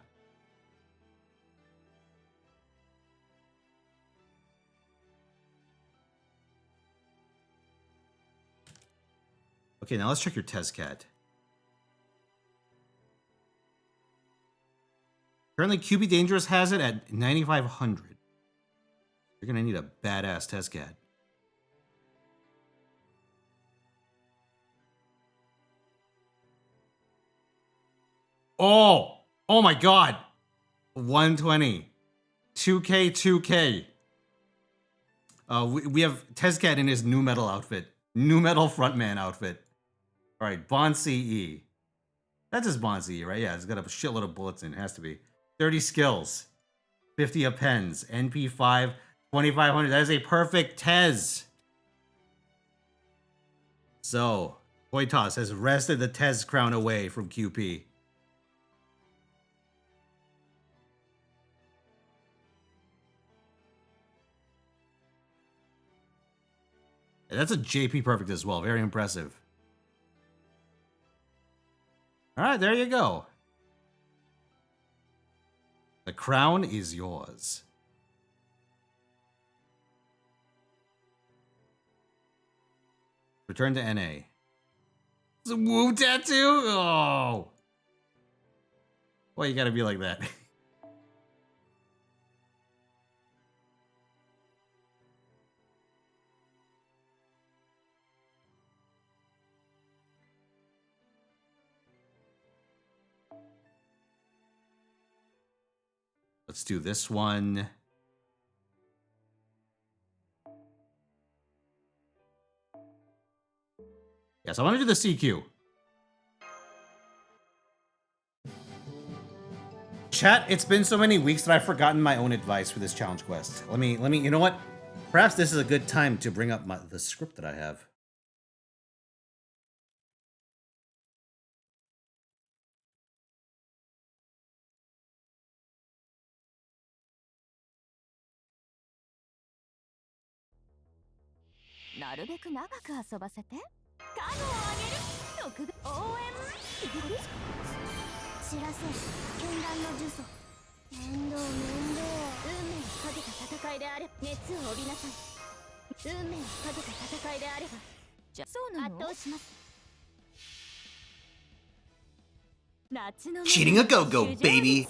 Okay, now let's check your Tezcat. Currently, QB Dangerous has it at 9,500. You're gonna need a badass Tezcat. Oh! Oh my god! 120. 2K, 2K. We have Tezcat in his new metal outfit. New metal frontman outfit. Alright, Bond CE. That's his Bond CE, right? Yeah, it's got a shitload of bullets in it. Has to be. 30 skills. 50 appends. NP5. 2,500. That is a perfect Tez. So, Koitos has wrested the Tez crown away from QP. And that's a JP perfect as well. Very impressive. All right, there you go. The crown is yours. Return to NA. It's a woo tattoo? Oh. Why you gotta be like that? Let's do this one. Yes, I want to do the CQ. Chat, it's been so many weeks that I've forgotten my own advice for this challenge quest. Let me, you know what? Perhaps this is a good time to bring up the script that I have. Cheating a go-go, baby!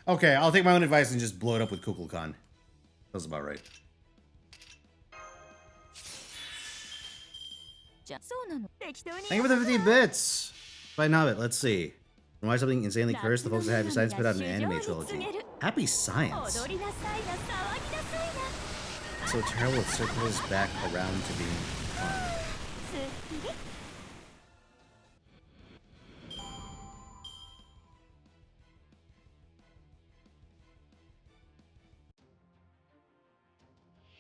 Okay, I'll take my own advice and just blow it up with Kukulkan. That's about right. Thank you for the 50 bits! By Nobbit, let's see. Why something insanely cursed? The folks at Happy Science put out an anime trilogy. Happy Science? So terrible it circles back around to being fun.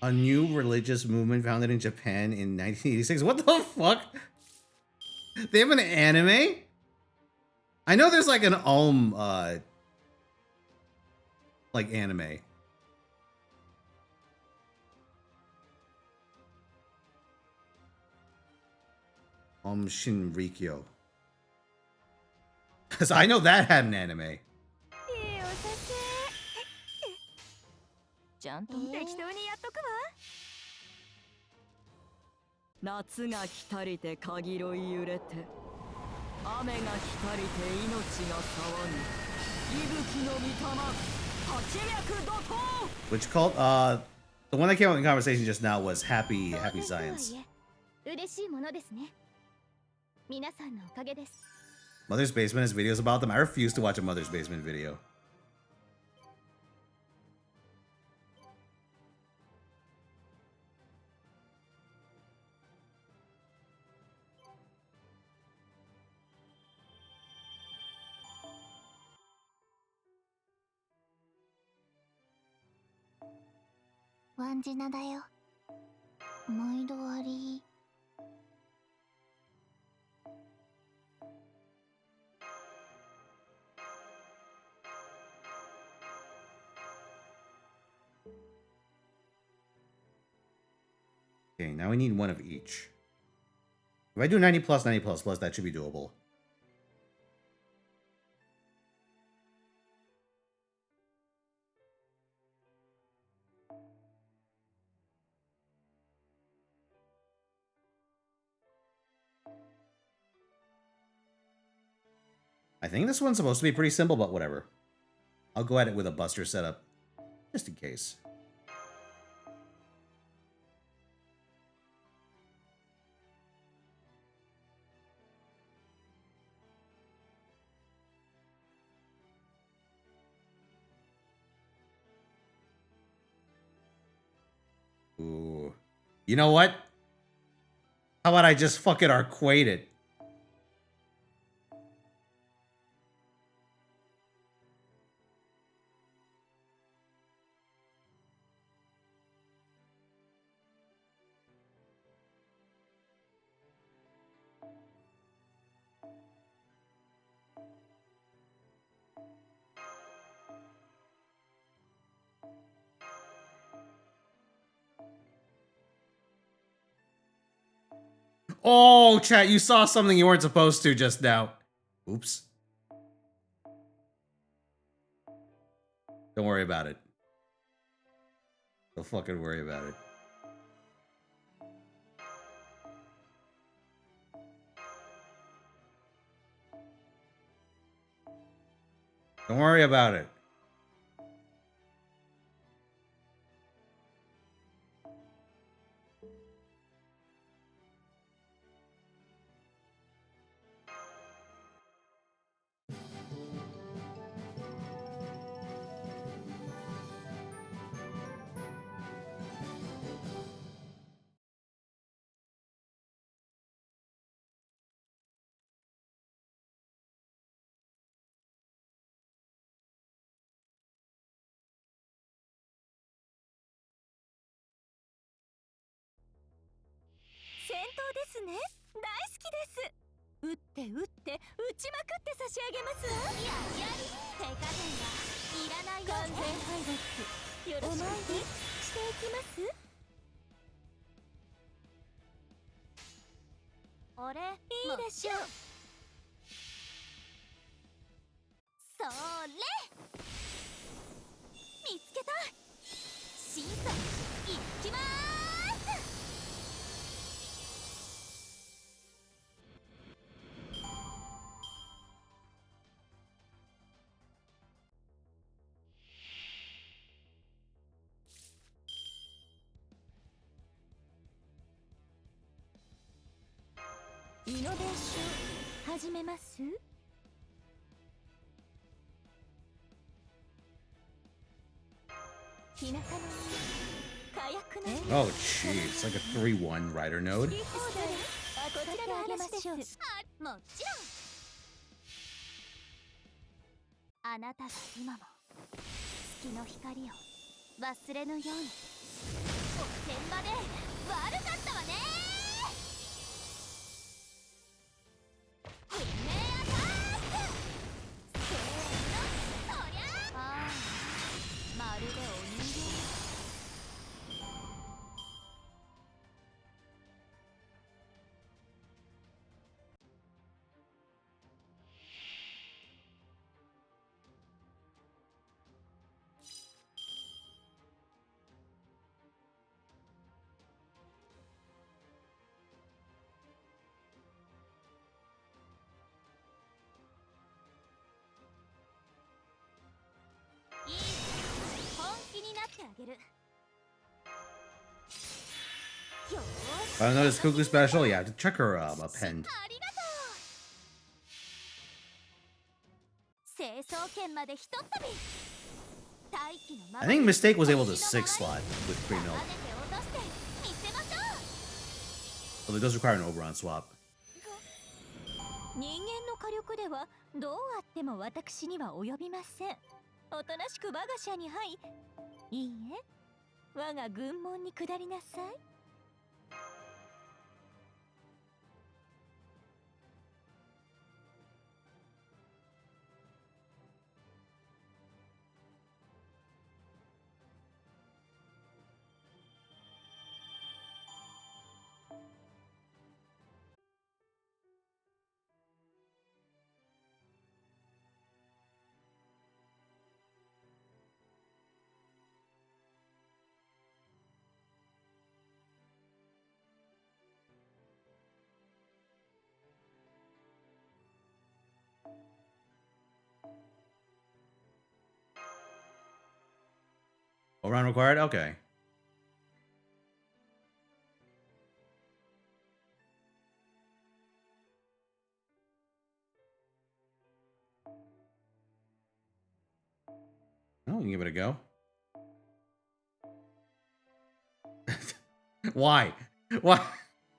A new religious movement founded in Japan in 1986. What the fuck? They have an anime? I know there's like an like anime. Shinrikyo. Because I know that had an anime. 夏が来たりて限ろい揺れて雨が来たりて命が騒ぐ息吹の御霊八脈怒涛 Which called the one that came out in the conversation just now was Happy Science. 嬉しいものですね。皆さんのおかげです。 Mother's Basement has videos about them. I refuse to watch a Mother's Basement video. Wandjina だよ。毎度あり。Okay, now we need one of each. If I do 90 plus, 90 plus plus, that should be doable. I think this one's supposed to be pretty simple, but whatever. I'll go at it with a buster setup, just in case. Ooh. You know what? How about I just fucking arcade it? Oh, chat, you saw something you weren't supposed to just now. Oops. Don't worry about it. Don't fucking worry about it. Don't worry about it. Oh, jeez. It's like a 3-1 rider node. あなたが今も月の光を忘れぬように。おてんばで悪かったわね。運命アタック。せーの、そりゃ。ああ、まるでお人形。I don't know this Cuckoo special. Yeah, I have to check her append. I think Mistake was able to 6-slot with Cream Milk. Well, it does require an Oberon swap. 人間の火力ではどうあっても私には及びません。おとなしく我が社に入いいえ、我が軍門に下りなさい。Oberon required? Okay. Oh, we can give it a go. Why? Why?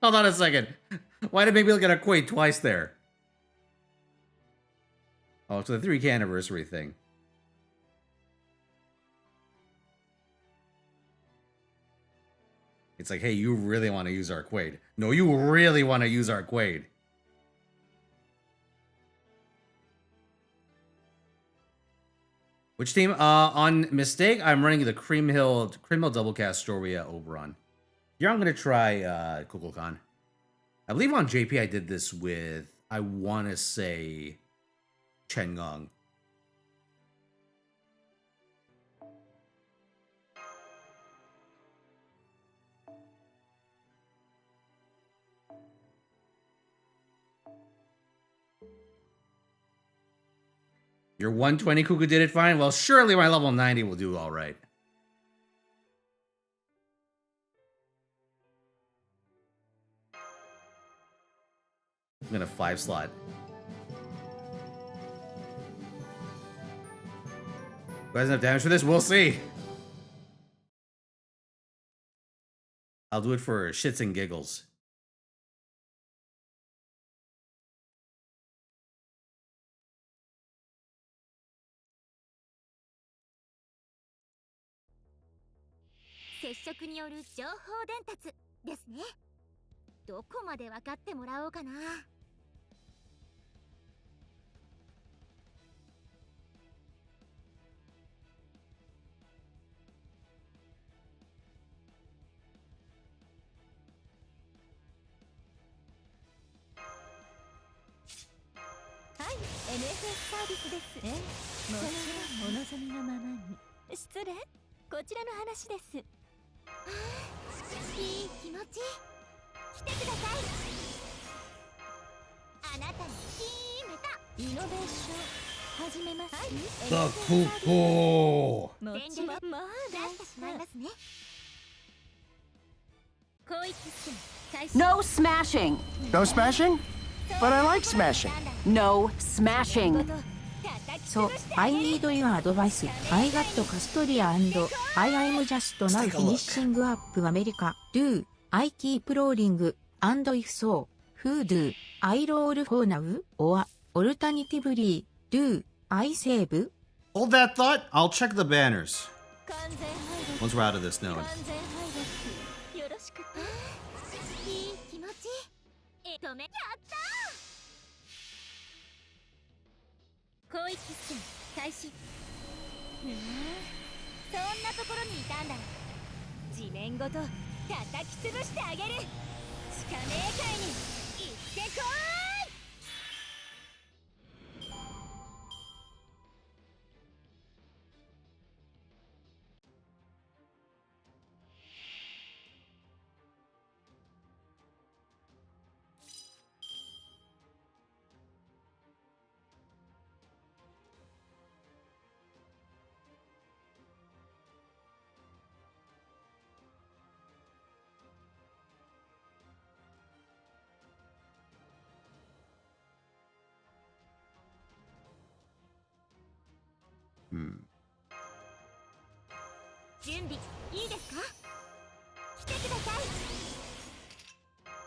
Hold on a second. Why did it make me look at a Quaid twice there? Oh, it's the 3K anniversary thing. It's like, hey, you really want to use our Quaid. No, you really want to use our Quaid. Which team? On Mistake, I'm running the Cream Hill Doublecast Storia Oberon. Here I'm going to try Kukulkan. I believe on JP I did this with, I want to say, Chen Gong. Your 120 Kuku did it fine? Well, surely my level 90 will do all right. I'm gonna 5-slot. Who has enough damage for this? We'll see. I'll do it for shits and giggles. NFS サービスです。え、もちろんお望みのままに。失礼、こちらの話です。いい気持ち。来てください。あなたに決めた。イノベーション始めます。The Cuckoo! もちろん、まあ出してしまいますね。広域スキン。No smashing! No smashing? But I like smashing. No smashing! So, I need your advice. I got Castoria and I am just now finishing up America. Do I keep rolling? And if so, who do I roll for now? Or alternatively, do I save? Hold that thought. I'll check the banners. Once we're out of this node. 止めやった広域スキャン開始。そんなところにいたんだ。地面ごと叩き潰してあげる。地下冥界に行ってこい。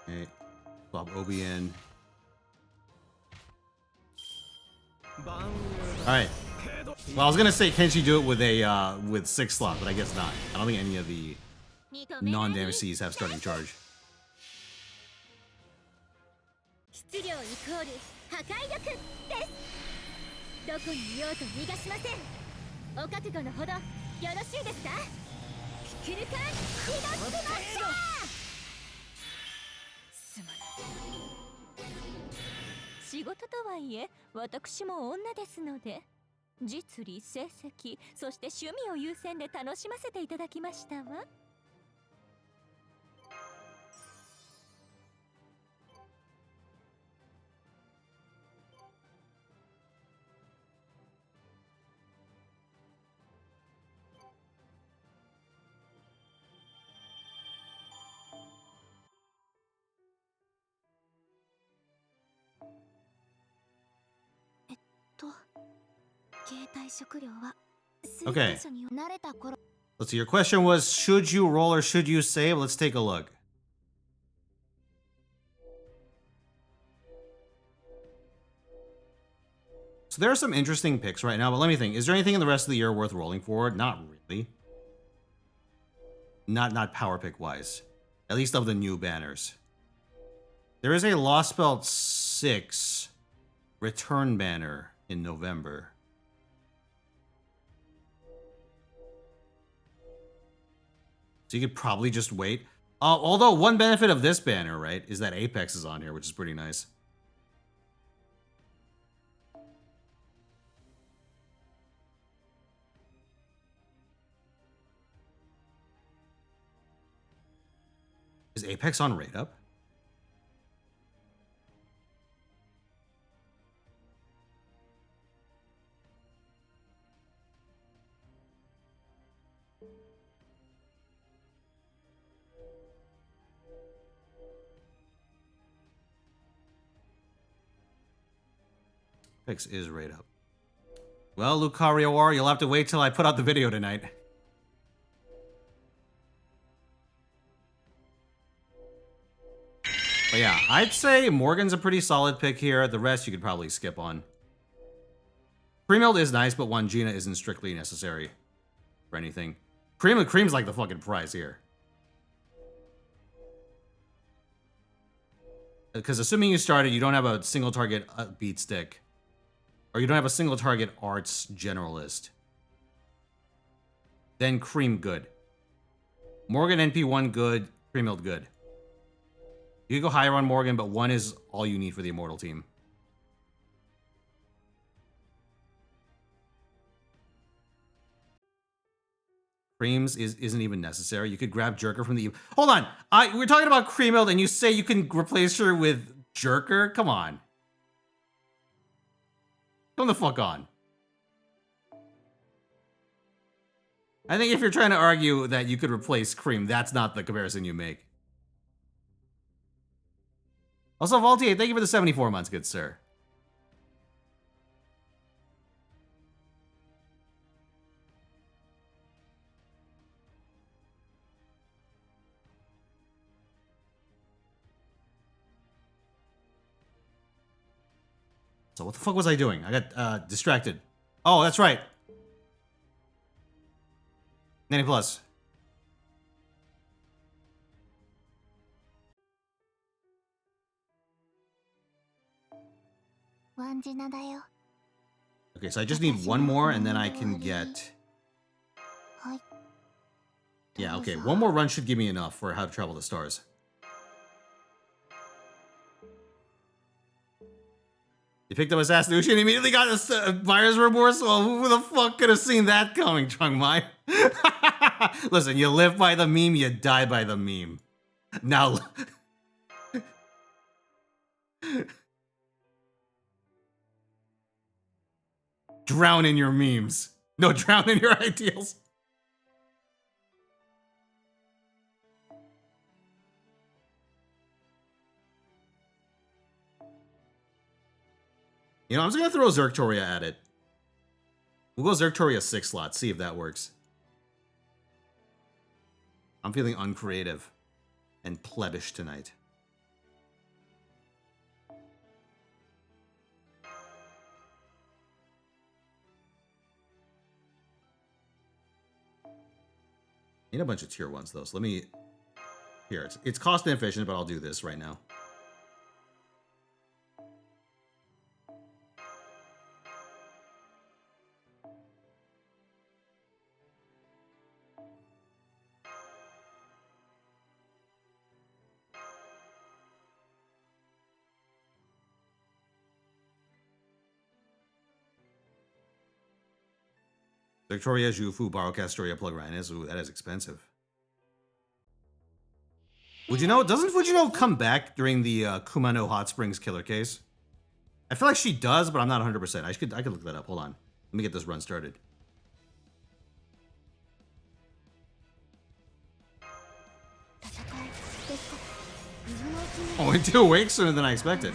Okay. Swap OBN. Alright. Well, I was gonna say, can't you do it with a with 6 slot, but I guess not. I don't think any of the non-damage Cs have starting charge. 質量イコール破壊力ですどこにいようと逃がしませんお覚悟のほどよろしいですかククルカンヒドスマッシャーすまない仕事とはいえ私も女ですので実利成績そして趣味を優先で楽しませていただきましたわ Okay. Let's see. Your question was, should you roll or should you save? Let's take a look. So there are some interesting picks right now, but let me think. Is there anything in the rest of the year worth rolling for? Not really. Not power pick wise. At least of the new banners. There is a Lost Belt 6 return banner in November. So you could probably just wait. Although one benefit of this banner, right, is that Apex is on here, which is pretty nice. Is Apex on rate up? Apex is rate up. Well, Lucario War, you'll have to wait till I put out the video tonight. But yeah, I'd say Morgan's a pretty solid pick here. The rest you could probably skip on. Pre-milled is nice, but Wandjina isn't strictly necessary for anything. Cream's like the fucking prize here. Because assuming you started, you don't have a single target beat stick. Or you don't have a single target arts generalist. Then Cream good. Morgan NP1 good, Pre-milled good. You can go higher on Morgan, but 1 is all you need for the Immortal team. Creams isn't even necessary. You could grab Jerker from the... Hold on! We're talking about Cream-milled and you say you can replace her with Jerker? Come on. Come the fuck on. I think if you're trying to argue that you could replace Cream, that's not the comparison you make. Also, Valtier, thank you for the 74 months, good sir. So what the fuck was I doing? I got distracted. Oh, that's right. 90 plus. Okay, so I just need one more and then I can get... Yeah, okay. One more run should give me enough for how to travel the stars. You picked up Assassin Uchi and immediately got a buyer's remorse? Well, who the fuck could have seen that coming, Chungmai? Listen, you live by the meme, you die by the meme. Now... drown in your memes. No, drown in your ideals. You know, I'm just gonna throw Zerktoria at it. We'll go Zertoria 6 slot, see if that works. I'm feeling uncreative and plebbish tonight. Need a bunch of tier 1s though, so let me... Here, it's cost inefficient, but I'll do this right now. Victoria, Jufu, Borrow Castoria, Plug Rhinus. Ooh, that is expensive. Fujino, doesn't Fujino come back during the Kumano Hot Springs killer case? I feel like she does, but I'm not 100%. I could look that up. Hold on. Let me get this run started. Only 2 weeks sooner than I expected.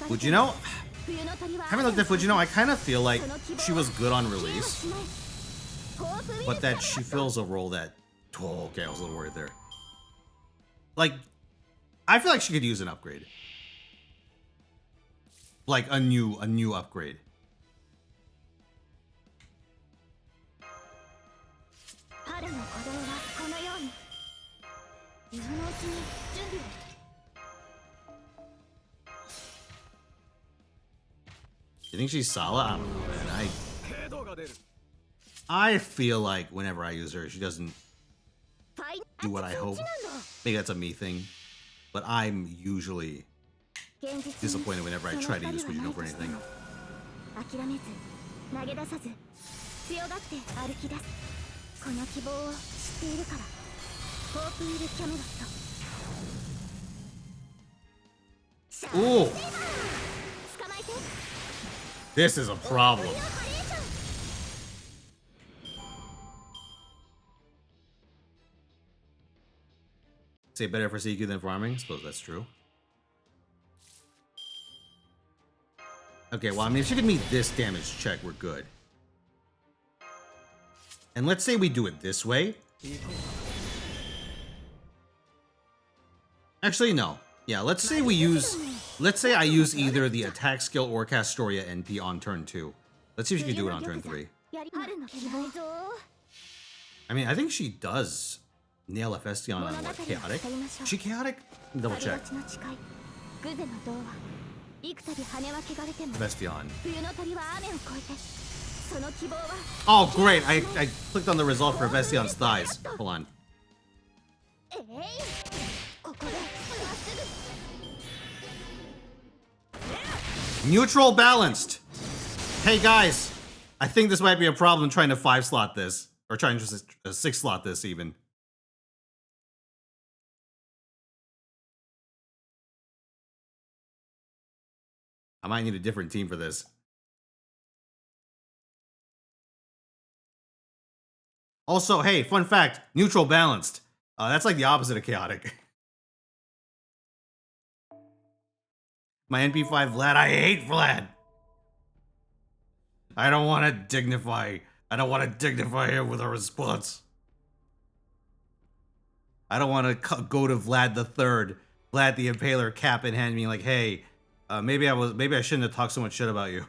Fujino? Having looked at Fujino, I kind of feel like she was good on release, but that she fills a role that... Oh, okay, I was a little worried there. Like, I feel like she could use an upgrade. Like a new upgrade. You think she's solid? I don't know, man. I feel like whenever I use her, she doesn't do what I hope. Maybe that's a me thing. But I'm usually disappointed whenever I try to use Fujino for anything. Ooh! This is a problem. Say better for CQ than farming? I suppose that's true. Okay, well, I mean, if she could meet this damage check, we're good. And let's say we do it this way. Actually, no. Yeah, let's say we use... Let's say I use either the attack skill or Castoria NP on turn 2. Let's see if she can do it on turn 3. I mean, I think she does nail a Festion on what, chaotic? Is she chaotic? Double check. Festion. Oh, great. I clicked on the result for Festion's thighs. Hold on. Neutral balanced. Hey guys, I think this might be a problem trying to 5-slot this. Or trying to 6-slot this even. I might need a different team for this. Also, hey, fun fact, neutral balanced. That's like the opposite of chaotic. My NP5 Vlad, I hate Vlad. I don't want to dignify him with a response. I don't want to go to Vlad the Third, Vlad the Impaler, cap in hand, being like, hey, maybe I shouldn't have talked so much shit about you.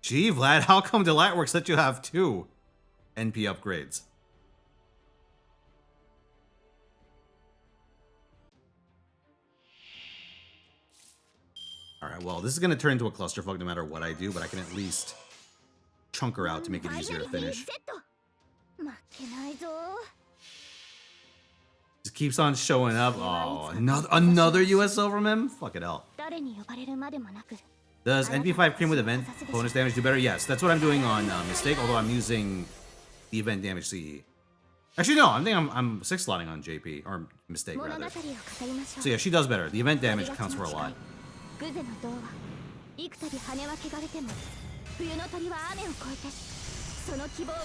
Gee, Vlad, how come Delightworks let you have 2 NP upgrades? Alright, well, this is going to turn into a clusterfuck no matter what I do, but I can at least chunk her out to make it easier to finish. Just keeps on showing up. Oh, another US Silverman? Fuck it hell. Does NP5 cream with event bonus damage do better? Yes, that's what I'm doing on Mistake, although I'm using the event damage CE. Actually, no, I think I'm 6-slotting on JP, or Mistake, rather. So yeah, she does better. The event damage counts for a lot. グゼの銅は幾度跳ねは汚れても冬の鳥は雨を越えてその希望は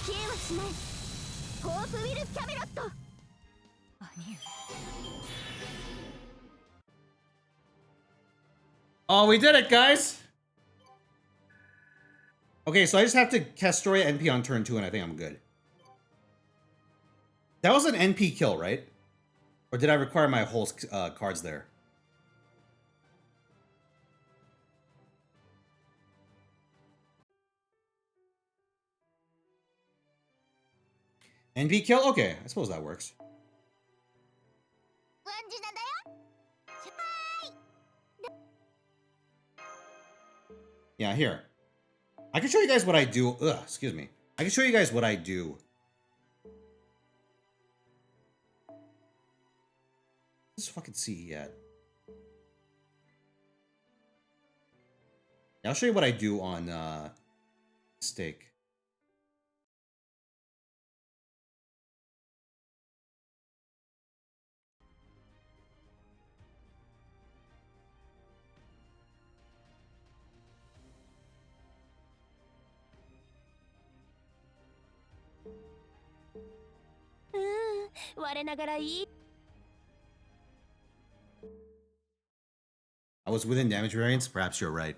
消えはしないホープウィル・キャメロット兄上 Oh, we did it, guys! Okay, so I just have to cast Destroy NP on turn 2, and I think I'm good. That was an NP kill, right? Or did I require my whole cards there? NP kill? Okay, I suppose that works. Yeah, here. I can show you guys what I do. Ugh, excuse me. I can show you guys what I do. Let's fucking see yet. Yeah, I'll show you what I do on Mistake. I was within damage variance? Perhaps you're right.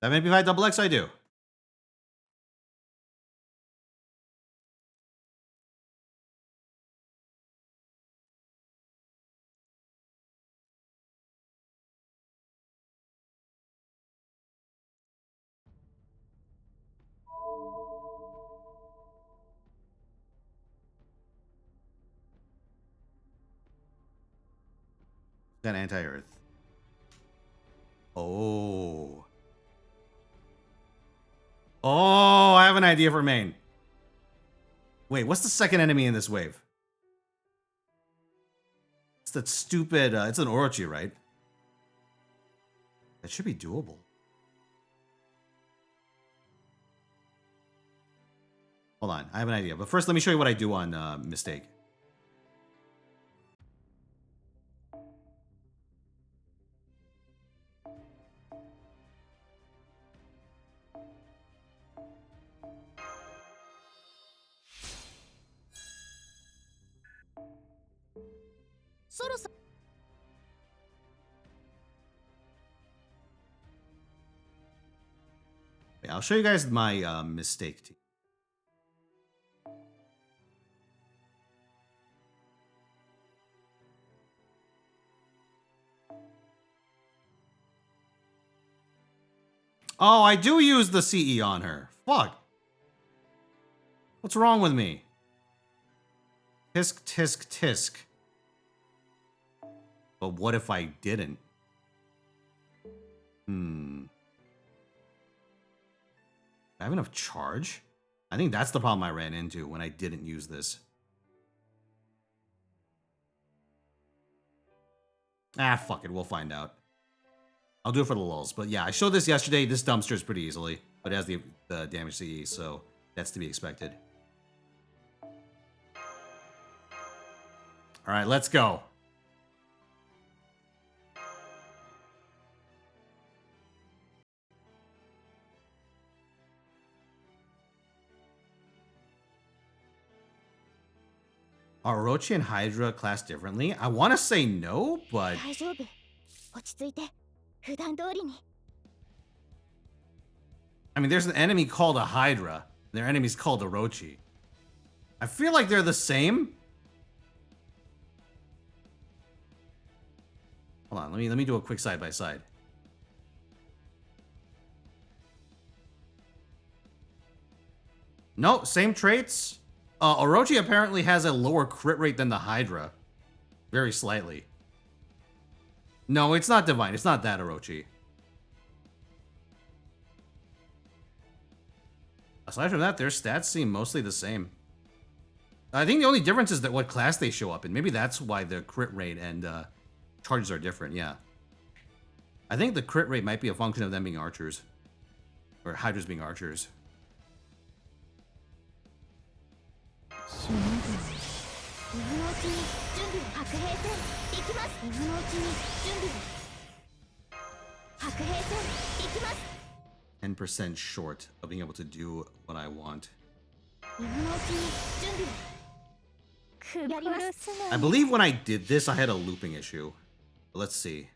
That may be by double X I do. Got anti-earth. Oh. Oh, I have an idea for main. Wait, what's the second enemy in this wave? It's that stupid, it's an Orochi, right? That should be doable. Hold on, I have an idea. But first, let me show you what I do on Mistake. I'll show you guys my Mistake team. Oh, I do use the CE on her. Fuck. What's wrong with me? Tisk, tisk, tisk. But what if I didn't? I have enough charge? I think that's the problem I ran into when I didn't use this. Ah, fuck it. We'll find out. I'll do it for the lulz. But yeah, I showed this yesterday. This dumpsters pretty easily. But it has the damage CE, so that's to be expected. Alright, let's go. Are Orochi and Hydra classed differently? I want to say no, but... I mean, there's an enemy called a Hydra. Their enemy's called Orochi. I feel like they're the same. Hold on, let me do a quick side-by-side. No, same traits. Orochi apparently has a lower crit rate than the Hydra. Very slightly. No, it's not divine. It's not that Orochi. Aside from that, their stats seem mostly the same. I think the only difference is that what class they show up in. Maybe that's why the crit rate and charges are different, yeah. I think the crit rate might be a function of them being archers. Or hydras being archers. %, short of being able to do what I want. I believe when I did this, I had a looping issue. But let's see.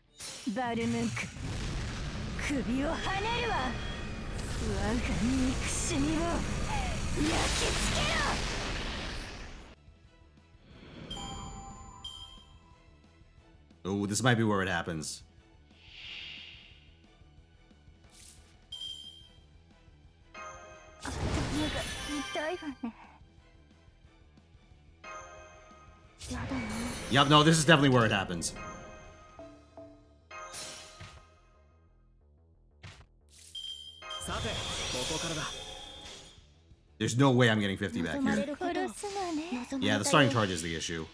Oh, this might be where it happens. Yep, no, this is definitely where it happens. There's no way I'm getting 50 back here. Yeah, the starting charge is the issue.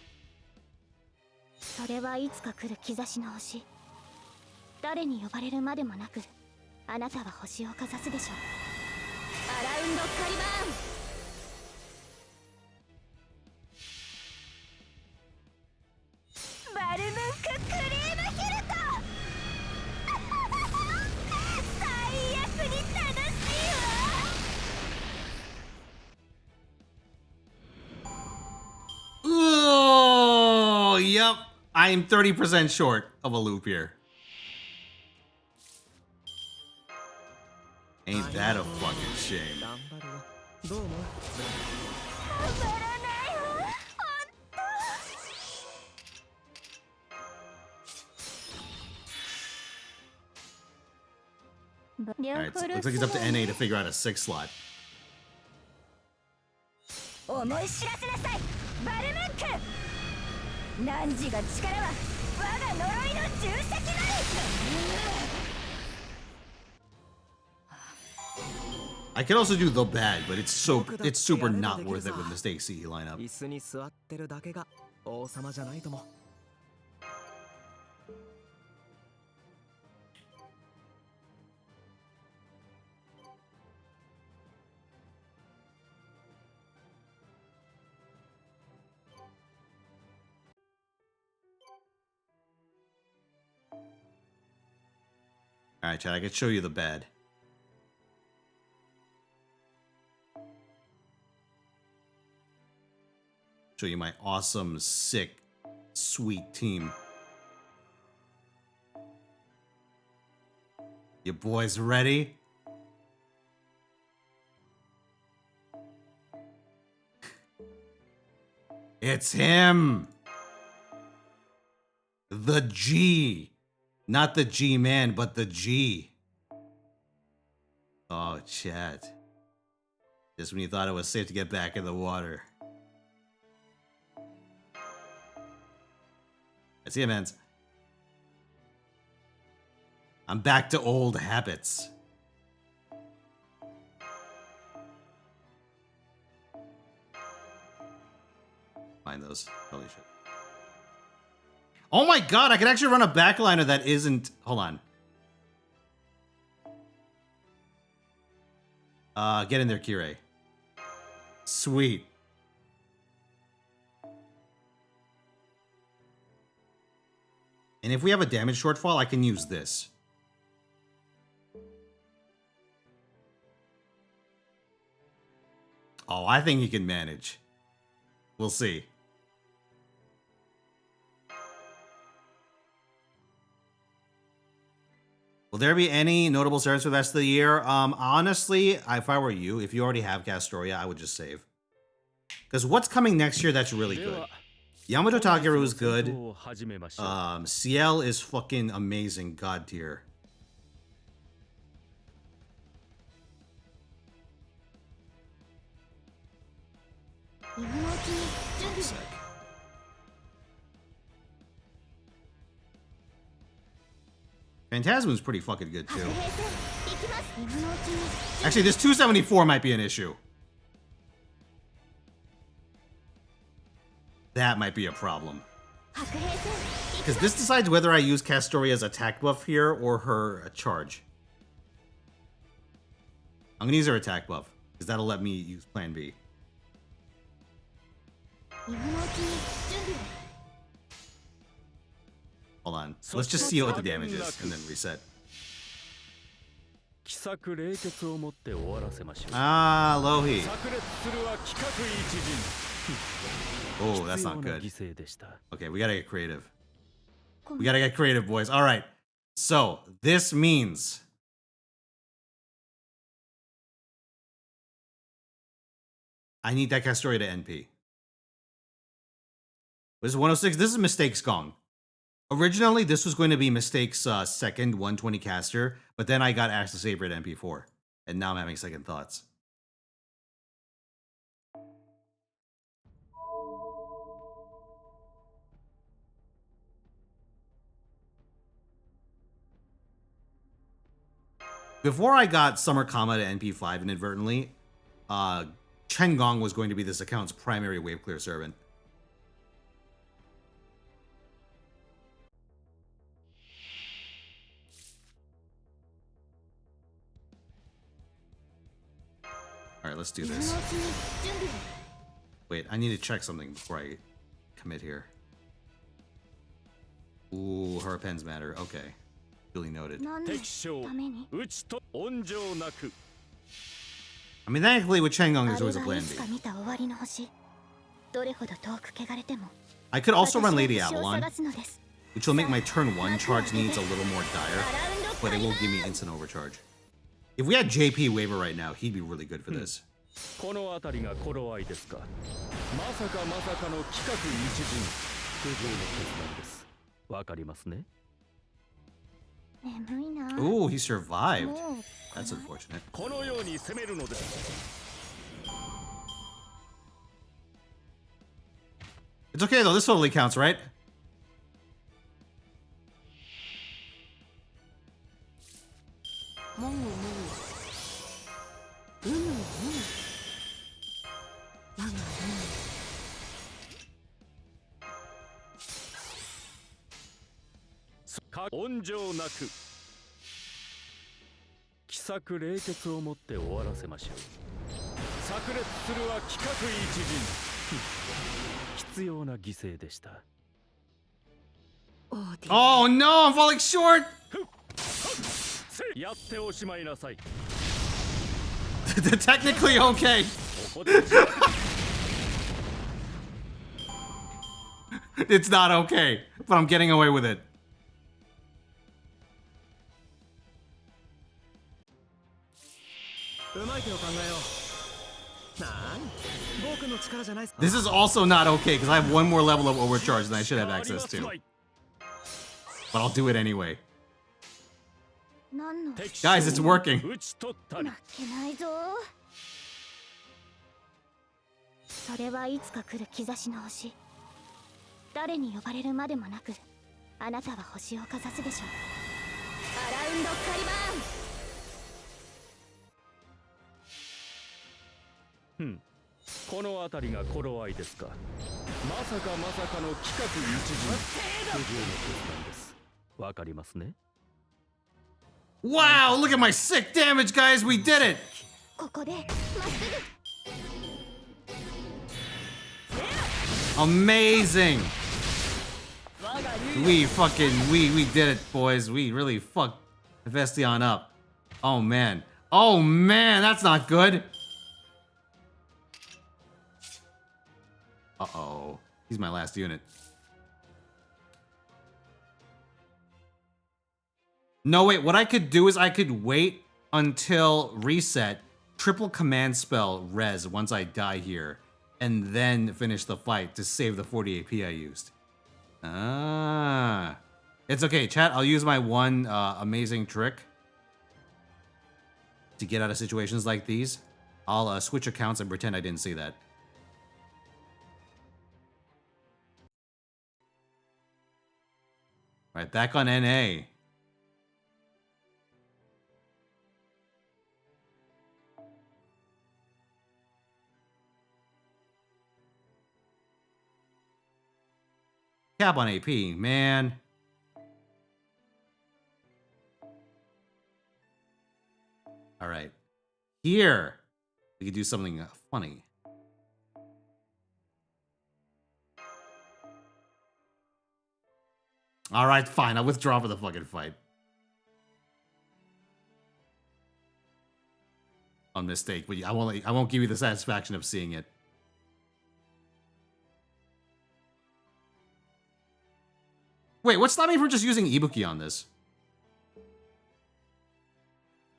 Oh, yep. I am 30% short of a loop here. Ain't that a fucking shame? Alright, so looks like it's up to NA to figure out a 6 slot. I can also do the bad, but it's super not worth it with the stake CE lineup. Alright, Chad, I can show you the bad. Show you my awesome, sick, sweet team. You boys ready? It's him! The G. Not the G-man, but the G. Oh, chat. Just when you thought it was safe to get back in the water. I see you, man. I'm back to old habits. Find those. Holy shit. Oh my god, I could actually run a backliner that isn't... Hold on. Get in there, Kirei. Sweet. And if we have a damage shortfall, I can use this. Oh, I think he can manage. We'll see. Will there be any notable servants for the rest of the year? Honestly, if I were you, if you already have Castoria, I would just save. Because what's coming next year that's really good? Yamato Takeru is good. Ciel is fucking amazing. God tier. Phantasmo's pretty fucking good too. Actually, this 274 might be an issue. That might be a problem. Because this decides whether I use Castoria's attack buff here or her charge. I'm gonna use her attack buff, because that'll let me use plan B. Hold on. Let's just see what the damage is and then reset. Ah, Lohi. Oh, that's not good. Okay, we gotta get creative. We gotta get creative, boys. Alright. So, this means... I need that Castoria to NP. This is 106. This is Mistake's Gong. Originally, this was going to be Mistake's second 120 caster, but then I got Axel Saber at MP4. And now I'm having second thoughts. Before I got Summer Kama to NP5 inadvertently, Chen Gong was going to be this account's primary wave clear servant. Alright, let's do this. Wait, I need to check something before I commit here. Ooh, her pens matter. Okay. Duly noted. I mean, thankfully with Chen Gong, there's always a plan B. I could also run Lady Avalon, which will make my turn 1 charge needs a little more dire, but it will give me instant overcharge. If we had JP waiver right now, he'd be really good for this. Ooh, he survived. That's unfortunate. It's okay though, this totally counts, right? Oh no, I'm falling short! Technically okay. It's not okay, but I'm getting away with it. This is also not okay because I have one more level of overcharge than I should have access to. But I'll do it anyway. Guys, it's working. Wow, look at my sick damage, guys. We did it. Amazing. We did it, boys. We really fucked Vestion up. Oh man. Oh man, that's not good. Uh-oh. He's my last unit. No, wait, what I could do is I could wait until reset, triple command spell res once I die here, and then finish the fight to save the 40 AP I used. Ah. It's okay, chat. I'll use my one amazing trick to get out of situations like these. I'll switch accounts and pretend I didn't see that. All right, back on NA. Cap on AP, man. All right. Here, we could do something funny. All right, fine. I'll withdraw for the fucking fight. On mistake, but I won't give you the satisfaction of seeing it. Wait, what's stopping me from just using Ibuki on this?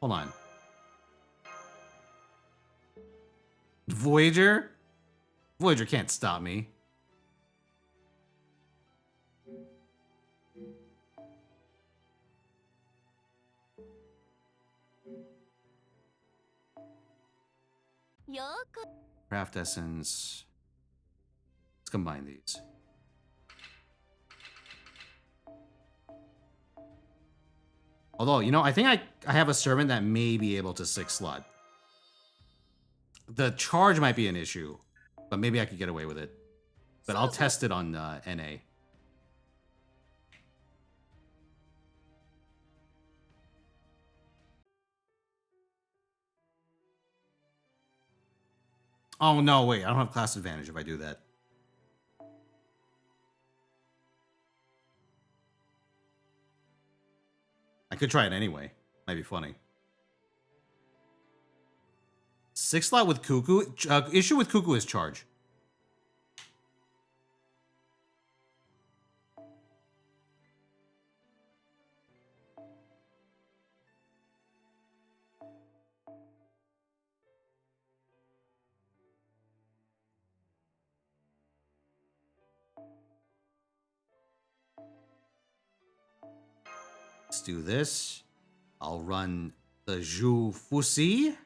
Hold on. Voyager? Voyager can't stop me. Craft Essence. Let's combine these. Although, you know, I think I have a servant that may be able to 6-slot. The charge might be an issue, but maybe I could get away with it. But I'll test it on NA. Oh, no, wait. I don't have class advantage if I do that. I could try it anyway. Might be funny. 6-slot with Cuckoo. Issue with Cuckoo is charge. Let's do this. I'll run the Zhu Fusi.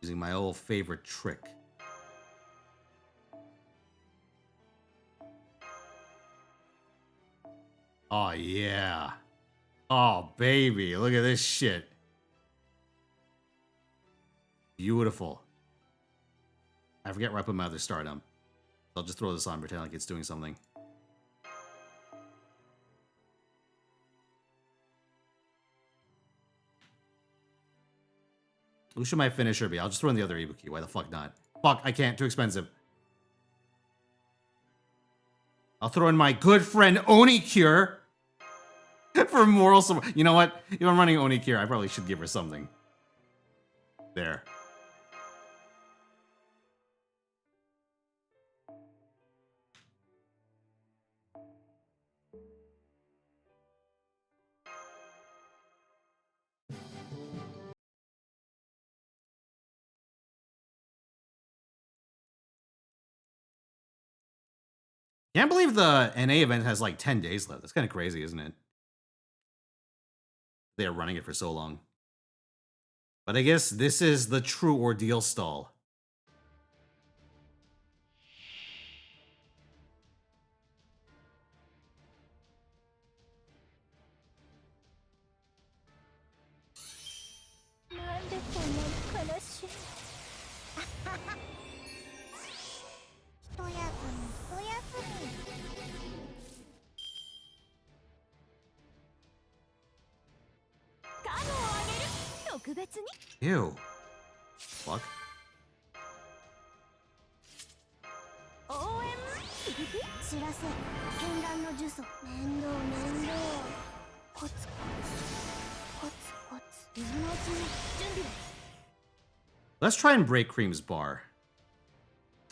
Using my old favorite trick. Oh, yeah. Oh, baby. Look at this shit. Beautiful. I forget where I put my other stardom. I'll just throw this on and pretend like it's doing something. Who should my finisher be? I'll just throw in the other Ibuki. Why the fuck not? Fuck, I can't. Too expensive. I'll throw in my good friend Oni Cure for moral support. You know what? If I'm running Oni Cure, I probably should give her something. There. Can't believe the NA event has like 10 days left. That's kind of crazy, isn't it? They're running it for so long. But I guess this is the true ordeal stall. Ew. Fuck. Let's try and break Cream's bar.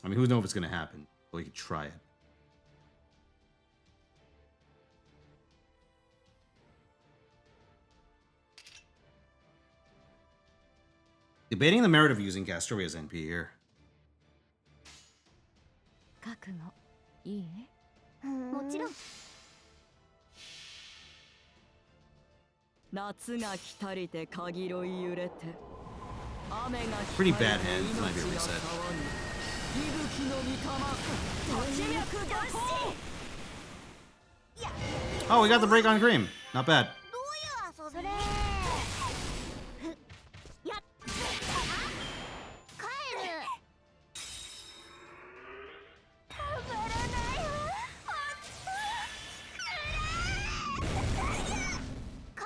I mean, who knows if it's gonna happen? But we could try it. Debating the merit of using Castoria's NP here. Pretty bad hand. Might be a reset. Oh, we got the break on Cream. Not bad.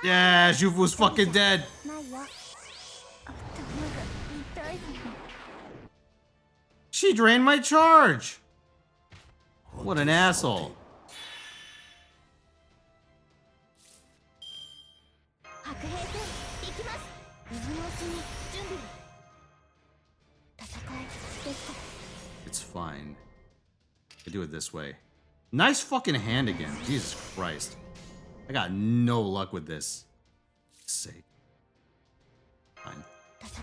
Yeah, Jufu's fucking dead. She drained my charge. What an asshole. It's fine. I do it this way. Nice fucking hand again. Jesus Christ. I got no luck with this. Sake. Fine. So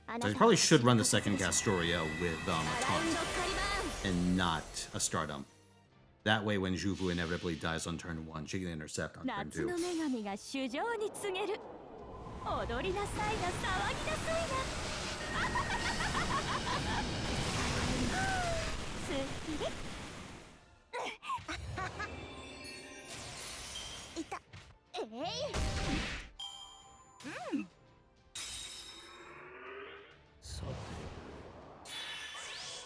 I probably should run the second Castoria with a taunt and not a Stardom. That way when Jufu inevitably dies on turn 1, she can intercept on turn 2.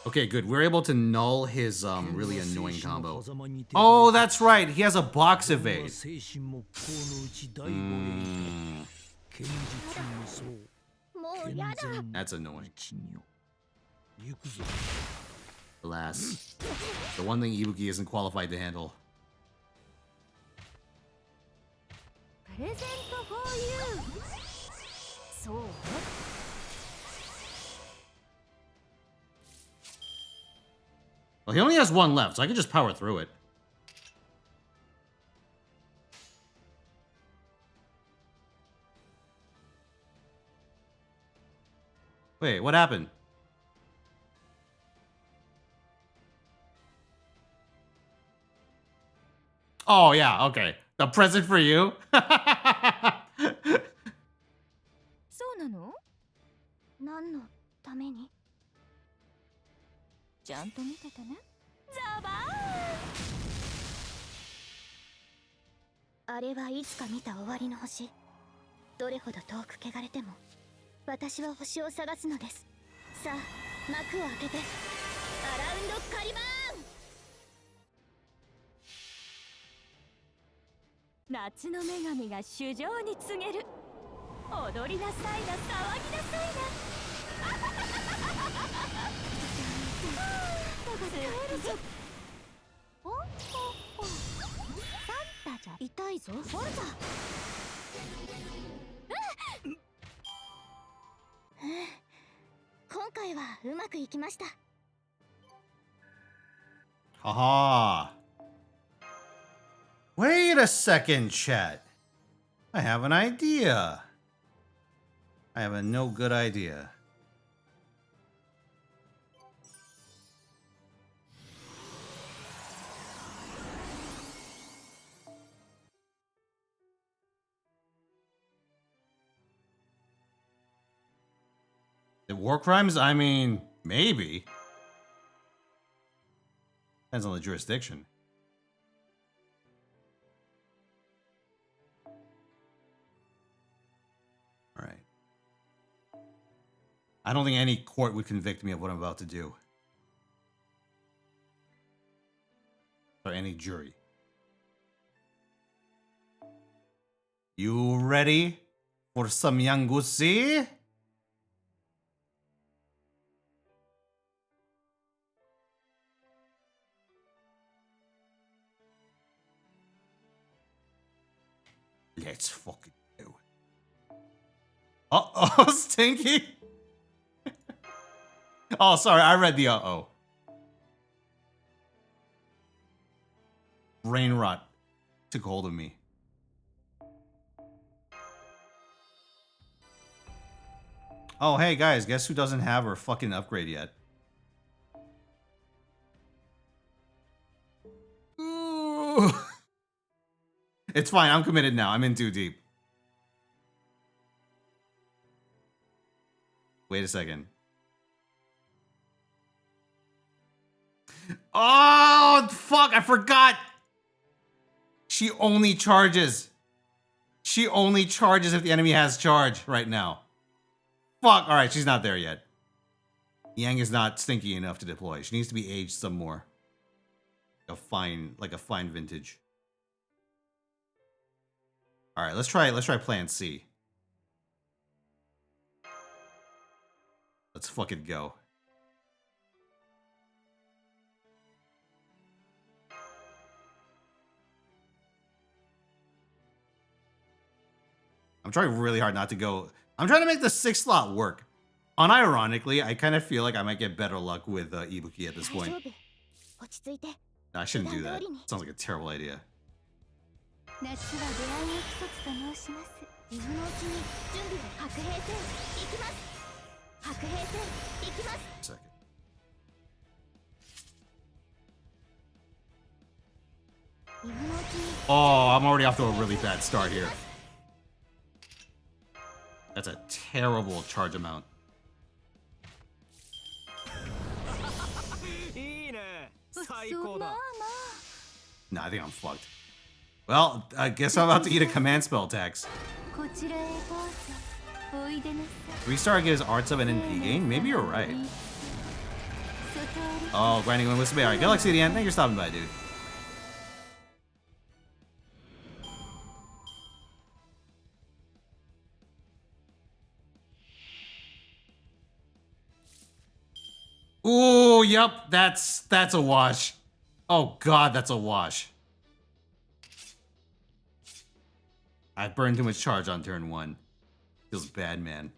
Okay, good. We're able to null his really annoying combo. Oh, that's right. He has a box evade. That's annoying. Alas, the one thing Ibuki isn't qualified to handle. Well, he only has one left, so I can just power through it. Wait, what happened? Oh, yeah, okay. A present for you? Haha. Wait a second, chat. I have an idea. I have a no good idea. The war crimes? I mean, maybe. Depends on the jurisdiction. All right. I don't think any court would convict me of what I'm about to do. Or any jury. You ready for some yangusi? Let's fucking do it. Uh-oh, Stinky. Oh, sorry, I read the uh-oh. Brain rot took hold of me. Oh, hey guys, guess who doesn't have her fucking upgrade yet? Ooh. It's fine, I'm committed now. I'm in too deep. Wait a second. Oh, fuck, I forgot. She only charges She only charges if the enemy has charge right now. Fuck. All right, she's not there yet. Yang is not stinky enough to deploy. She needs to be aged some more. Like a fine vintage. All right, let's try plan C. Let's fucking go. I'm trying really hard not to go. I'm trying to make the 6th slot work. Unironically, I kind of feel like I might get better luck with Ibuki at this point. No, I shouldn't do that. Sounds like a terrible idea. Second. Oh, I'm already off to a really bad start here. That's a terrible charge amount. Nah, I think I'm fucked. Well, I guess I'm about to eat a command spell tax. Restart gives arts of an NP gain? Maybe you're right. Oh, grinding one whistle. Alright, good luck, CDN. Thank you for stopping by, dude. Ooh, yep, that's a wash. Oh god, that's a wash. I burned too much charge on turn 1. Feels bad, man.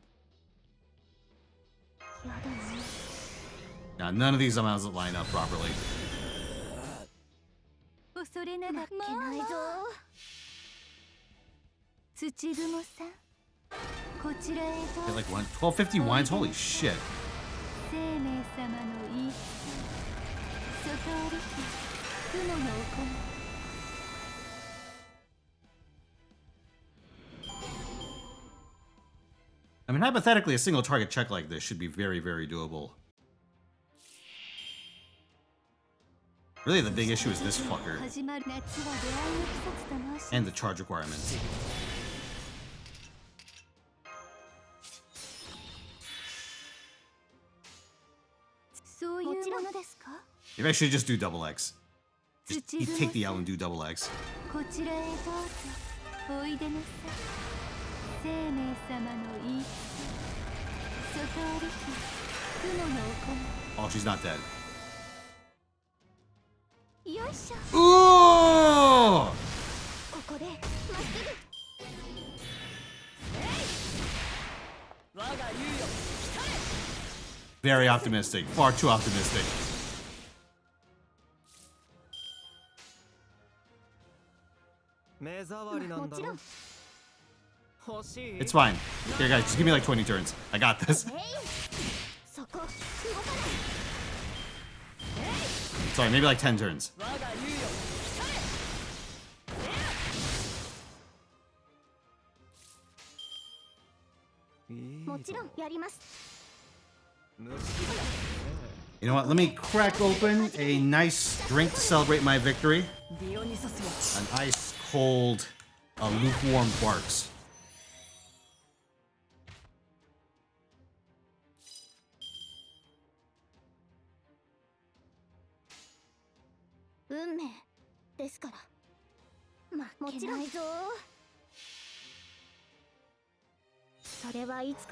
Now, none of these amounts line up properly. Get like 1250 wines? Holy shit. I mean, hypothetically, a single target check like this should be very, very doable. Really, the big issue is this fucker. And the charge requirements. Maybe I should just do double X. Just take the L and do double X. Oh, she's not dead. Ooh! Very optimistic. Far too optimistic. It's fine. Here, guys, just give me like 20 turns. I got this. Sorry, maybe like 10 turns. You know what? Let me crack open a nice drink to celebrate my victory. An ice cold, lukewarm Barks.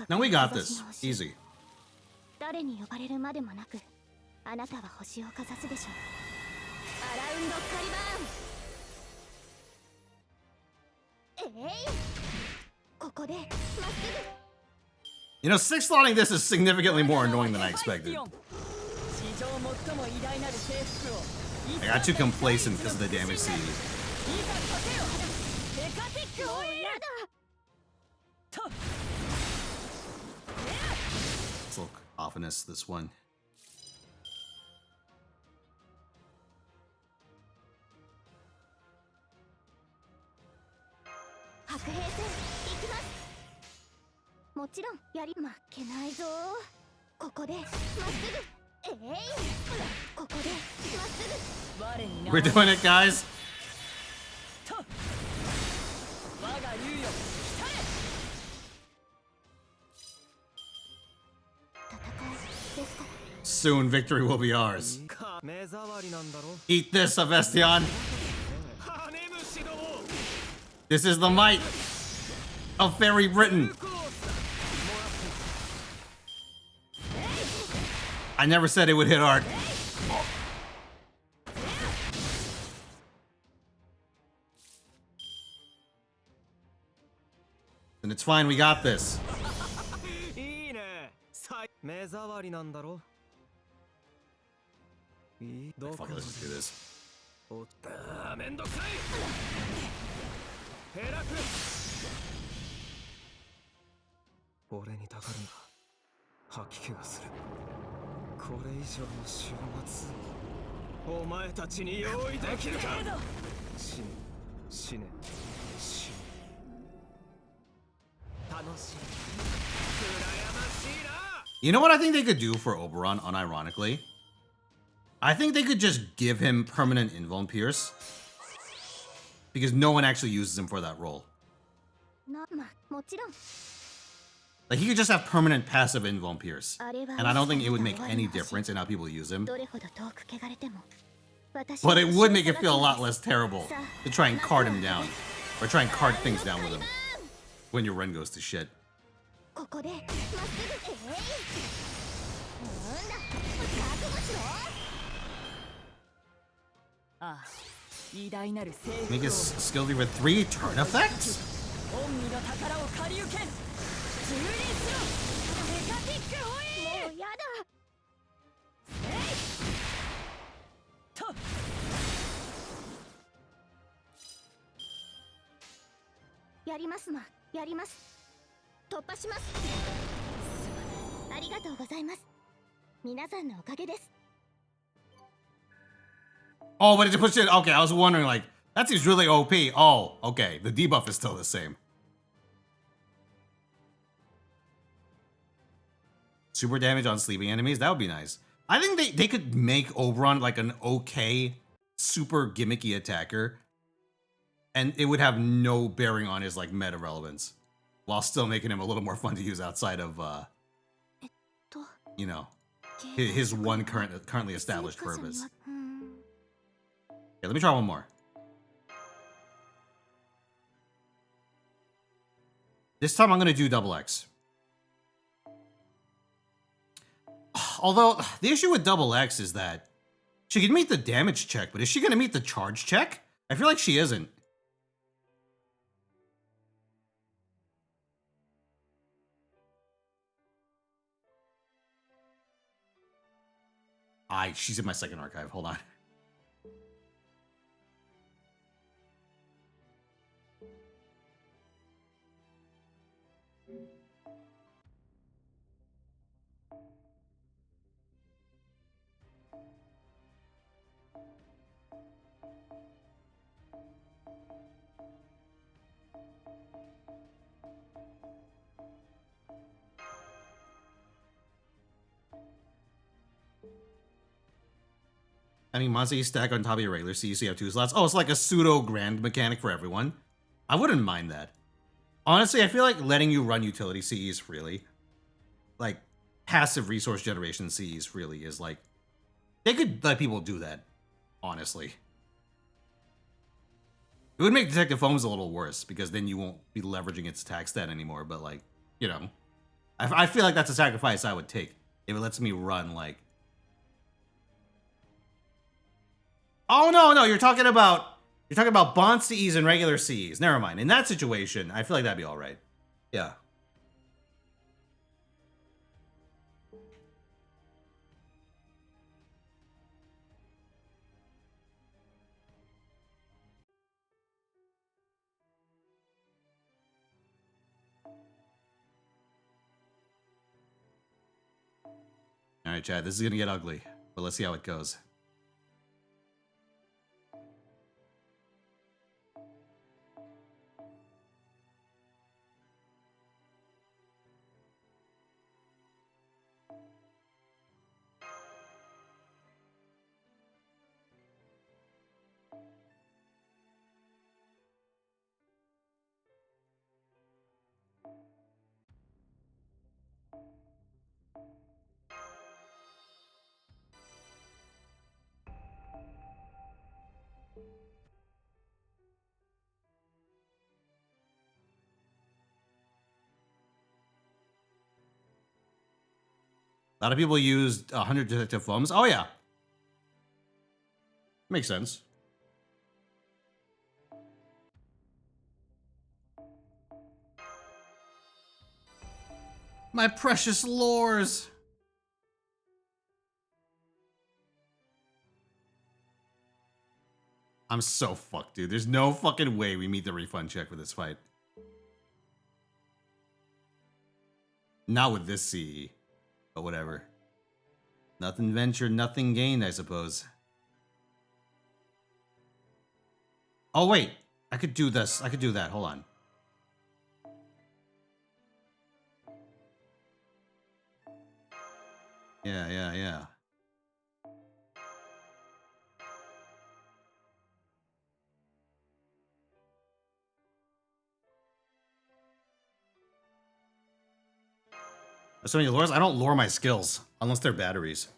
Now we got this. Easy. You know, 6 slotting this is significantly more annoying than I expected. I got too complacent because of the damage CD. Let's look ominous, this one. We're doing it, guys. soon victory will be ours. Eat this, Avestion. This is the might of Fairy Britain. I never said it would hit hard. And it's fine, we got this. Fuck it, let's just do this. You know what I think they could do for Oberon, unironically? I think they could just give him permanent Invuln Pierce. Because no one actually uses him for that role. Like, he could just have permanent passive Invuln Pierce. And I don't think it would make any difference in how people use him. But it would make it feel a lot less terrible to try and card him down. Or try and card things down with him. When your run goes to shit. Make his skill with 3 turn effects? Oh, but did you push it? Okay, I was wondering, like, that seems really OP. Oh, okay, the debuff is still the same. Super damage on sleeping enemies, that would be nice. I think they could make Oberon like an okay, super gimmicky attacker. And it would have no bearing on his, like, meta relevance. While still making him a little more fun to use outside of, you know, his one currently established purpose. Okay, let me try one more. This time I'm going to do double X. Although, the issue with double X is that she can meet the damage check, but is she going to meet the charge check? I feel like she isn't. She's in my second archive. Hold on. I mean, monster you stack on top of your regular C, so you have 2 slots. Oh, it's like a pseudo grand mechanic for everyone. I wouldn't mind that. Honestly, I feel like letting you run utility CEs freely, like passive resource generation CEs freely, is like, they could let people do that, honestly. It would make Detective Foams a little worse, because then you won't be leveraging its attack stat anymore, but like, you know, I feel like that's a sacrifice I would take if it lets me run, like, oh, no, you're talking about bond CEs and regular CEs. Never mind. In that situation, I feel like that'd be all right. Yeah. All right, Chad, this is going to get ugly, but let's see how it goes. A lot of people used 100 detective foams. Oh, yeah. Makes sense. My precious lores. I'm so fucked, dude. There's no fucking way we meet the refund check for this fight. Not with this CE. But whatever. Nothing ventured, nothing gained, I suppose. Oh, wait. I could do this. I could do that. Hold on. Yeah. So many lures? I don't lure my skills unless they're batteries.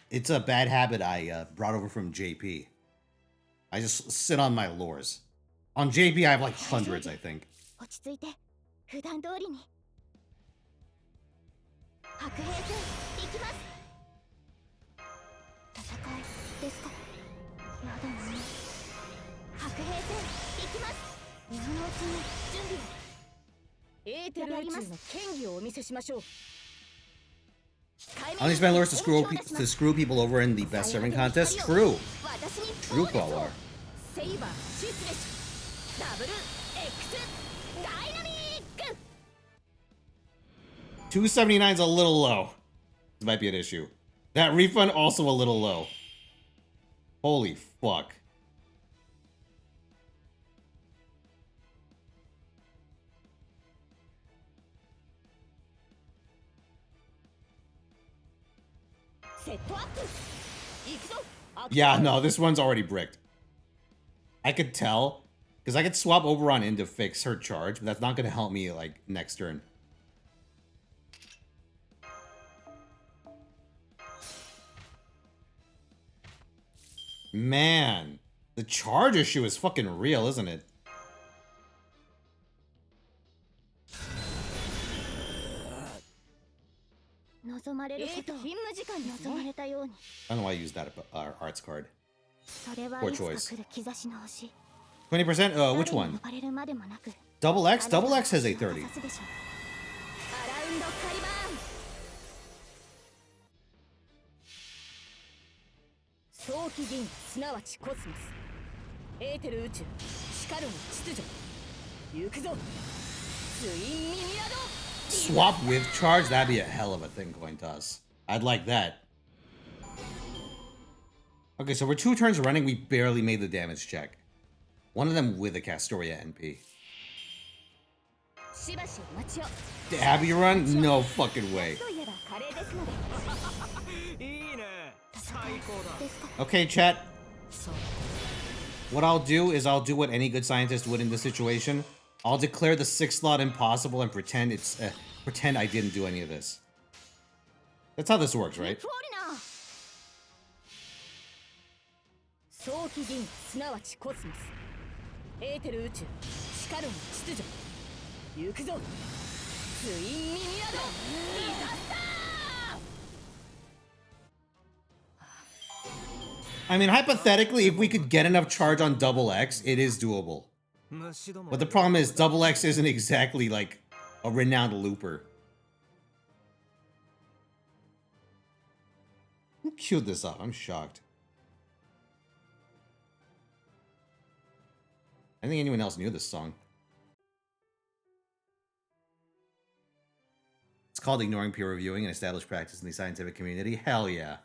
It's a bad habit I brought over from JP. I just sit on my lures. On JP, I have like hundreds, I think. I only spend lures to screw people over in the best serving contest. True. True, Kolar. 279's a little low. This might be an issue. That refund also a little low. Holy fuck. Yeah, no, this one's already bricked. I could tell, because I could swap Oberon in to fix her charge, but that's not going to help me, like, next turn. Man, the charge issue is fucking real, isn't it? I don't know why I used that arts card. Poor choice. 20%? Which one? Double X? Double X has a 30. Swap with charge? That'd be a hell of a thing, coin toss. I'd like that. Okay, so we're 2 turns running. We barely made the damage check. One of them with a Castoria NP. The Abby run? No fucking way. Okay, chat. What I'll do is I'll do what any good scientist would in this situation. I'll declare the 6th slot impossible and pretend it's pretend I didn't do any of this. That's how this works, right? I mean, hypothetically, if we could get enough charge on Double X, it is doable. But the problem is, Double X isn't exactly, like, a renowned looper. Who queued this up? I'm shocked. I don't think anyone else knew this song. It's called Ignoring Peer Reviewing, an established practice in the scientific community. Hell yeah.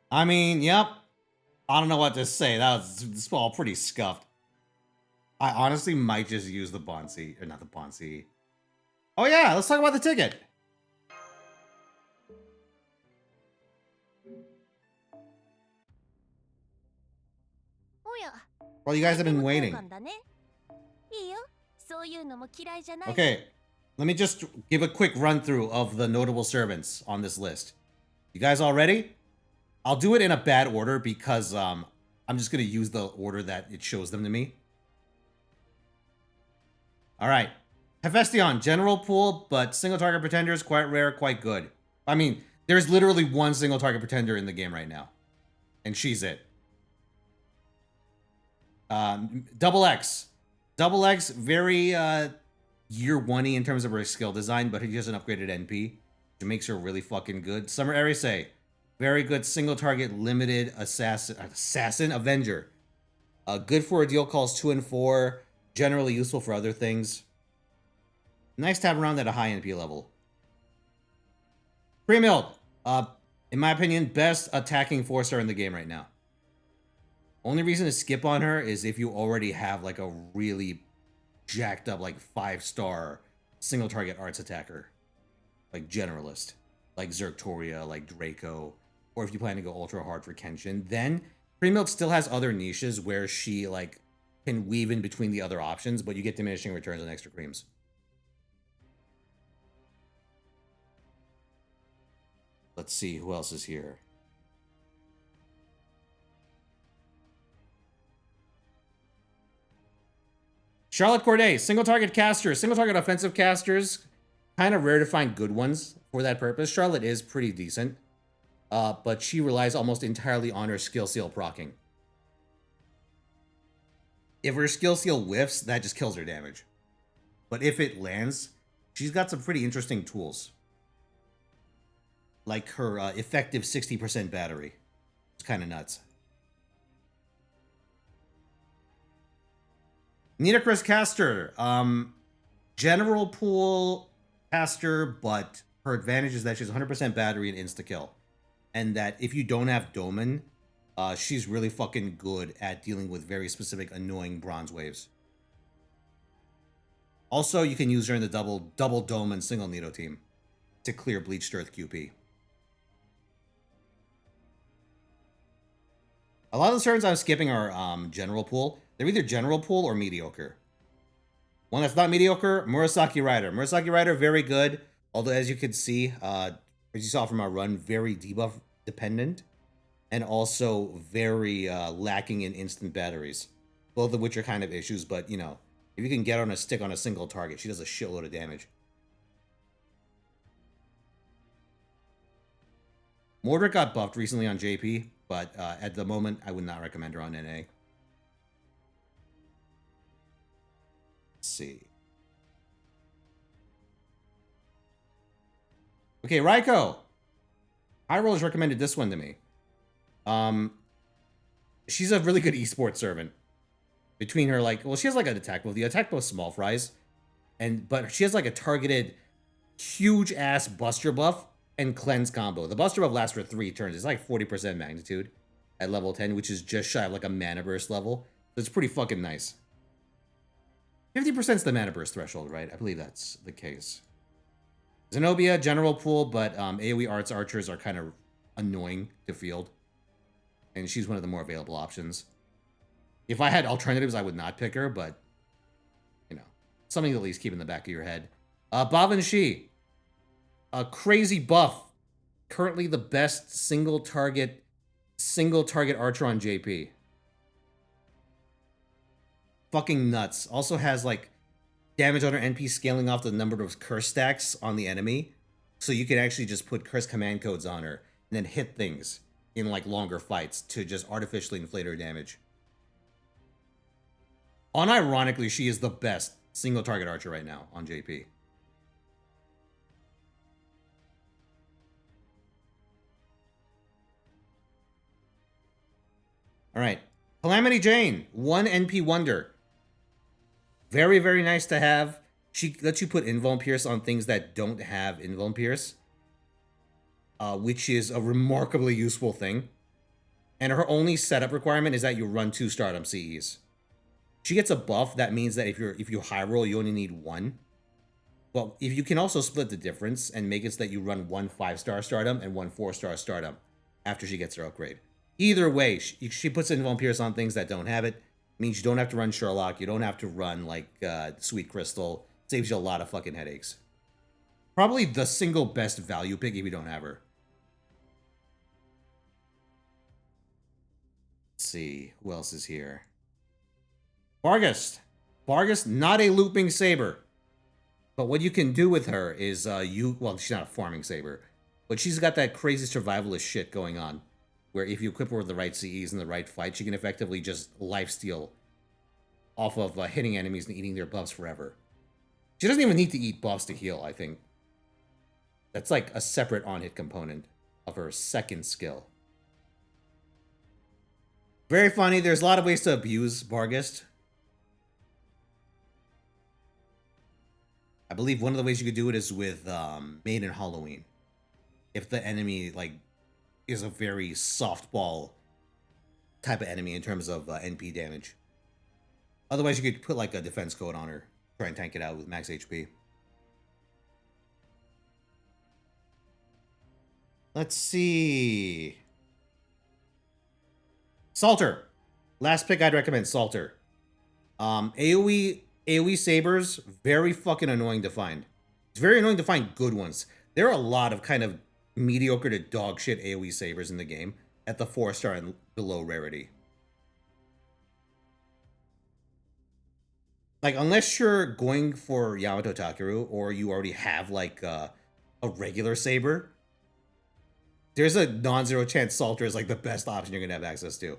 I mean, yep. I don't know what to say. This all pretty scuffed. I honestly might just use the Bonsi, or not the Bonsi. Oh yeah, let's talk about the ticket. Well, you guys have been waiting. Okay, let me just give a quick run through of the notable servants on this list. You guys all ready? I'll do it in a bad order because I'm just going to use the order that it shows them to me. All right. Hephaestion, general pool, but single target pretenders, quite rare, quite good. I mean, there's literally one single target pretender in the game right now. And she's it. Double X. Double X, very year one-y in terms of her skill design, but he has an upgraded NP, which makes her really fucking good. Summer Arise, very good single target limited assassin Avenger. Good for deal calls 2 and 4, generally useful for other things. Nice to have around at a high NP level. Pre-milled, in my opinion, best attacking 4-star in the game right now. Only reason to skip on her is if you already have like a really jacked up like 5-star single target arts attacker, like generalist, like Zerctoria, like Draco, or if you plan to go ultra hard for Kenshin. Then Pre-milled still has other niches where she like can weave in between the other options, but you get diminishing returns on extra creams. Let's see who else is here. Charlotte Corday, single target casters, single target offensive casters. Kind of rare to find good ones for that purpose. Charlotte is pretty decent, but she relies almost entirely on her skill seal proccing. If her skill seal whiffs, that just kills her damage. But if it lands, she's got some pretty interesting tools. Like her effective 60% battery. It's kind of nuts. Nitocris caster. General pool caster, but her advantage is that she's 100% battery and insta-kill. And that if you don't have Doman, she's really fucking good at dealing with very specific annoying bronze waves. Also, you can use her in the double Doman single Nito team to clear Bleached Earth QP. A lot of the turns I'm skipping are general pool. They're either general pool or mediocre. One that's not mediocre, Murasaki Rider. Murasaki Rider, very good. Although, as you can see, as you saw from our run, very debuff dependent. And also very lacking in instant batteries. Both of which are kind of issues, but, you know, if you can get on a stick on a single target, she does a shitload of damage. Mordred got buffed recently on JP, but at the moment, I would not recommend her on NA. Let's see. Okay, Raiko. High Rollers recommended this one to me. She's a really good esports servant. Between her, like, well, she has like an attack buff. The attack buff small fries, but she has like a targeted huge ass Buster buff and cleanse combo. The Buster buff lasts for 3 turns. It's like 40% magnitude at level 10, which is just shy of like a mana burst level. So it's pretty fucking nice. 50% is the mana burst threshold, right? I believe that's the case. Zenobia, general pool, but AoE arts archers are kind of annoying to field. And she's one of the more available options. If I had alternatives, I would not pick her, but, you know, something to at least keep in the back of your head. Bavin Shi, a crazy buff. Currently the best single target archer on JP. Fucking nuts. Also has, like, damage on her NP scaling off the number of curse stacks on the enemy. So you can actually just put curse command codes on her and then hit things in, like, longer fights to just artificially inflate her damage. Unironically, she is the best single target archer right now on JP. All right. Calamity Jane, 1 NP Wonder. Very, very nice to have. She lets you put Invuln Pierce on things that don't have Invuln Pierce, which is a remarkably useful thing. And her only setup requirement is that you run 2 Stardom CEs. She gets a buff that means that if you high roll, you only need 1. But if you can also split the difference and make it so that you run 1 5-star Stardom and 1 4-star Stardom after she gets her upgrade. Either way, she puts Invuln Pierce on things that don't have it. Means you don't have to run Sherlock. You don't have to run, like, Sweet Crystal. Saves you a lot of fucking headaches. Probably the single best value pick if you don't have her. Let's see. Who else is here? Vargas. Vargas, not a looping saber. But what you can do with her is well, she's not a farming saber, but she's got that crazy survivalist shit going on, where if you equip her with the right CEs in the right fight, she can effectively just lifesteal off of hitting enemies and eating their buffs forever. She doesn't even need to eat buffs to heal, I think. That's like a separate on-hit component of her second skill. Very funny. There's a lot of ways to abuse Vargas. I believe one of the ways you could do it is with Maiden Halloween. If the enemy like is a very softball type of enemy in terms of NP damage. Otherwise, you could put like a defense code on her. Try and tank it out with max HP. Let's see. Salter. Last pick I'd recommend, Salter. AoE sabers, very fucking annoying to find. It's very annoying to find good ones. There are a lot of kind of mediocre to dog shit AoE sabers in the game at the 4-star and below rarity. Like, unless you're going for Yamato Takeru or you already have like a regular saber, there's a non-zero chance Salter is like the best option you're gonna have access to.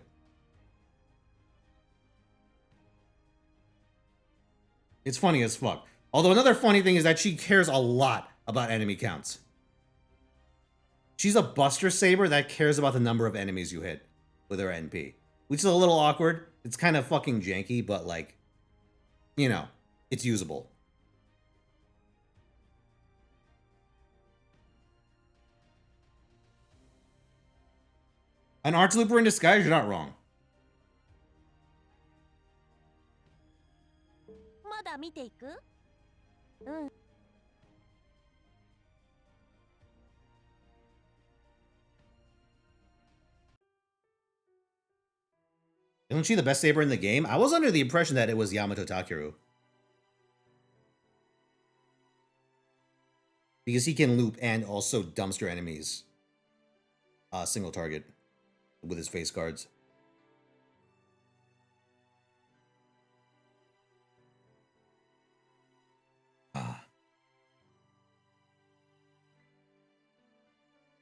It's funny as fuck. Although another funny thing is that she cares a lot about enemy counts. She's a Buster Saber that cares about the number of enemies you hit with her NP. Which is a little awkward. It's kind of fucking janky, but like, you know, it's usable. An arch looper in disguise, you're not wrong. Isn't she the best saber in the game? I was under the impression that it was Yamato Takeru. Because he can loop and also dumpster enemies. Single target with his face guards.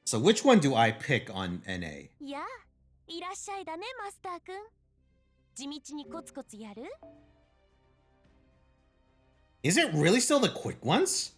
So which one do I pick on NA? Yeah. いらっしゃいだね、マスターくん。地道にコツコツやる? Is it really still the quick ones?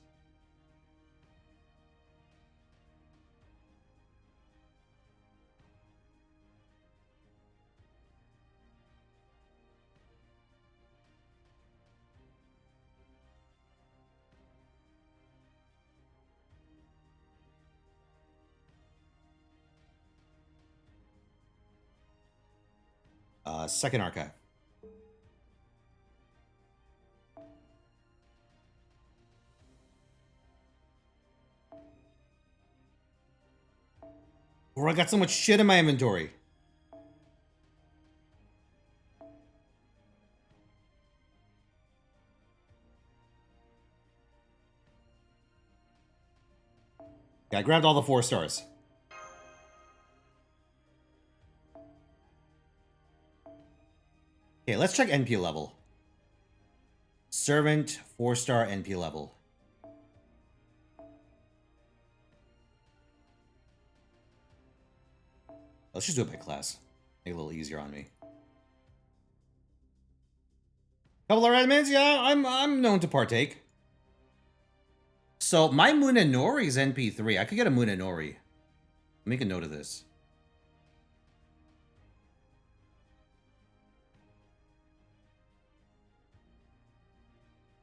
Second archive. Or I got so much shit in my inventory. Yeah, I grabbed all the 4 stars. Okay, let's check NP level. Servant, 4-star NP level. Let's just do it by class. Make it a little easier on me. Couple of admins, yeah, I'm known to partake. So my Munenori is NP3. I could get a Munenori. Make a note of this.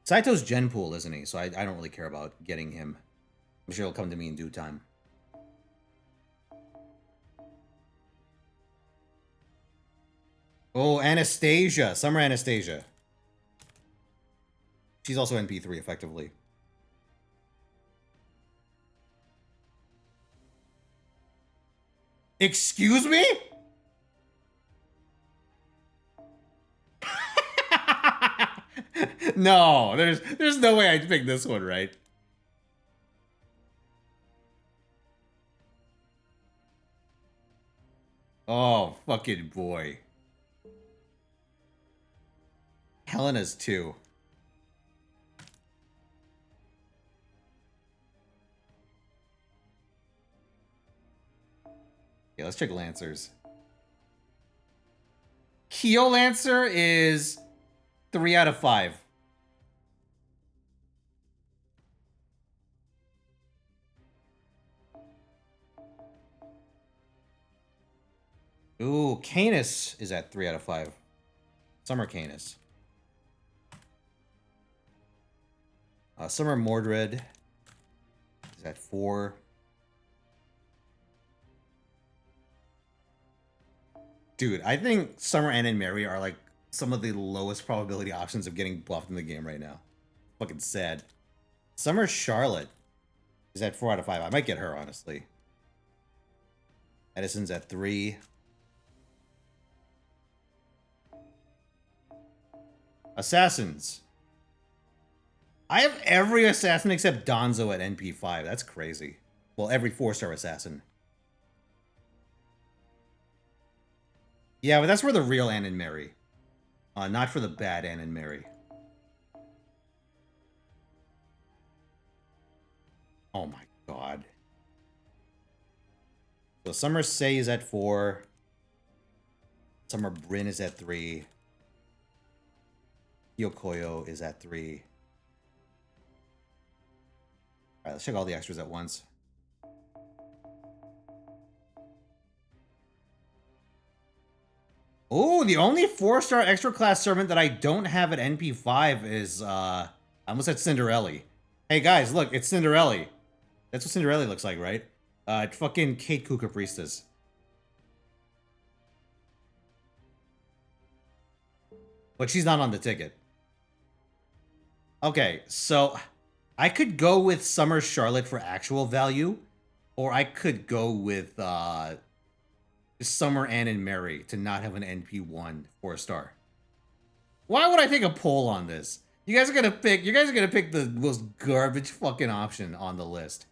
Saito's gen pool, isn't he? So I don't really care about getting him. I'm sure he'll come to me in due time. Oh, Anastasia. Summer Anastasia. She's also NP3, effectively. Excuse me? No, there's no way I'd pick this one, right? Oh, fucking boy. Helena's 2. Yeah, let's check Lancers. Kyo Lancer is 3 out of 5. Ooh, Canis is at 3 out of 5. Summer Canis. Summer Mordred is at 4. Dude, I think Summer Ann and Mary are like some of the lowest probability options of getting buffed in the game right now. Fucking sad. Summer Charlotte is at 4 out of 5. I might get her, honestly. Edison's at 3. Assassins. I have every assassin except Donzo at NP5. That's crazy. Well, every 4-star assassin. Yeah, but that's for the real Ann and Mary. Not for the bad Ann and Mary. Oh my god. So Summer Sei is at 4. Summer Bryn is at 3. Yokoyo is at 3. Alright, let's check all the extras at once. Oh, the only 4-star extra class servant that I don't have at NP5 is, I almost said Cinderelli. Hey guys, look, it's Cinderelli. That's what Cinderelli looks like, right? Fucking Kate Kuka Priestess. But she's not on the ticket. Okay, so I could go with Summer Charlotte for actual value, or I could go with Summer Ann and Mary to not have an NP1 4-star. Why would I take a poll on this? You guys are gonna pick the most garbage fucking option on the list.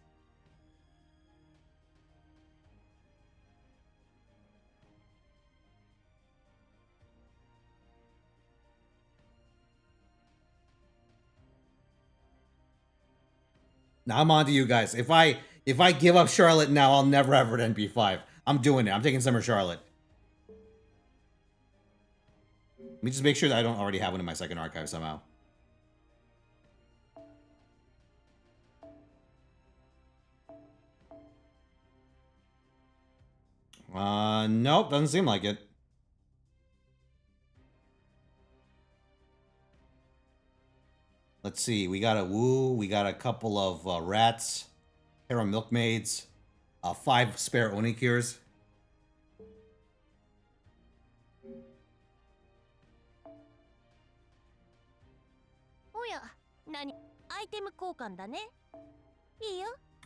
Now I'm on to you guys. If I give up Charlotte now, I'll never have her at NP5. I'm doing it. I'm taking Summer Charlotte. Let me just make sure that I don't already have one in my second archive somehow. Nope, doesn't seem like it. Let's see, we got a Woo, we got a couple of Rats, Hero Milkmaids, 5 spare Onikurs.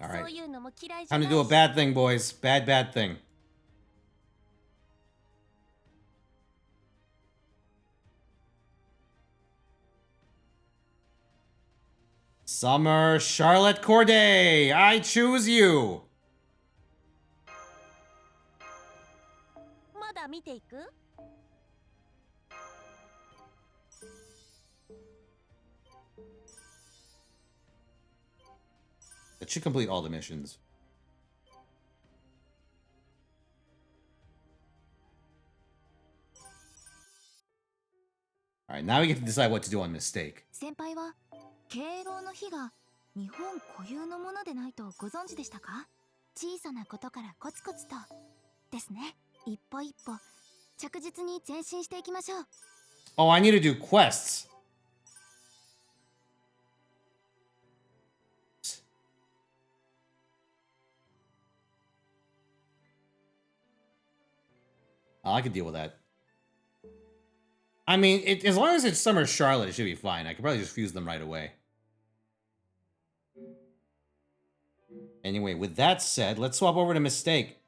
Alright. Time to do a bad thing, boys. Bad thing. Summer Charlotte Corday, I choose you. That should complete all the missions. Alright, now we get to decide what to do on Mistake. 敬老の日が日本固有のものでないとご存知でしたか？小さなことからコツコツとですね。一歩一歩着実に前進していきましょう。Oh, I need to do quests. Oh, I could deal with that. I mean, as long as it's Summer Charlotte, it should be fine. I could probably just fuse them right away. Anyway, with that said, let's swap over to Mistake.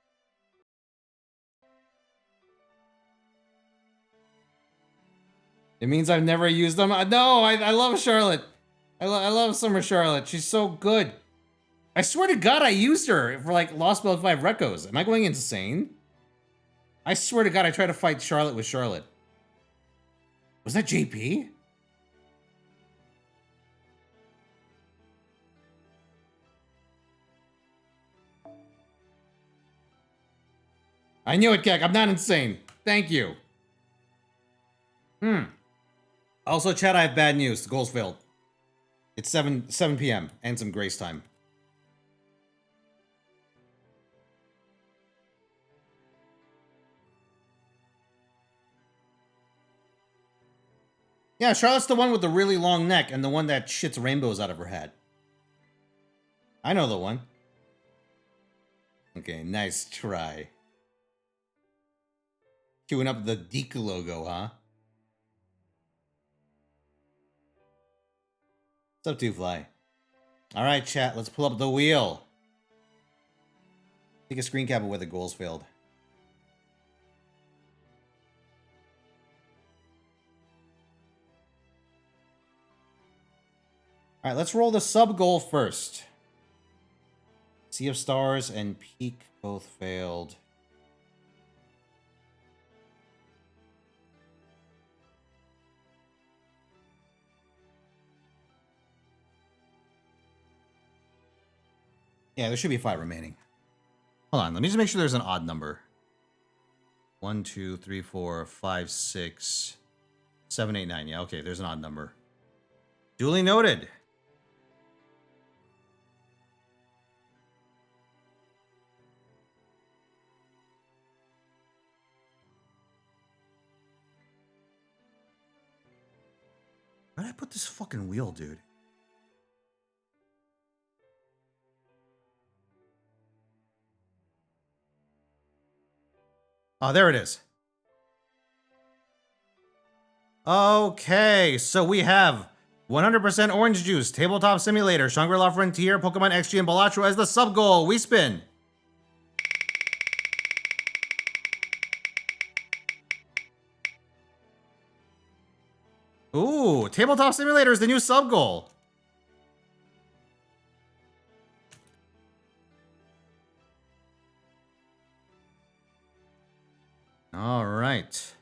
It means I've never used them. No, I love Charlotte. I love Summer Charlotte. She's so good. I swear to God, I used her for like Lost Belt 5 Recos. Am I going insane? I swear to God, I tried to fight Charlotte with Charlotte. Was that JP? I knew it, Keck. I'm not insane. Thank you. Also, chat, I have bad news. The goal's failed. It's 7 p.m. and some grace time. Yeah, Charlotte's the one with the really long neck and the one that shits rainbows out of her head. I know the one. Okay, nice try. Queuing up the Deke logo, huh? What's up, Two Fly? Alright, chat, let's pull up the wheel. Take a screen cap of where the goals failed. Alright, let's roll the sub goal first. Sea of Stars and Peak both failed. Yeah, there should be 5 remaining. Hold on, let me just make sure there's an odd number. 1, 2, 3, 4, 5, 6, 7, 8, 9. Yeah, okay, there's an odd number. Duly noted. Where did I put this fucking wheel, dude? Oh, there it is. Okay, so we have 100% Orange Juice, Tabletop Simulator, Shangri-La Frontier, Pokemon XG, and Balatro as the sub goal. We spin. Ooh, Tabletop Simulator is the new sub goal. All right.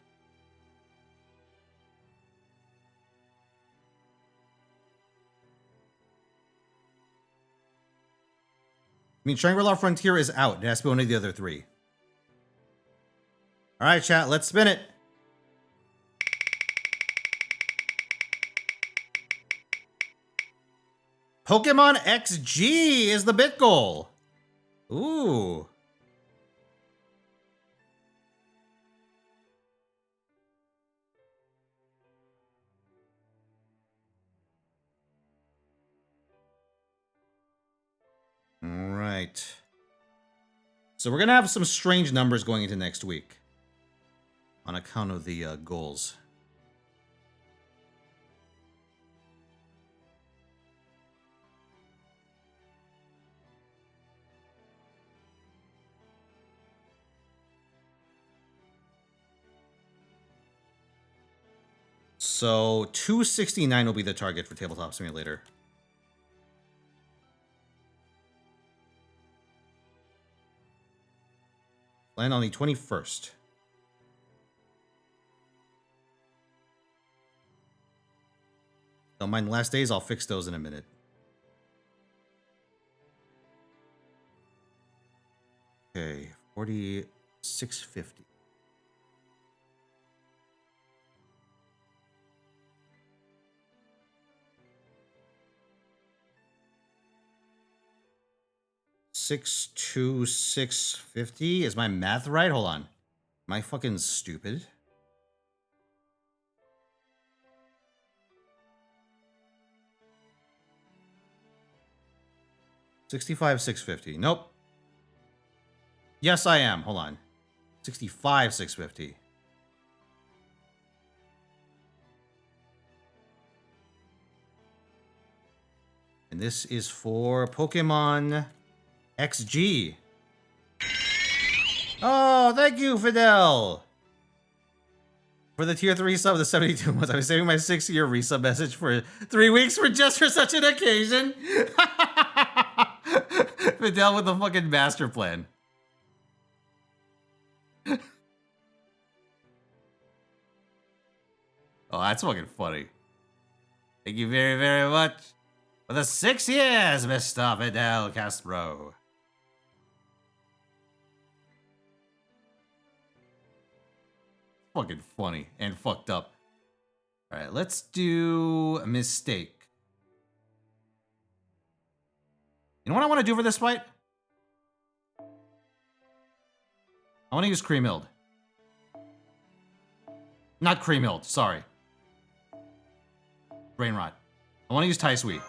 I mean, Shangri-La Frontier is out. It has to be one of the other 3. All right, chat, let's spin it. Pokemon XG is the bit goal. Ooh. All right. So we're going to have some strange numbers going into next week on account of the goals. So 269 will be the target for Tabletop Simulator. Land on the 21st. Don't mind the last days, I'll fix those in a minute. Okay, 4650. $62650. Is my math right? Hold on. Am I fucking stupid? $65,650. Nope. Yes, I am. Hold on. $65,650. And this is for Pokemon XG. Oh, thank you, Fidel. For the tier 3 sub, the 72 months. I was saving my 6-year resub message for 3 weeks for such an occasion. Fidel with the fucking master plan. Oh, that's fucking funny. Thank you very, very much for the 6 years, Mr. Fidel Castro. Fucking funny and fucked up. Alright, let's do a mistake. You know what I want to do for this fight? I want to use Creamilled. Not Creamilled, sorry. Brain Rot. I want to use Tai Sui.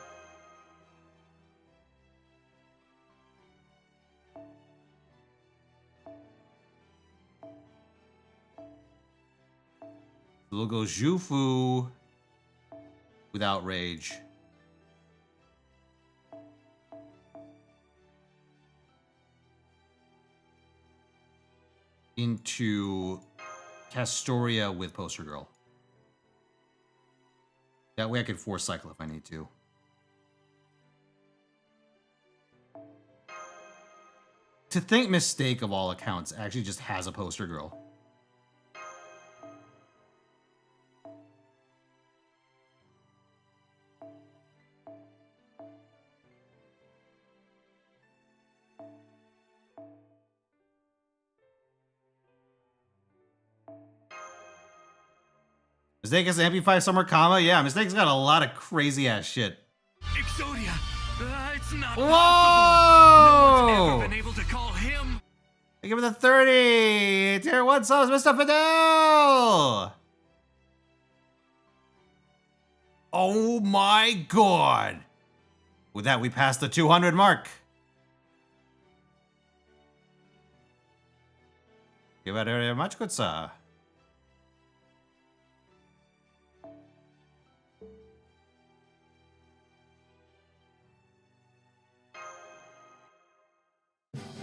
We'll go Jufu without rage. Into Castoria with Poster Girl. That way I could force cycle if I need to. To think Mistake of all accounts actually just has a Poster Girl. Mistake is MP5 Summer Comma? Yeah, Mistake's got a lot of crazy ass shit. Exodia! It's not Whoa! possible! No one's ever been able to call him! Give me the 30! Tier 1 subs, Mr. Fidel! Oh my god! With that, we passed the 200 mark. Give it very much, good sir.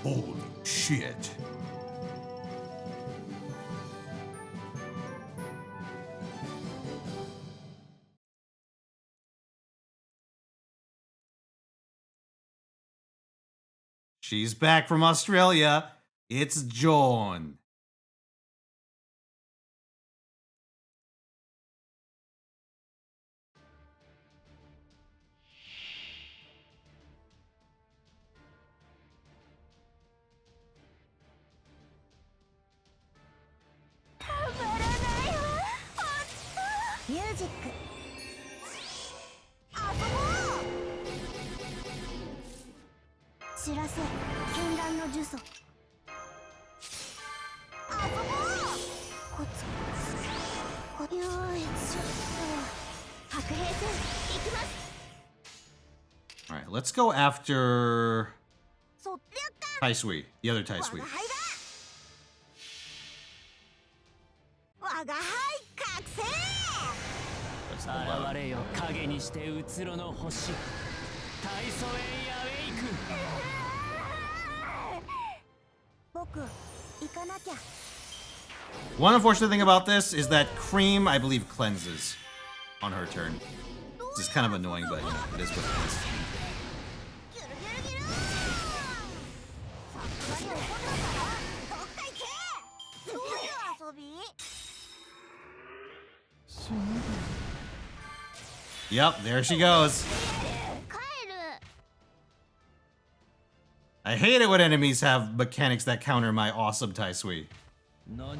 Holy shit. She's back from Australia. It's Joan. Alright, let's go after Tai Sui, the other Tai Sui. One unfortunate thing about this is that Cream, I believe, cleanses on her turn. This is kind of annoying, but you know, it is what it is. Yep, there she goes. I hate it when enemies have mechanics that counter my awesome Tai Sui. Okay,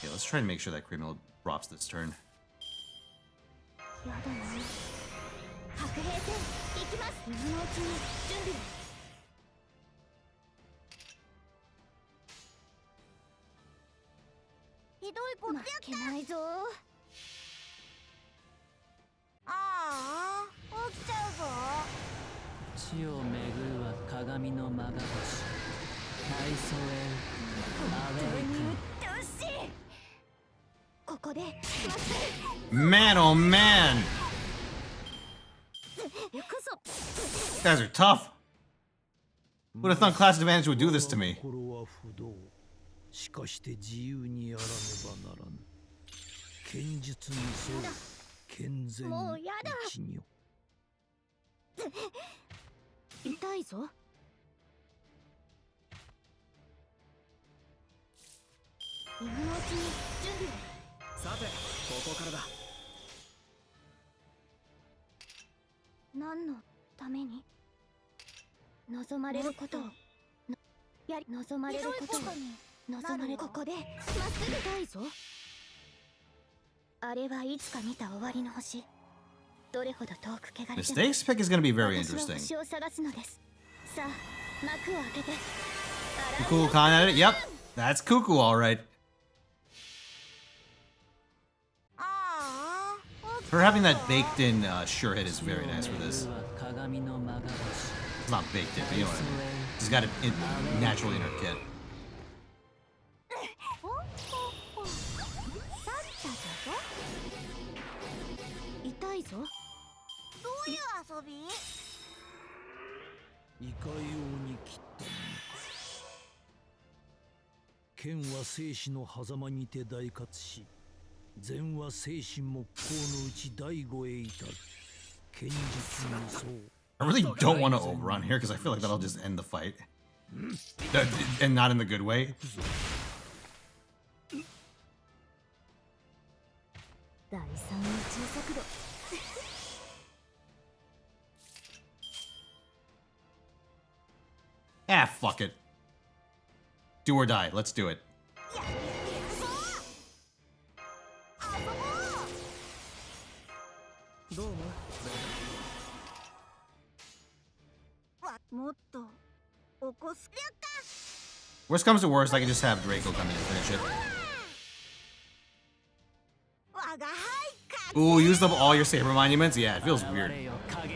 let's try and make sure that Creamilled drops this turn. Man, oh man! These guys are tough. Who'd have thought Class Advantage would do this to me? やり望まれることを望まれここでまっすぐ痛いぞ。あれはいつか見た終わりの星。どれほど遠く汚れても Mistakes pick is gonna be very 私は interesting. 星を探すのです。さあ幕を開けて。 Cuckoo Khan at it? Yep, that's Cuckoo, alright. Her having that baked in sure hit is very nice for this. It's not baked in, but you know what I mean. She's got it naturally in her kit. 痛いぞ。どういう遊び？いかように切ったものか。剣は生死の狭間にて大活し、善は生死木工のうち第五へ至る。剣術無双。I really don't want to overrun here because I feel like that'll just end the fight. And not in the good way. Ah, fuck it. Do or die. Let's do it. Worst comes to worst, I can just have Draco come in and finish it. Ooh, used up all your Saber Monuments? Yeah, it feels weird.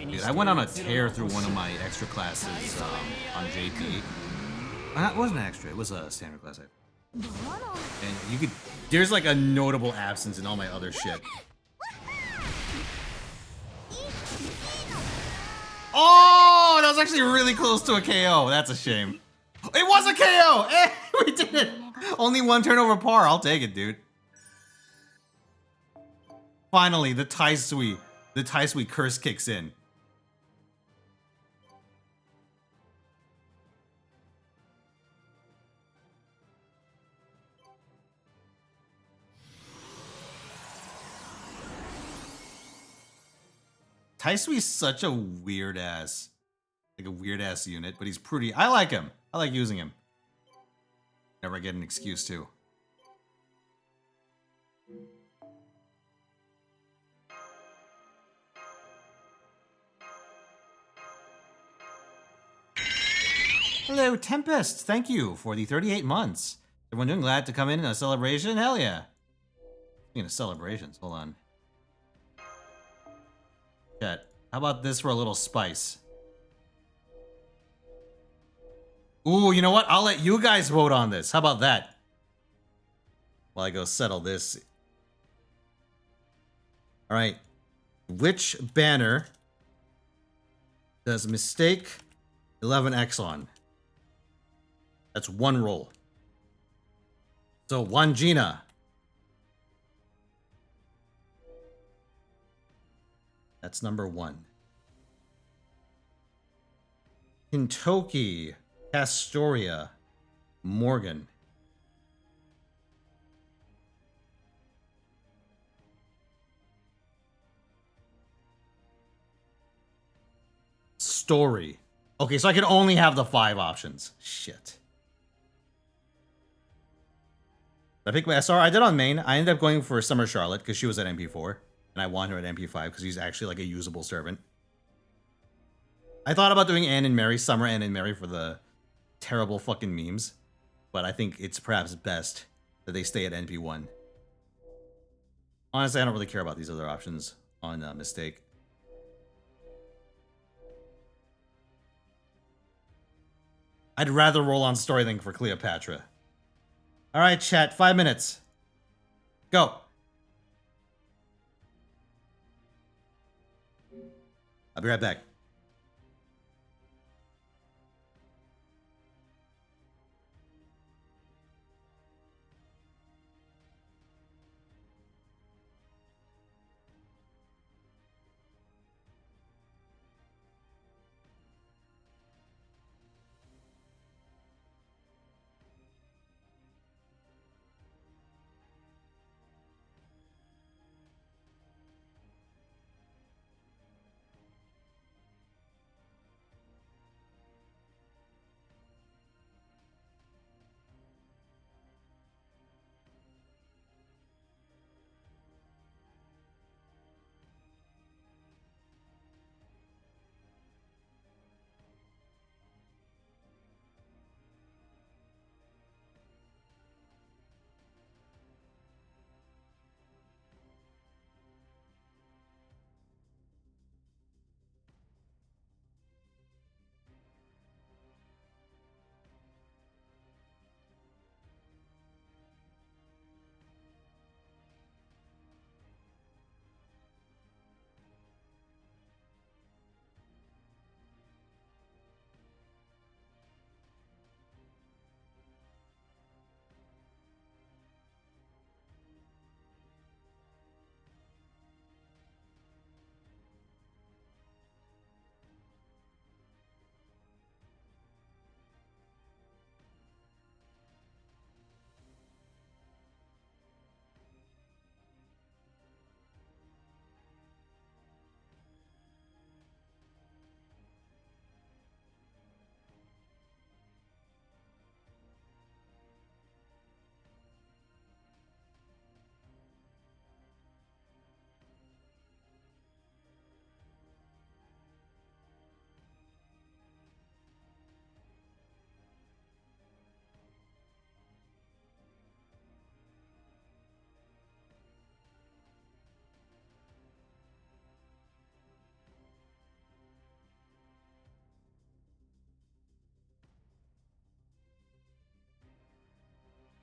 Dude, I went on a tear through one of my extra classes on JP. It wasn't extra, it was a standard class. And you could... There's like a notable absence in all my other shit. Oh, that was actually really close to a KO. That's a shame. It was a KO! Eh, we did it! Only one turn over par. I'll take it, dude. Finally, the Tai-Sui curse kicks in. Tai-Sui is such a weird ass, like a weird ass unit, but he's pretty. I like him. I like using him. Never get an excuse to. Hello, Tempest. Thank you for the 38 months. Everyone doing glad to come in a celebration? Hell yeah. Speaking of celebrations, hold on. Chat, how about this for a little spice? Ooh, you know what? I'll let you guys vote on this. How about that? While I go settle this. Alright. Which banner does Mistake 11X on? That's one roll. So, Wandjina. That's number 1. Hintoki, Castoria, Morgan. Story. Okay, so I can only have the 5 options. Shit. I picked my SR. I did on main. I ended up going for Summer Charlotte because she was at MP4. And I want her at MP5 because she's actually like a usable servant. I thought about doing Anne and Mary, Summer Anne and Mary for the terrible fucking memes. But I think it's perhaps best that they stay at NP1. Honestly, I don't really care about these other options on Mistake. I'd rather roll on Storylink for Cleopatra. Alright, chat, 5 minutes. Go. I'll be right back.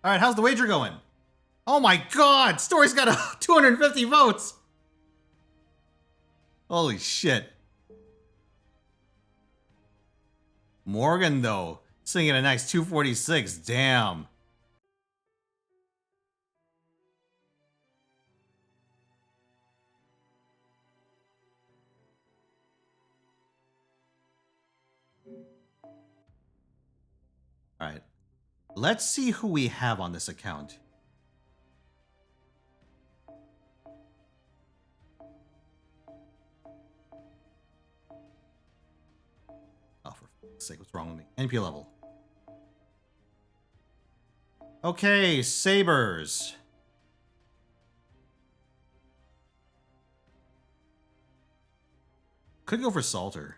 All right, how's the wager going? Oh my god, story's got 250 votes. Holy shit. Morgan, though, sitting at a nice 246. Damn. All right. Let's see who we have on this account. Oh, for fuck's sake, what's wrong with me? NP level. Okay, Sabers. Could go for Salter.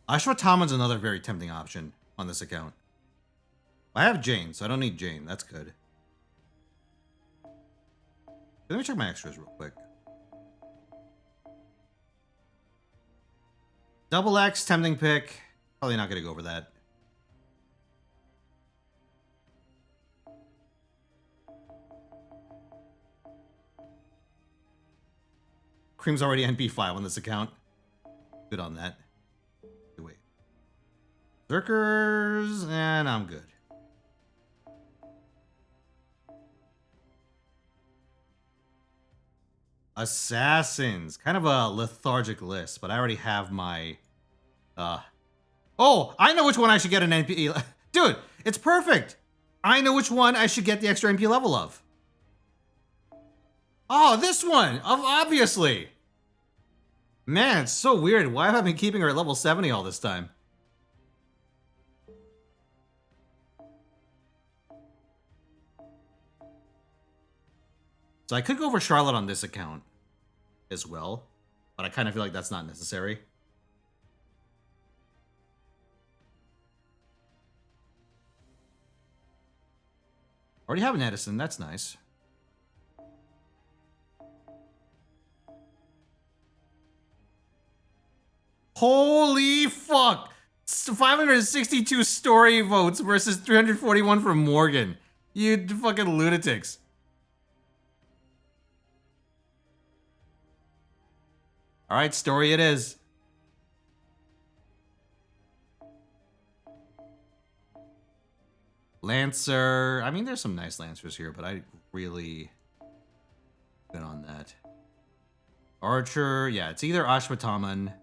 Ashwatthama's another very tempting option on this account. I have Jane, so I don't need Jane. That's good. Let me check my extras real quick. Double X, tempting pick. Probably not going to go over that. Cream's already NP5 on this account. Good on that. Wait. Zerkers, and I'm good. Assassins. Kind of a lethargic list, but I already have my... Oh, I know which one I should get an NP... Dude, it's perfect! I know which one I should get the extra NP level of. Oh, this one! Obviously! Man, it's so weird. Why have I been keeping her at level 70 all this time? So I could go for Charlotte on this account as well, but I kind of feel like that's not necessary. Already have an Edison, that's nice. Holy fuck! 562 story votes versus 341 from Morgan. You fucking lunatics. Alright, story it is. Lancer. I mean, there's some nice Lancers here, but I really been on that. Archer. Yeah, it's either Ashwatthama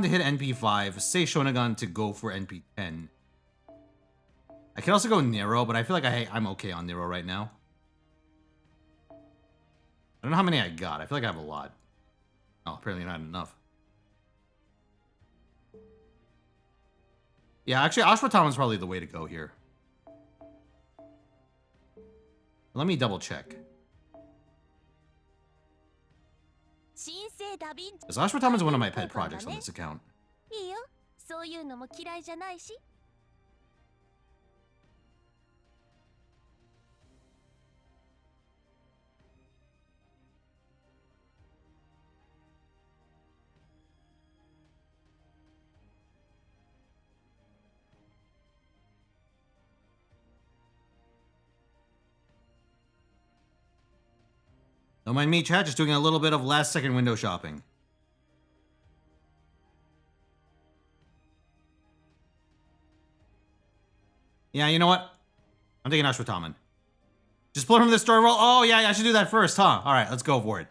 to hit NP5, say Shonagon to go for NP10. I could also go Nero, but I feel like I'm okay on Nero right now. I don't know how many I got. I feel like I have a lot. Oh, apparently not enough. Yeah, actually, Ashwatthama's probably the way to go here. Let me double check. Because Ashwatthama's one of my pet projects on this account. Don't mind me, chat, just doing a little bit of last second window shopping. Yeah, you know what? I'm taking Ashwatthama. Just pull from the story roll. Oh, yeah, I should do that first, huh? All right, let's go for it.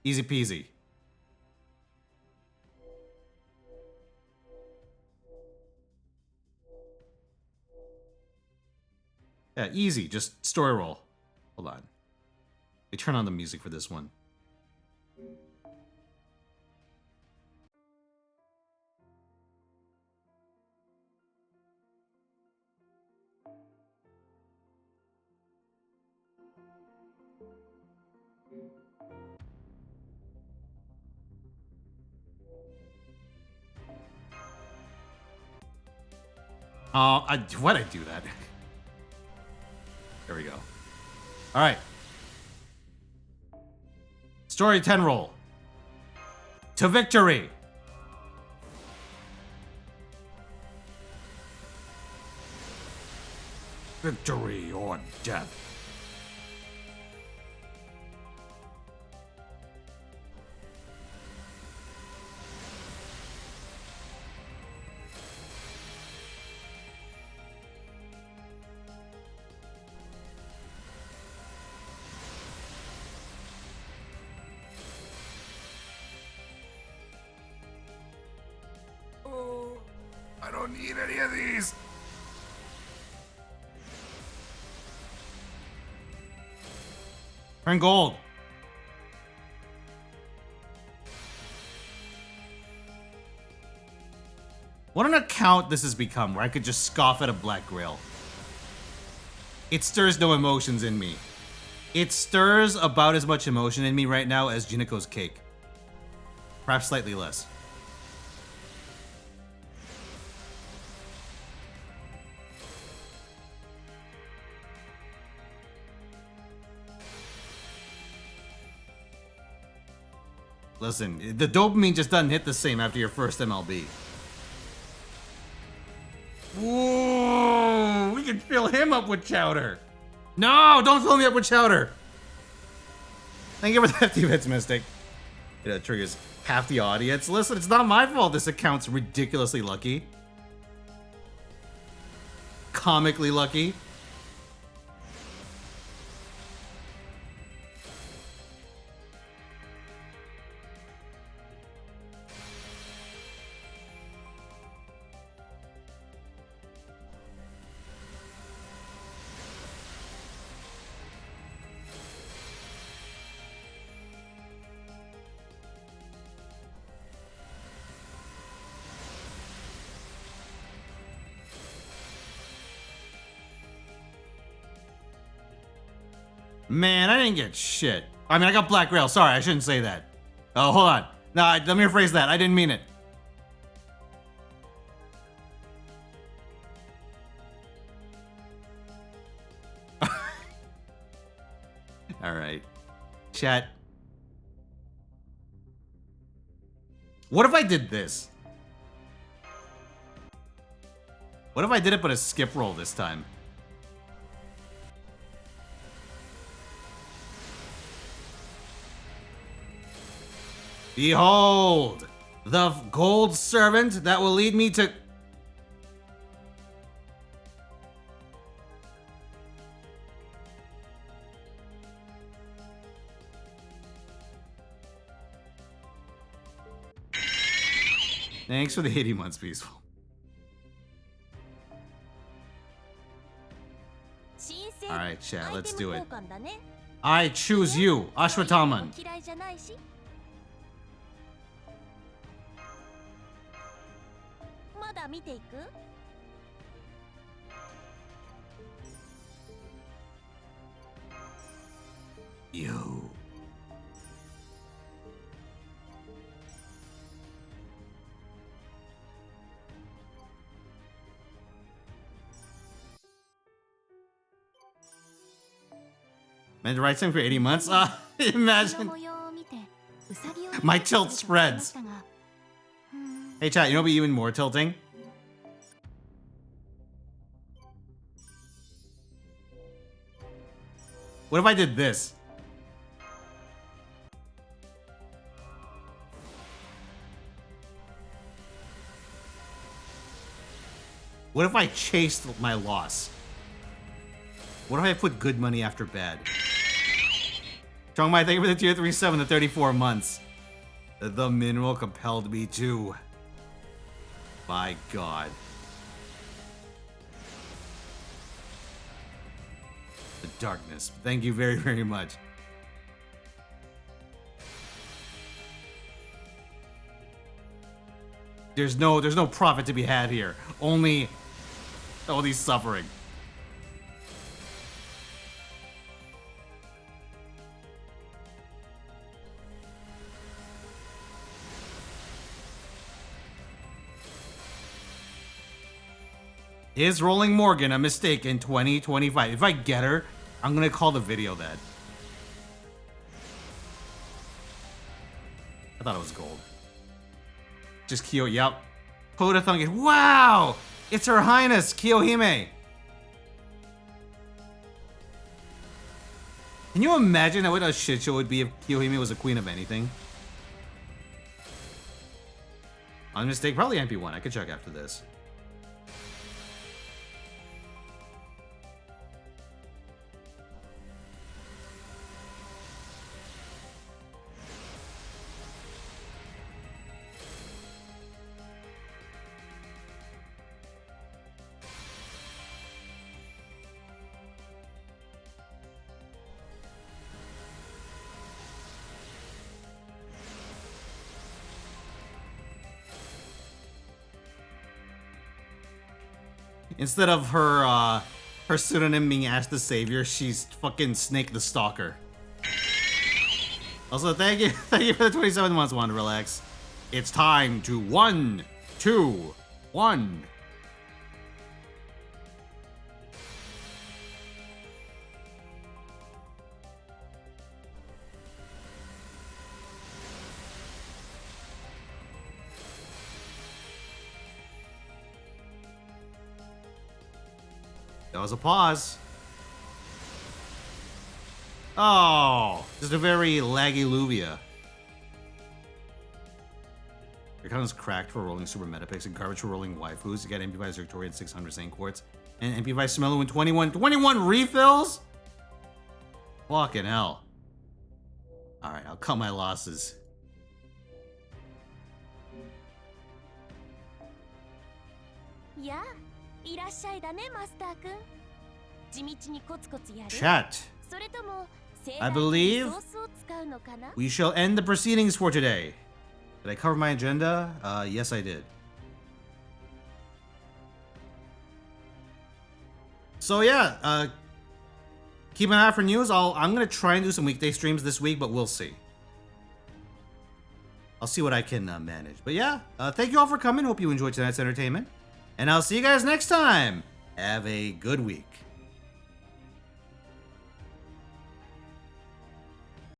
Easy peasy. Yeah, easy. Just story roll. Hold on. Let me turn on the music for this one. Why'd I do that? There we go. All right. Story 10 roll. To victory. Victory or death. I don't need any of these. Earn gold. What an account this has become, where I could just scoff at a black grail. It stirs no emotions in me. It stirs about as much emotion in me right now as Jinico's cake. Perhaps slightly less. Listen, the dopamine just doesn't hit the same after your first MLB. Whoa, we can fill him up with chowder. No, don't fill me up with chowder. Thank you for the 50 bits, Mystic. It triggers half the audience. Listen, it's not my fault this account's ridiculously lucky. Comically lucky. Man, I didn't get shit. I mean, I got Black Grail. Sorry, I shouldn't say that. Oh, hold on. No, let me rephrase that. I didn't mean it. Alright. Chat. What if I did this? What if I did it but a skip roll this time? Behold, the gold servant that will lead me to... Thanks for the 80 months, Peaceful. Alright, chat, let's do it. I choose you, Ashwataman. You. Meant to write something for 80 months? Imagine. My tilt spreads. Hey chat, you know what'd be even more tilting? What if I did this? What if I chased my loss? What if I put good money after bad? Chongmai, thank you for the tier 3-7 to 34 months. The mineral compelled me to. By God. The darkness. Thank you very, very much. There's no profit to be had here. Only suffering. Is Rolling Morgan a mistake in 2025? If I get her, I'm gonna call the video that. thought it was gold. Just Kyo, yep. Hoda Thungus. Wow! It's Her Highness, Kiyohime. Can you imagine what a shit show it would be if Kiyohime was a queen of anything? On mistake, probably MP1. I could check after this. Instead of her her pseudonym being Ash the Savior, she's fucking Snake the Stalker. Also, thank you for the 27 months, Wanda Relax. It's time to 1, 2, 1. That was a pause. Oh, just a very laggy Luvia. Your account is cracked for rolling super metapics and garbage for rolling waifus. You got MP Vice Victoria and 600 Saint Quartz. And MP Vice Smello in 21 refills? Fucking hell. Alright, I'll cut my losses. Yeah. Chat. I believe we shall end the proceedings for today. Did I cover my agenda? Yes, I did. So yeah, keep an eye out for news. I'm gonna try and do some weekday streams this week, but we'll see. I'll see what I can manage. But yeah, thank you all for coming. Hope you enjoyed tonight's entertainment. And I'll see you guys next time. Have a good week.